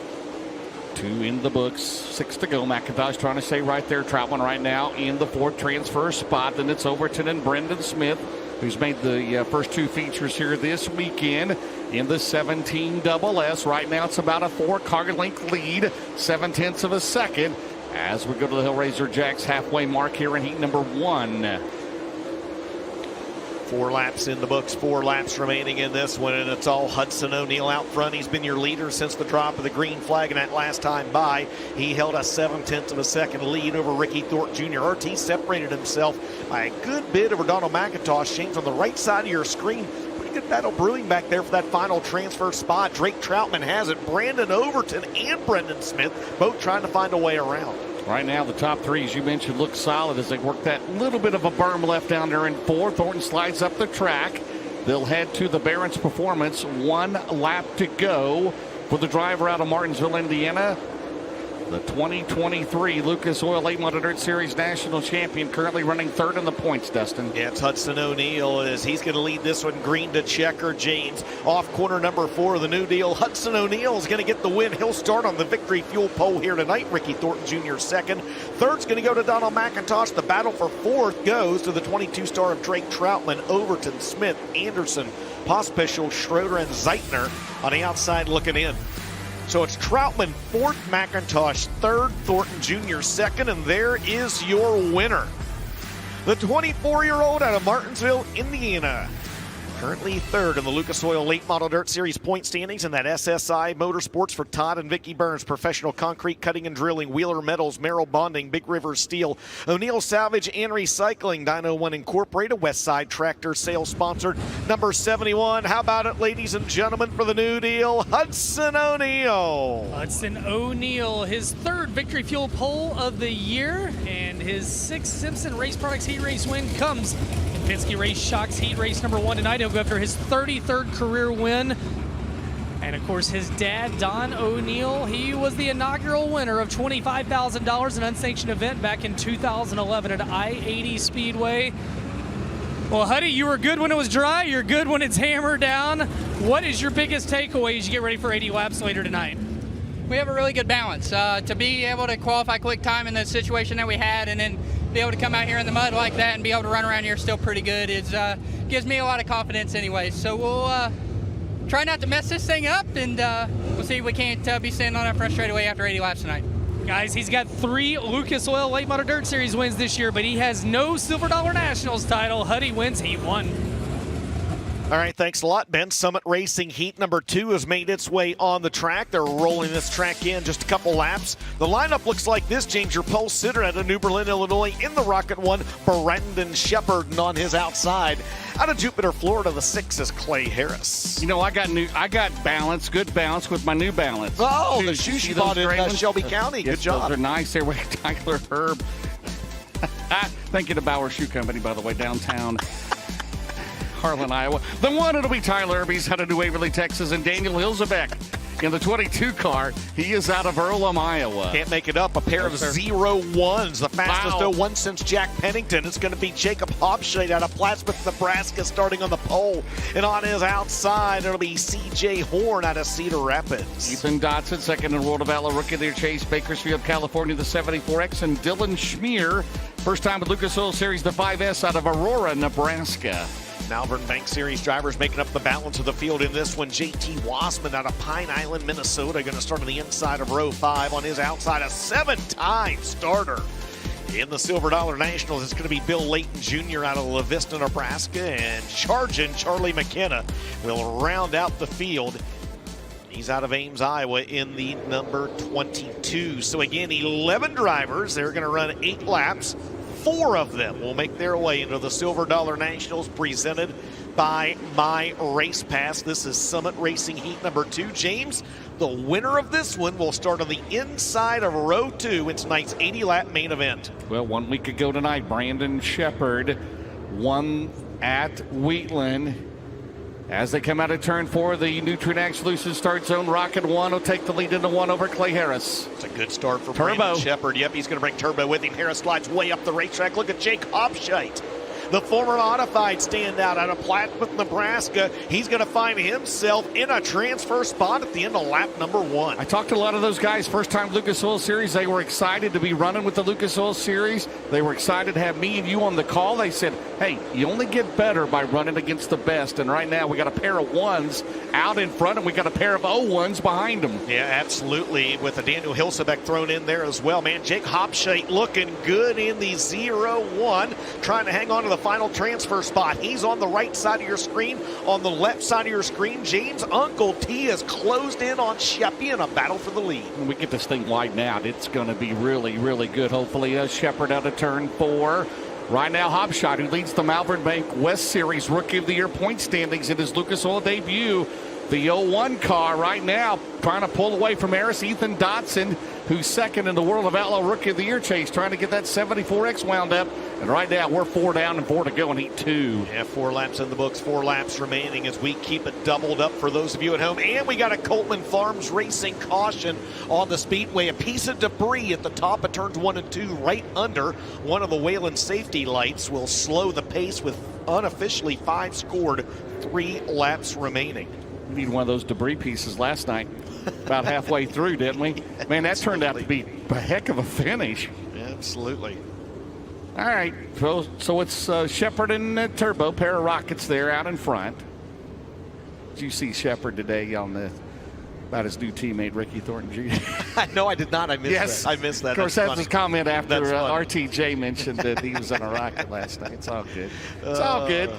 2 in the books, 6 to go. McIntosh trying to stay right there. Troutman right now in the 4th transfer spot. Then it's Overton and Brendan Smith, who's made the first 2 features here this weekend in the 17 SS. Right now it's about a 4-car length lead, 0.7 of a second, as we go to the Hellraiser Jacks halfway mark here in heat number 1. 4 laps in the books, 4 laps remaining in this one, and it's all Hudson O'Neal out front. He's been your leader since the drop of the green flag, and that last time by, he held a 0.7 of a second lead over Ricky Thornton Jr. RT separated himself by a good bit over Donald McIntosh. James, on the right side of your screen, pretty good battle brewing back there for that final transfer spot. Drake Troutman has it. Brandon Overton and Brendan Smith both trying to find a way around. Right now, the top 3, as you mentioned, look solid as they work that little bit of a berm left down there in 4. Thornton slides up the track. They'll head to the Barron's Performance. 1 lap to go for the driver out of Martinsville, Indiana. The 2023 Lucas Oil Late Model Dirt Series National Champion, currently running 3rd in the points, Dustin. Yeah, it's Hudson O'Neal as he's going to lead this one green to checker. James off corner number 4 of the New Deal. Hudson O'Neal is going to get the win. He'll start on the Victory Fuel pole here tonight. Ricky Thornton Jr. second. Third's going to go to Donald McIntosh. The battle for 4th goes to the 22-star of Drake Troutman, Overton, Smith, Anderson, Pospischel, Schroeder, and Zeitner on the outside looking in. So it's Troutman 4th, McIntosh 3rd, Thornton Jr. 2nd, and there is your winner. The 24-year-old out of Martinsville, Indiana. Currently 3rd in the Lucas Oil Late Model Dirt Series point standings in that SSI Motorsports for Todd and Vicky Burns. Professional concrete cutting and drilling, Wheeler Metals, Merrill Bonding, Big River Steel, O'Neal Salvage and Recycling, Dyno One Incorporated, Westside Tractor Sales sponsored. Number 71, how about it, ladies and gentlemen, for the New Deal, Hudson O'Neal. Hudson O'Neal, his 3rd Victory Fuel pole of the year, and his 6th Simpson Race Products Heat Race win comes in Penske Race Shocks Heat Race number 1 tonight. He'll go after his 33rd career win. And of course, his dad, Don O'Neal, he was the inaugural winner of $25,000 in unsanctioned event back in 2011 at I-80 Speedway. Well, Huddy, you were good when it was dry. You're good when it's hammered down. What is your biggest takeaway as you get ready for 80 laps later tonight? We have a really good balance. To be able to qualify quick time in the situation that we had and then be able to come out here in the mud like that and be able to run around here still pretty good gives me a lot of confidence anyway. So we'll try not to mess this thing up, and we'll see if we can't be standing on that front straightaway after 80 laps tonight. Guys, he's got 3 Lucas Oil Late Model Dirt Series wins this year, but he has no Silver Dollar Nationals title. Huddy wins Heat 1. All right, thanks a lot, Ben. Summit Racing Heat number 2 has made its way on the track. They're rolling this track in just a couple laps. The lineup looks like this, James. Your pole sitter out of New Berlin, Illinois in the Rocket 1, Brandon Shepard, and on his outside. Out of Jupiter, Florida, the 6 is Clay Harris. You know, I got balance, good balance with my New Balance. Oh, the shoes you bought in Shelby County. Good job. Those are nice. They're with Tyler Herb. Thank you to Bauer Shoe Company, by the way, downtown Harlan, Iowa. The one, it'll be Tyler Herb. He's out of New Waverly, Texas, and Daniel Hilzebeck in the 22 car. He is out of Earlham, Iowa. Can't make it up. A pair of 0-1s. The fastest 0-1 since Jack Pennington. It's going to be Jacob Hopshade out of Plattsmouth, Nebraska, starting on the pole. And on his outside, it'll be C.J. Horn out of Cedar Rapids. Ethan Dotson, second in World of Outlaw Rookie of the Year Chase, Bakersfield, California, the 74X. And Dylan Schmier, first time with Lucas Oil Series, the 5S out of Aurora, Nebraska. Malvern Bank Series drivers making up the balance of the field in this one. J.T. Wassman out of Pine Island, Minnesota, going to start on the inside of row 5. On his outside, a 7-time starter. In the Silver Dollar Nationals, it's going to be Bill Layton Jr. out of La Vista, Nebraska, and charging Charlie McKenna will round out the field. He's out of Ames, Iowa in the number 22. So again, 11 drivers. They're going to run 8 laps. 4 of them will make their way into the Silver Dollar Nationals presented by My Race Pass. This is Summit Racing Heat number 2. James, the winner of this one will start on the inside of row 2 in tonight's 80-lap main event. Well, 1 week ago tonight, Brandon Shepard won at Wheatland. As they come out of turn 4, the Nutrien Solutions start zone. Rocket 1 will take the lead into 1 over Clay Harris. It's a good start for Turbo. Brandon Shepard. Yep, he's going to bring Turbo with him. Harris slides way up the racetrack. Look at Jake Hopshite, the former modified standout out of Plattsmouth, Nebraska. He's going to find himself in a transfer spot at the end of lap number 1. I talked to a lot of those guys, first time Lucas Oil Series. They were excited to be running with the Lucas Oil Series. They were excited to have me and you on the call. They said, hey, you only get better by running against the best. And right now we got a pair of 1s out in front and we got a pair of 0-1s behind them. Yeah, absolutely. With a Daniel Hilsebeck thrown in there as well, man. Jake Hopshate looking good in the 0-1, trying to hang on to the final transfer spot. He's on the right side of your screen. On the left side of your screen, James Uncle T has closed in on Sheppy in a battle for the lead. When we get this thing widened out, it's going to be really, really good. Hopefully, Shepard out of turn 4. Right now, Hopshot, who leads the Malvern Bank West Series Rookie of the Year point standings in his Lucas Oil debut. The 0-1 car right now trying to pull away from Harris. Ethan Dotson, who's second in the World of Outlaw Rookie of the Year chase, trying to get that 74X wound up. And right now, we're 4 down and 4 to go in Heat 2. Yeah, 4 laps in the books, 4 laps remaining as we keep it doubled up for those of you at home. And we got a Coleman Farms Racing caution on the Speedway. A piece of debris at the top of turns 1 and 2 right under one of the Wayland safety lights will slow the pace with unofficially 5 scored, 3 laps remaining. We need one of those debris pieces last night, about halfway through, didn't we? Man, that turned out to be a heck of a finish. Absolutely. All right, so it's Shepard and Turbo, pair of rockets there out in front. Did you see Shepard today on about his new teammate, Ricky Thornton Jr.? No, I did not. I missed that. I missed that. Of course, that's his comment after RTJ mentioned that he was on a rocket last night. It's all good. It's all good.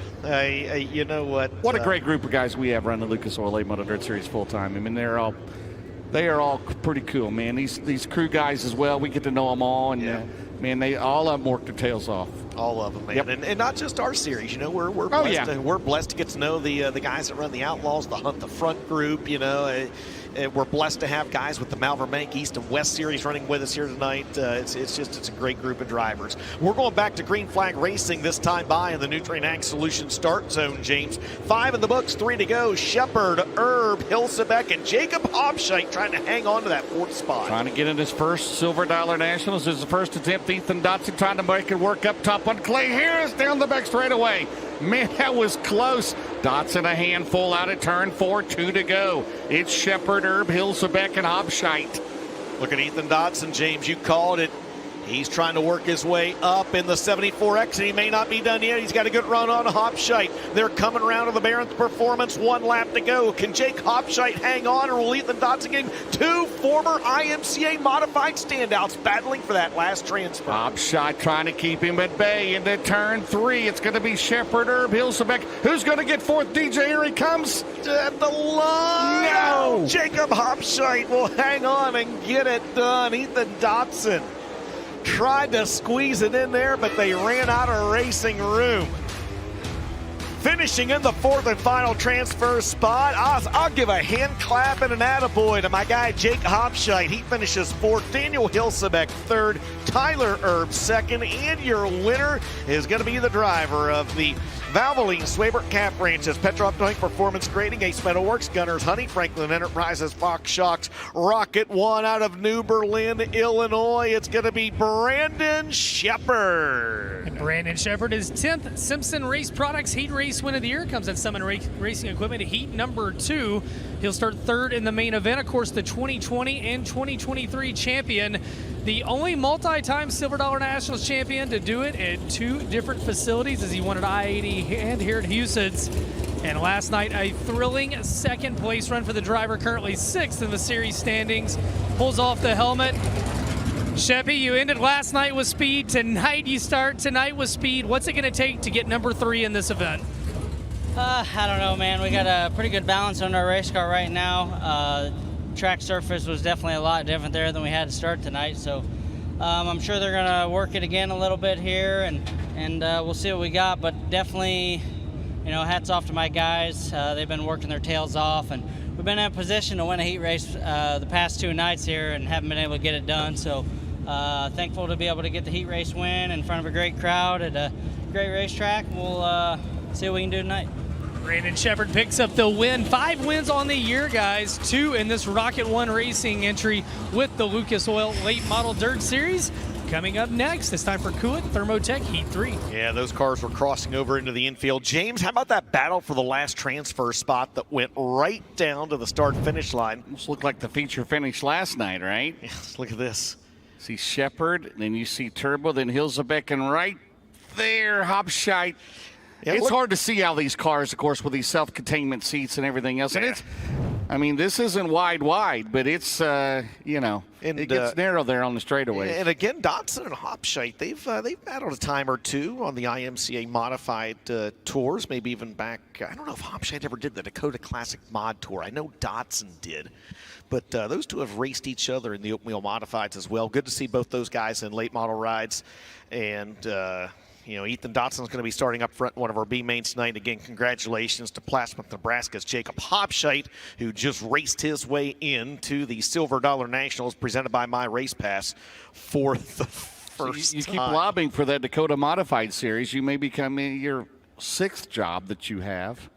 You know what? What a great group of guys we have running the Lucas Oil Late Model Dirt Series full time. I mean, they are all pretty cool, man. These crew guys as well. We get to know them all, and man, they all of them work their tails off. All of them, man. Yep. And not just our series. You know, we're blessed to get to know the guys that run the Outlaws, the Hunt the Front group. You know, we're blessed to have guys with the Malvern Bank East and West Series running with us here tonight. It's a great group of drivers. We're going back to Green Flag Racing this time by in the Nutrien Ag Solutions start zone, James. 5 in the books, 3 to go. Shepard, Herb, Hilsebeck, and Jacob Hopshite trying to hang on to that 4th spot. Trying to get in his first Silver Dollar Nationals. This is the first attempt. Ethan Dotson trying to make it work up top on Clay Harris down the back straightaway. Man, that was close. Dotson a handful out at turn 4, 2 to go. It's Shepard, Herb, Hilsebeck, and Hopshite. Look at Ethan Dotson, James. You called it. He's trying to work his way up in the 74X, and he may not be done yet. He's got a good run on Hopscheit. They're coming around to the Barron's Performance. 1 lap to go. Can Jake Hopscheit hang on, or will Ethan Dotson get 2 former IMCA modified standouts battling for that last transfer? Hopscheit trying to keep him at bay into turn 3. It's going to be Shepard, Herb, Hilsebeck. Who's going to get 4th? DJ, here he comes. At the line. No! Jacob Hopscheit will hang on and get it done. Ethan Dotson tried to squeeze it in there, but they ran out of racing room. Finishing in the 4th and final transfer spot, I'll give a hand clap and an attaboy to my guy Jake Hopscheit. He finishes 4th, Daniel Hilsebeck 3rd, Tyler Erb 2nd, and your winner is going to be the driver of the Valvoline, Swabert Cap Ranches, Petrov Tank Performance Grading, Ace Metal Works, Gunners, Honey, Franklin Enterprises, Fox Shocks, Rocket One out of New Berlin, Illinois. It's going to be Brandon Shepard. And Brandon Shepard is 10th. Simpson Race Products Heat Race Win of the Year comes at Summon Racing Equipment, Heat number 2. He'll start 3rd in the main event. Of course, the 2020 and 2023 champion. The only multi-time Silver Dollar Nationals champion to do it at 2 different facilities, as he won at I-80 and here at Huset's. And last night, a thrilling 2nd place run for the driver, currently 6th in the series standings. Pulls off the helmet. Sheppy, you ended last night with speed. Tonight you start tonight with speed. What's it going to take to get number 3 in this event? I don't know, man. We got a pretty good balance on our race car right now. Track surface was definitely a lot different there than we had to start tonight, so I'm sure they're going to work it again a little bit here, and we'll see what we got. But definitely, hats off to my guys. They've been working their tails off, and we've been in a position to win a heat race the past 2 nights here and haven't been able to get it done. So thankful to be able to get the heat race win in front of a great crowd at a great racetrack. We'll see what we can do tonight. Brandon Shepard picks up the win. 5 wins on the year, guys. 2 in this Rocket One Racing entry with the Lucas Oil Late Model Dirt Series. Coming up next, it's time for Huset Thermotech Heat 3. Yeah, those cars were crossing over into the infield. James, how about that battle for the last transfer spot that went right down to the start-finish line? Almost looked like the feature finish last night, right? Yes, look at this. See Shepard, then you see Turbo, then Hilsebeck, and right there, Hopscheit. Yeah, it's hard to see how these cars, of course, with these self-containment seats and everything else. Yeah. And this isn't wide, but it's, it gets narrow there on the straightaway. And again, Dotson and Hopscheit, they've battled a time or 2 on the IMCA modified tours, maybe even back. I don't know if Hopscheit ever did the Dakota Classic Mod Tour. I know Dotson did. But those 2 have raced each other in the open wheel modifieds as well. Good to see both those guys in late model rides. And, Ethan Dotson's going to be starting up front in one of our B mains tonight. Again, congratulations to Plattsmouth, Nebraska's Jacob Hopscheit, who just raced his way into the Silver Dollar Nationals presented by My Race Pass for the first time. You keep lobbying for that Dakota Modified Series. You may become your 6th job that you have.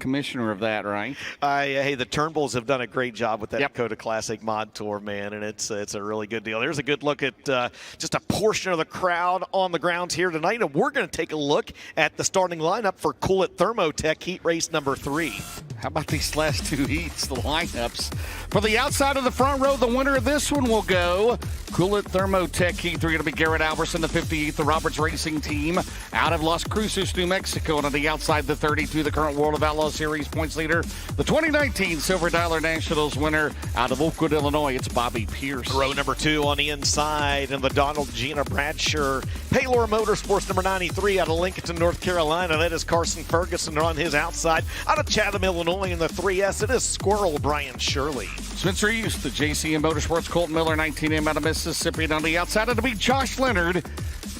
Commissioner of that, right? Hey, the Turnbulls have done a great job with that Dakota Classic Mod Tour, man, and it's a really good deal. There's a good look at just a portion of the crowd on the grounds here tonight, and we're going to take a look at the starting lineup for Huset Thermotech Heat Race number 3. How about these last 2 heats, the lineups? For the outside of the front row, the winner of this one will go Huset Thermotech Heat 3. It'll be Garrett Alberson, the 58th, the Roberts Racing Team out of Las Cruces, New Mexico. And on the outside, the 32, the current World of Outlaw Series points leader, the 2019 Silver Dollar Nationals winner out of Oakwood, Illinois. It's Bobby Pierce. Row number 2 on the inside, and the Donald Gina Bradshaw Paylor Motorsports number 93 out of Lincoln, North Carolina. That is Carson Ferguson on his outside. Out of Chatham, Illinois in the 3S, it is Squirrel Brian Shirley. Spencer Hughes, the JCM Motorsports Colton Miller 19M out of Mississippi. And on the outside, it'll be Josh Leonard.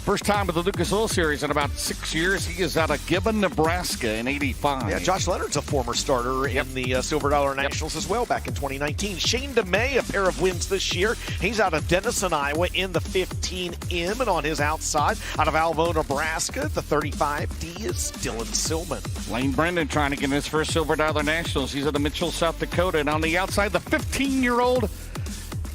First time with the Lucas Oil Series in about 6 years. He is out of Gibbon, Nebraska in 85. Yeah, Josh Leonard's a former starter in the Silver Dollar Nationals as well back in 2019. Shane DeMay, a pair of wins this year. He's out of Denison, Iowa in the 15M. And on his outside, out of Alvo, Nebraska, the 35D is Dylan Silman. Lane Brendan trying to get his first Silver Dollar Nationals. He's out of Mitchell, South Dakota. And on the outside, the 15-year-old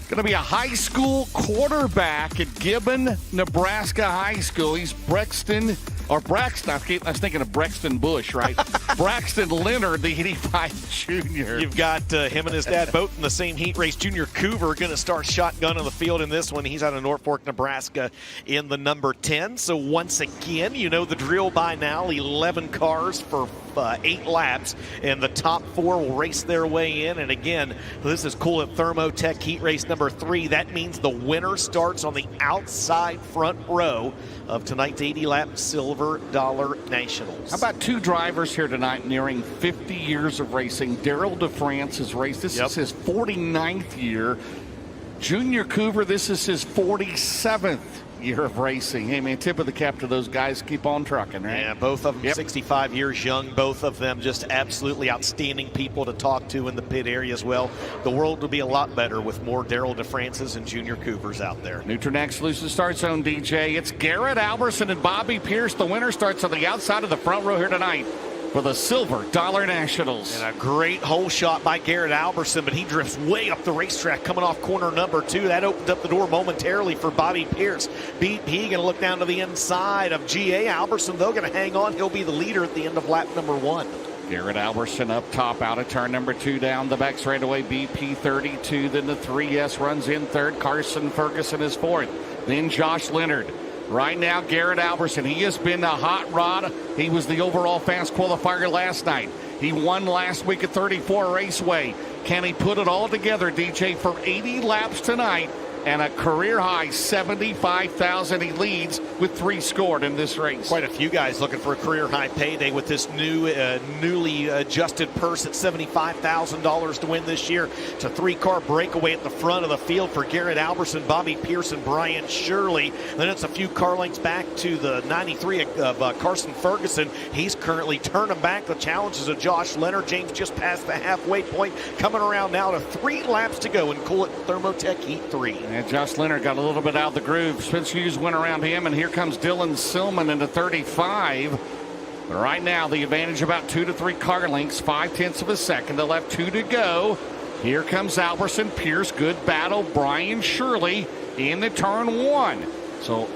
going to be a high school quarterback at Gibbon, Nebraska High School. He's Brexton Or Braxton, I was thinking of Braxton Bush, right? Braxton Leonard, the 85 junior. You've got him and his dad both in the same heat race. Junior Coover going to start shotgun on the field in this one. He's out of Norfolk, Nebraska in the number 10. So once again, you know the drill by now. 11 cars for 8 laps, and the top 4 will race their way in. And again, this is cool at Thermotech heat race number 3. That means the winner starts on the outside front row of tonight's 80-lap Silver Dollar Nationals. How about 2 drivers here tonight nearing 50 years of racing? Daryl DeFrance has raced. This is his 49th year. Junior Coover, this is his 47th year of racing. Hey, man, tip of the cap to those guys. Keep on trucking, right? Yeah, both of them 65 years young. Both of them just absolutely outstanding people to talk to in the pit area as well. The world would be a lot better with more Daryl DeFrances and Junior Coopers out there. Nutronex Lucid Start Zone, DJ. It's Garrett Alberson and Bobby Pierce. The winner starts on the outside of the front row here tonight for the Silver Dollar Nationals. And a great hole shot by Garrett Alberson, but he drifts way up the racetrack coming off corner number 2. That opened up the door momentarily for Bobby Pierce. BP going to look down to the inside of GA. Alberson, though, going to hang on. He'll be the leader at the end of lap number 1. Garrett Alberson up top, out of turn number 2, down the back straightaway. BP 32, then the 3S runs in third. Carson Ferguson is fourth. Then Josh Leonard. Right now, Garrett Alberson, he has been a hot rod. He was the overall fast qualifier last night. He won last week at 34 Raceway. Can he put it all together, DJ, for 80 laps tonight? And a career-high 75,000 he leads with 3 scored in this race. Quite a few guys looking for a career-high payday with this newly adjusted purse at $75,000 to win this year. It's a 3-car breakaway at the front of the field for Garrett Alberson, Bobby Pierce, and Brian Shirley. Then it's a few car lengths back to the 93 of Carson Ferguson. He's currently turning back the challenges of Josh Leonard. James just past the halfway point, coming around now to 3 laps to go in Coolett Thermotech Heat 3. And Josh Leonard got a little bit out of the groove. Spence Hughes went around him, and here comes Dylan Silman into 35. But right now, the advantage about 2 to 3 car lengths, 0.5 of a second. They'll have 2 to go. Here comes Alberson, Pierce, good battle. Brian Shirley in the turn 1. So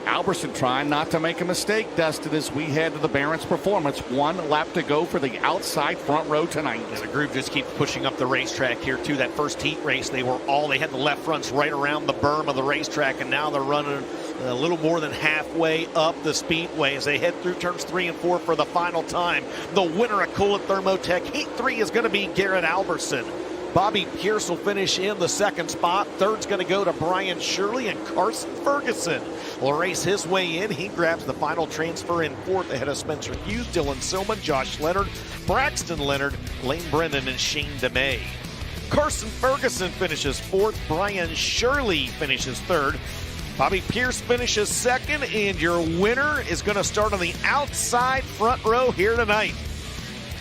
Alberson trying not to make a mistake, Dustin, as we head to the Barron's Performance. 1 lap to go for the outside front row tonight. And the group just keeps pushing up the racetrack here, too. That first heat race, they had the left fronts right around the berm of the racetrack, and now they're running a little more than halfway up the Speedway as they head through turns 3 and 4 for the final time. The winner of Coolett Thermotech Heat 3 is going to be Garrett Alberson. Bobby Pierce will finish in the 2nd spot. 3rd's going to go to Brian Shirley, and Carson Ferguson will race his way in. He grabs the final transfer in 4th ahead of Spencer Hughes, Dylan Silman, Josh Leonard, Braxton Leonard, Lane Brennan, and Shane DeMay. Carson Ferguson finishes 4th. Brian Shirley finishes 3rd. Bobby Pierce finishes 2nd, and your winner is going to start on the outside front row here tonight.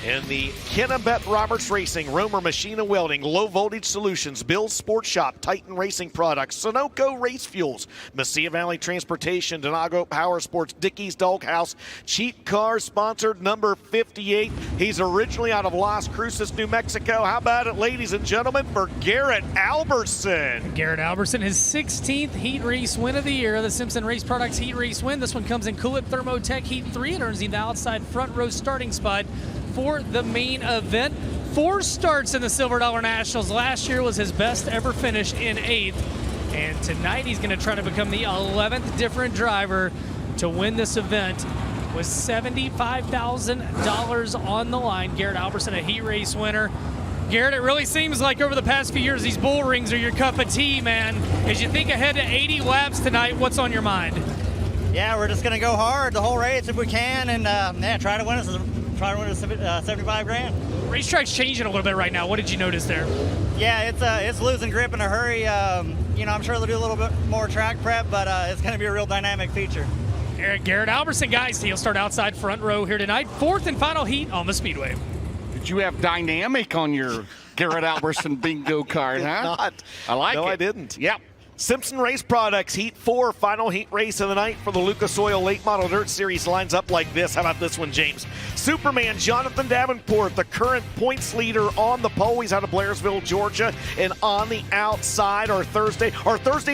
In the Kennebeth Roberts Racing, Romer Machina Welding, Low Voltage Solutions, Bill's Sports Shop, Titan Racing Products, Sunoco Race Fuels, Mesilla Valley Transportation, Donago Power Sports, Dickey's Doghouse, Cheap Cars, sponsored number 58. He's originally out of Las Cruces, New Mexico. How about it, ladies and gentlemen, for Garrett Alberson? Garrett Alberson, his 16th heat race win of the year, the Simpson Race Products heat race win. This one comes in Coolett Thermotech Heat 3 and earns him the outside front row starting spot for the main event. 4 starts in the Silver Dollar Nationals. Last year was his best ever finish in 8th. And tonight he's going to try to become the 11th different driver to win this event with $75,000 on the line. Garrett Alberson, a heat race winner. Garrett, it really seems like over the past few years, these bull rings are your cup of tea, man. As you think ahead to 80 laps tonight, what's on your mind? Yeah, we're just going to go hard the whole race if we can, and try to win us 75 grand. Racetrack's changing a little bit right now. What did you notice there? Yeah, it's losing grip in a hurry. I'm sure they'll do a little bit more track prep, but it's going to be a real dynamic feature. Garrett Alberson, guys, he'll start outside front row here tonight. 4th and final heat on the Speedway. Did you have dynamic on your Garrett Alberson bingo card, huh? Not. I like it. No, I didn't. Yep. Simpson Race Products Heat 4, final heat race of the night for the Lucas Oil Late Model Dirt Series lines up like this. How about this one, James? Superman Jonathan Davenport, the current points leader on the pole. He's out of Blairsville, Georgia. And on the outside are Thursday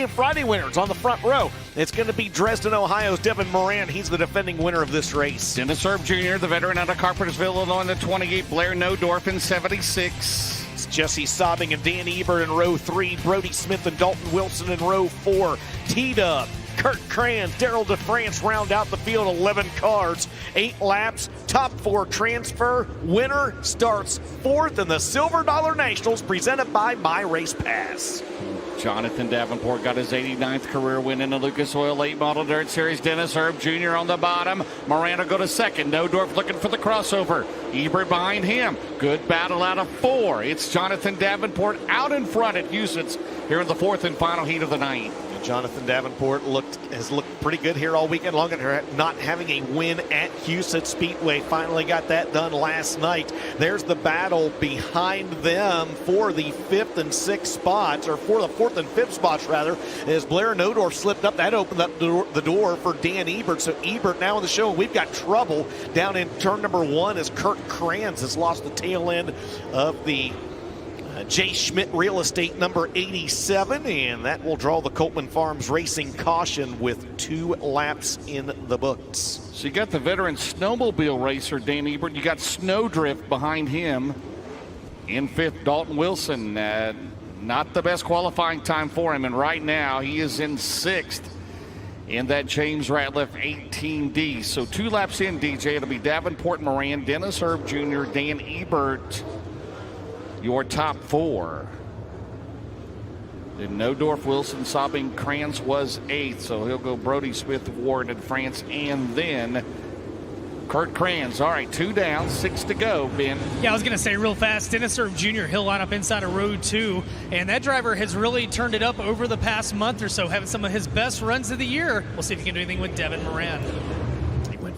and Friday winners on the front row. It's going to be Dresden, Ohio's Devin Moran. He's the defending winner of this race. Dennis Erb Jr., the veteran out of Carpentersville, Illinois, in the 28. Blair Nodorf in 76. Jesse Sobbing and Dan Ebert in row 3. Brody Smith and Dalton Wilson in row 4. T-Dub, Kurt Kranz, Daryl DeFrance round out the field. 11 cars, 8 laps, top 4 transfer. Winner starts 4th in the Silver Dollar Nationals presented by My Race Pass. Jonathan Davenport got his 89th career win in the Lucas Oil Late Model Dirt Series. Dennis Erb Jr. on the bottom. Moran will go to second. Nodorf looking for the crossover. Ebert behind him. Good battle out of 4. It's Jonathan Davenport out in front at Huset's here in the 4th and final heat of the night. Jonathan Davenport has looked pretty good here all weekend long, and not having a win at Huset Speedway. Finally got that done last night. There's the battle behind them for the 5th and 6th spots, or for the 4th and 5th spots rather, as Blair Nodorf slipped up. That opened up the door for Dan Ebert. So Ebert now in the show. We've got trouble down in turn number 1 as Kurt Kranz has lost the tail end of the J. Schmidt Real Estate number 87, and that will draw the Coltman Farms Racing caution with 2 laps in the books. So you got the veteran snowmobile racer Dan Ebert. You got Snowdrift behind him in 5th. Dalton Wilson, not the best qualifying time for him, and right now he is in 6th in that James Ratliff 18D. So 2 laps in, DJ. It'll be Davenport, Moran, Dennis Erb Jr., Dan Ebert, your top 4. Then Nodorf, Wilson, Sobbing, Kranz was 8th, so he'll go Brody Smith, Ward, and France, and then Kurt Kranz. All right, 2 down, 6 to go, Ben. Yeah, I was going to say real fast, Dennis Erb Jr., he'll line up inside of row 2, and that driver has really turned it up over the past month or so, having some of his best runs of the year. We'll see if he can do anything with Devin Moran.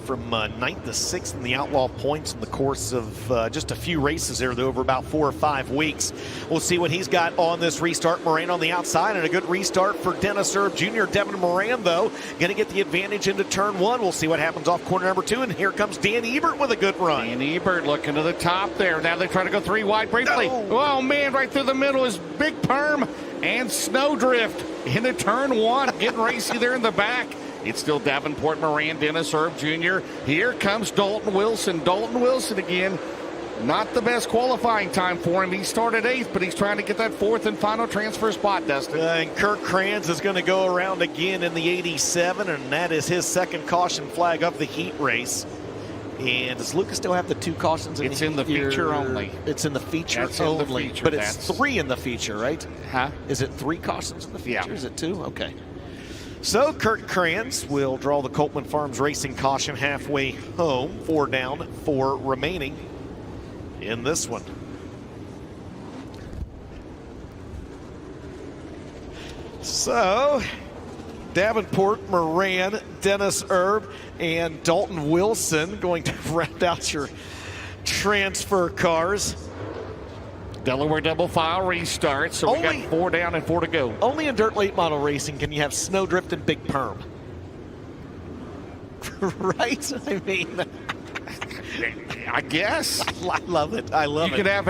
From 9th to 6th in the outlaw points in the course of just a few races there over about 4 or 5 weeks. We'll see what he's got on this restart. Moran on the outside, and a good restart for Dennis Erb Jr. Devin Moran, though, going to get the advantage into turn 1. We'll see what happens off corner number 2, and here comes Dan Ebert with a good run. Dan Ebert looking to the top there. Now they try to go 3 wide briefly. Oh, man, right through the middle is Big Perm and Snowdrift into turn 1. Getting racy there in the back. It's still Davenport, Moran, Dennis Erb Jr. Here comes Dalton Wilson. Dalton Wilson again. Not the best qualifying time for him. He started 8th, but he's trying to get that 4th and final transfer spot, Dustin. And Kurt Kranz is going to go around again in the 87, and that is his 2nd caution flag of the heat race. And does Lucas still have the 2 cautions in It's in the feature only. It's in the feature That's only. in the feature. But it's 3 in the feature, right? Huh? Is it 3 cautions in the feature? Yeah. Is it 2? Okay. So Kurt Kranz will draw the Coltman Farms Racing caution halfway home. 4 down, 4 remaining in this one. So Davenport, Moran, Dennis Erb, and Dalton Wilson going to round out your transfer cars. Delaware double file restart, so we got 4 down and 4 to go. Only in dirt late model racing can you have Snowdrift and Big Perm. Right? I mean, I guess. I love it. I love it. You could have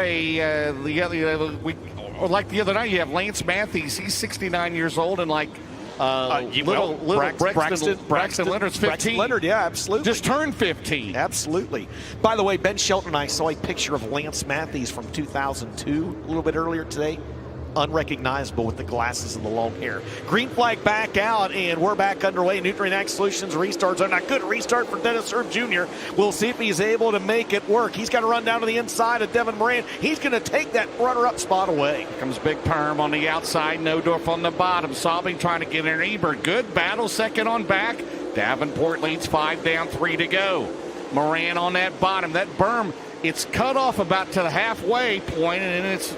like the other night, you have Lance Matthews. He's 69 years old, and like Braxton Leonard's 15. Braxton Leonard, yeah, absolutely. Just turned 15. Absolutely. By the way, Ben Shelton and I saw a picture of Lance Matthews from 2002 a little bit earlier today. Unrecognizable with the glasses and the long hair. Green flag back out, and we're back underway. Nutrient Ag Solutions restarts on a good restart for Dennis Erb Jr. We'll see if he's able to make it work. He's got to run down to the inside of Devin Moran. He's going to take that runner-up spot away. Here comes Big Perm on the outside. Nodorf on the bottom. Sobbing trying to get in. Ebert. Good battle. Second on back. Davenport leads 5 down, 3 to go. Moran on that bottom. That berm, it's cut off about to the halfway point, and it's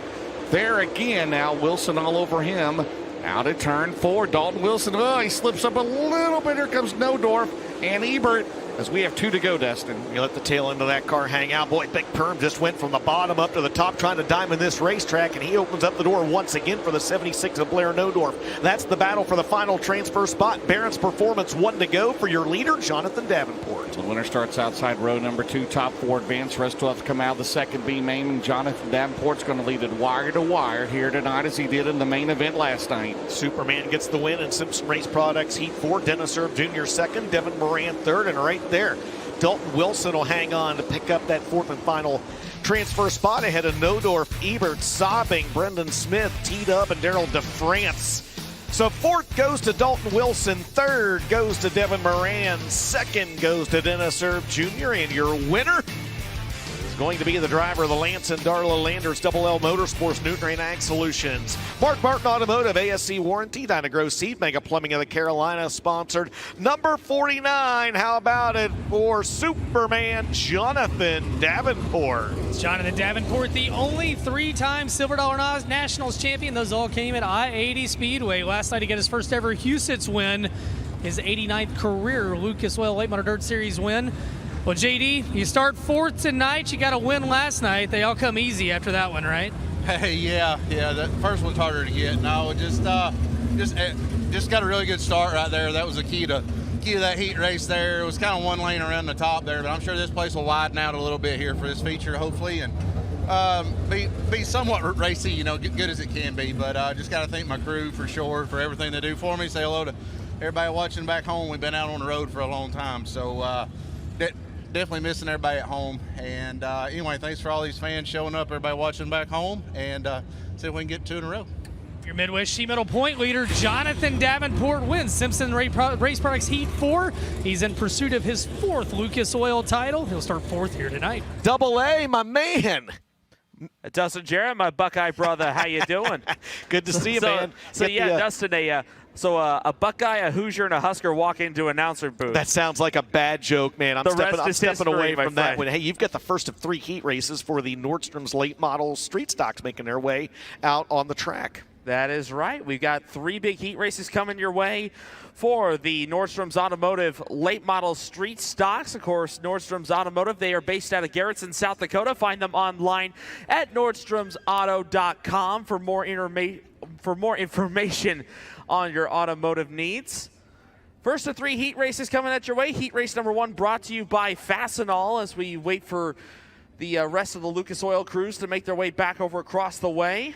there again. Now Wilson all over him. Out of turn 4. Dalton Wilson. Oh, he slips up a little bit. Here comes Nodorf and Ebert. As we have 2 to go, Dustin. You let the tail end of that car hang out. Boy, Big Perm just went from the bottom up to the top trying to diamond this racetrack, and he opens up the door once again for the 76 of Blair Nodorf. That's the battle for the final transfer spot. Barron's Performance 1 to go for your leader, Jonathan Davenport. The winner starts outside row number 2, top 4 advance. Rest will have to come out of the second B main, and Jonathan Davenport's going to lead it wire to wire here tonight as he did in the main event last night. Superman gets the win in Simpson Race Products Heat 4. Dennis Erb Jr. second, Devin Moran third, and right there, Dalton Wilson will hang on to pick up that 4th and final transfer spot ahead of Nodorf, Ebert, Sobbing, Brendan Smith, T-Dub, and Daryl DeFrance. So 4th goes to Dalton Wilson, 3rd goes to Devin Moran, 2nd goes to Dennis Erb Jr., and your winner is going to be the driver of the Lance and Darla Landers Double L Motorsports Nutrient Ag Solutions. Mark Martin Automotive, ASC Warranty, Dynagrow Seed, Mega Plumbing of the Carolinas sponsored. Number 49, how about it for Superman Jonathan Davenport? Jonathan Davenport, the only 3-time Silver Dollar Nationals champion. Those all came at I-80 Speedway. Last night he got his first ever Huset's win, his 89th career Lucas Oil Late Model Dirt Series win. Well, JD, you start 4th tonight. You got a win last night. They all come easy after that one, right? Hey, yeah. That first one's harder to get. No, just got a really good start right there. That was the key to that heat race there. It was kind of one lane around the top there, but I'm sure this place will widen out a little bit here for this feature, hopefully, and be somewhat racy, good as it can be. But just got to thank my crew for sure for everything they do for me. Say hello to everybody watching back home. We've been out on the road for a long time, so definitely missing everybody at home. And anyway, thanks for all these fans showing up, everybody watching back home, and see if we can get 2 in a row. Your Midwest Sheet Metal point leader, Jonathan Davenport, wins Simpson Race Products Heat 4. He's in pursuit of his 4th Lucas Oil title. He'll start 4th here tonight. Double A, my man. Dustin Jarrett, my Buckeye brother, how you doing? Good to see you, man. Dustin, a Buckeye, a Hoosier, and a Husker walk into announcer booth. That sounds like a bad joke, man. I'm stepping away from that one. Hey, you've got the first of 3 heat races for the Nordstrom's late model street stocks making their way out on the track. That is right. We've got 3 big heat races coming your way for the Nordstrom's Automotive late model street stocks. Of course, Nordstrom's Automotive, they are based out of Garrettson, South Dakota. Find them online at nordstromsauto.com for more information on your automotive needs. First of 3 heat races coming at your way. Heat race number 1 brought to you by Fastenal as we wait for the rest of the Lucas Oil crews to make their way back over across the way.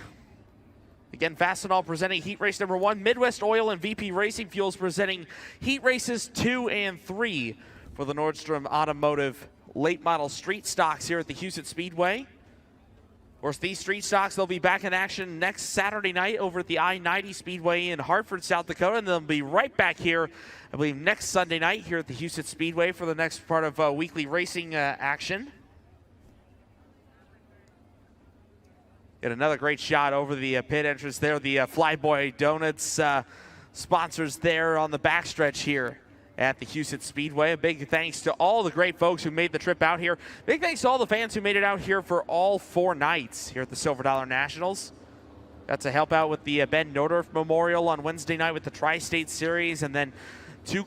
Again, Fastenal presenting heat race number 1. Midwest Oil and VP Racing Fuels presenting heat races 2 and 3 for the Nordstrom Automotive late model street stocks here at the Huset Speedway. Of course, these street stocks, they'll be back in action next Saturday night over at the I-90 Speedway in Hartford, South Dakota, and they'll be right back here, I believe, next Sunday night here at the Huset Speedway for the next part of weekly racing action. Get another great shot over the pit entrance there. The Flyboy Donuts sponsors there on the backstretch here at the Huset Speedway. A big thanks to all the great folks who made the trip out here. Big thanks to all the fans who made it out here for all 4 nights here at the Silver Dollar Nationals. Got to help out with the Ben Nodorf Memorial on Wednesday night with the Tri-State Series, and then two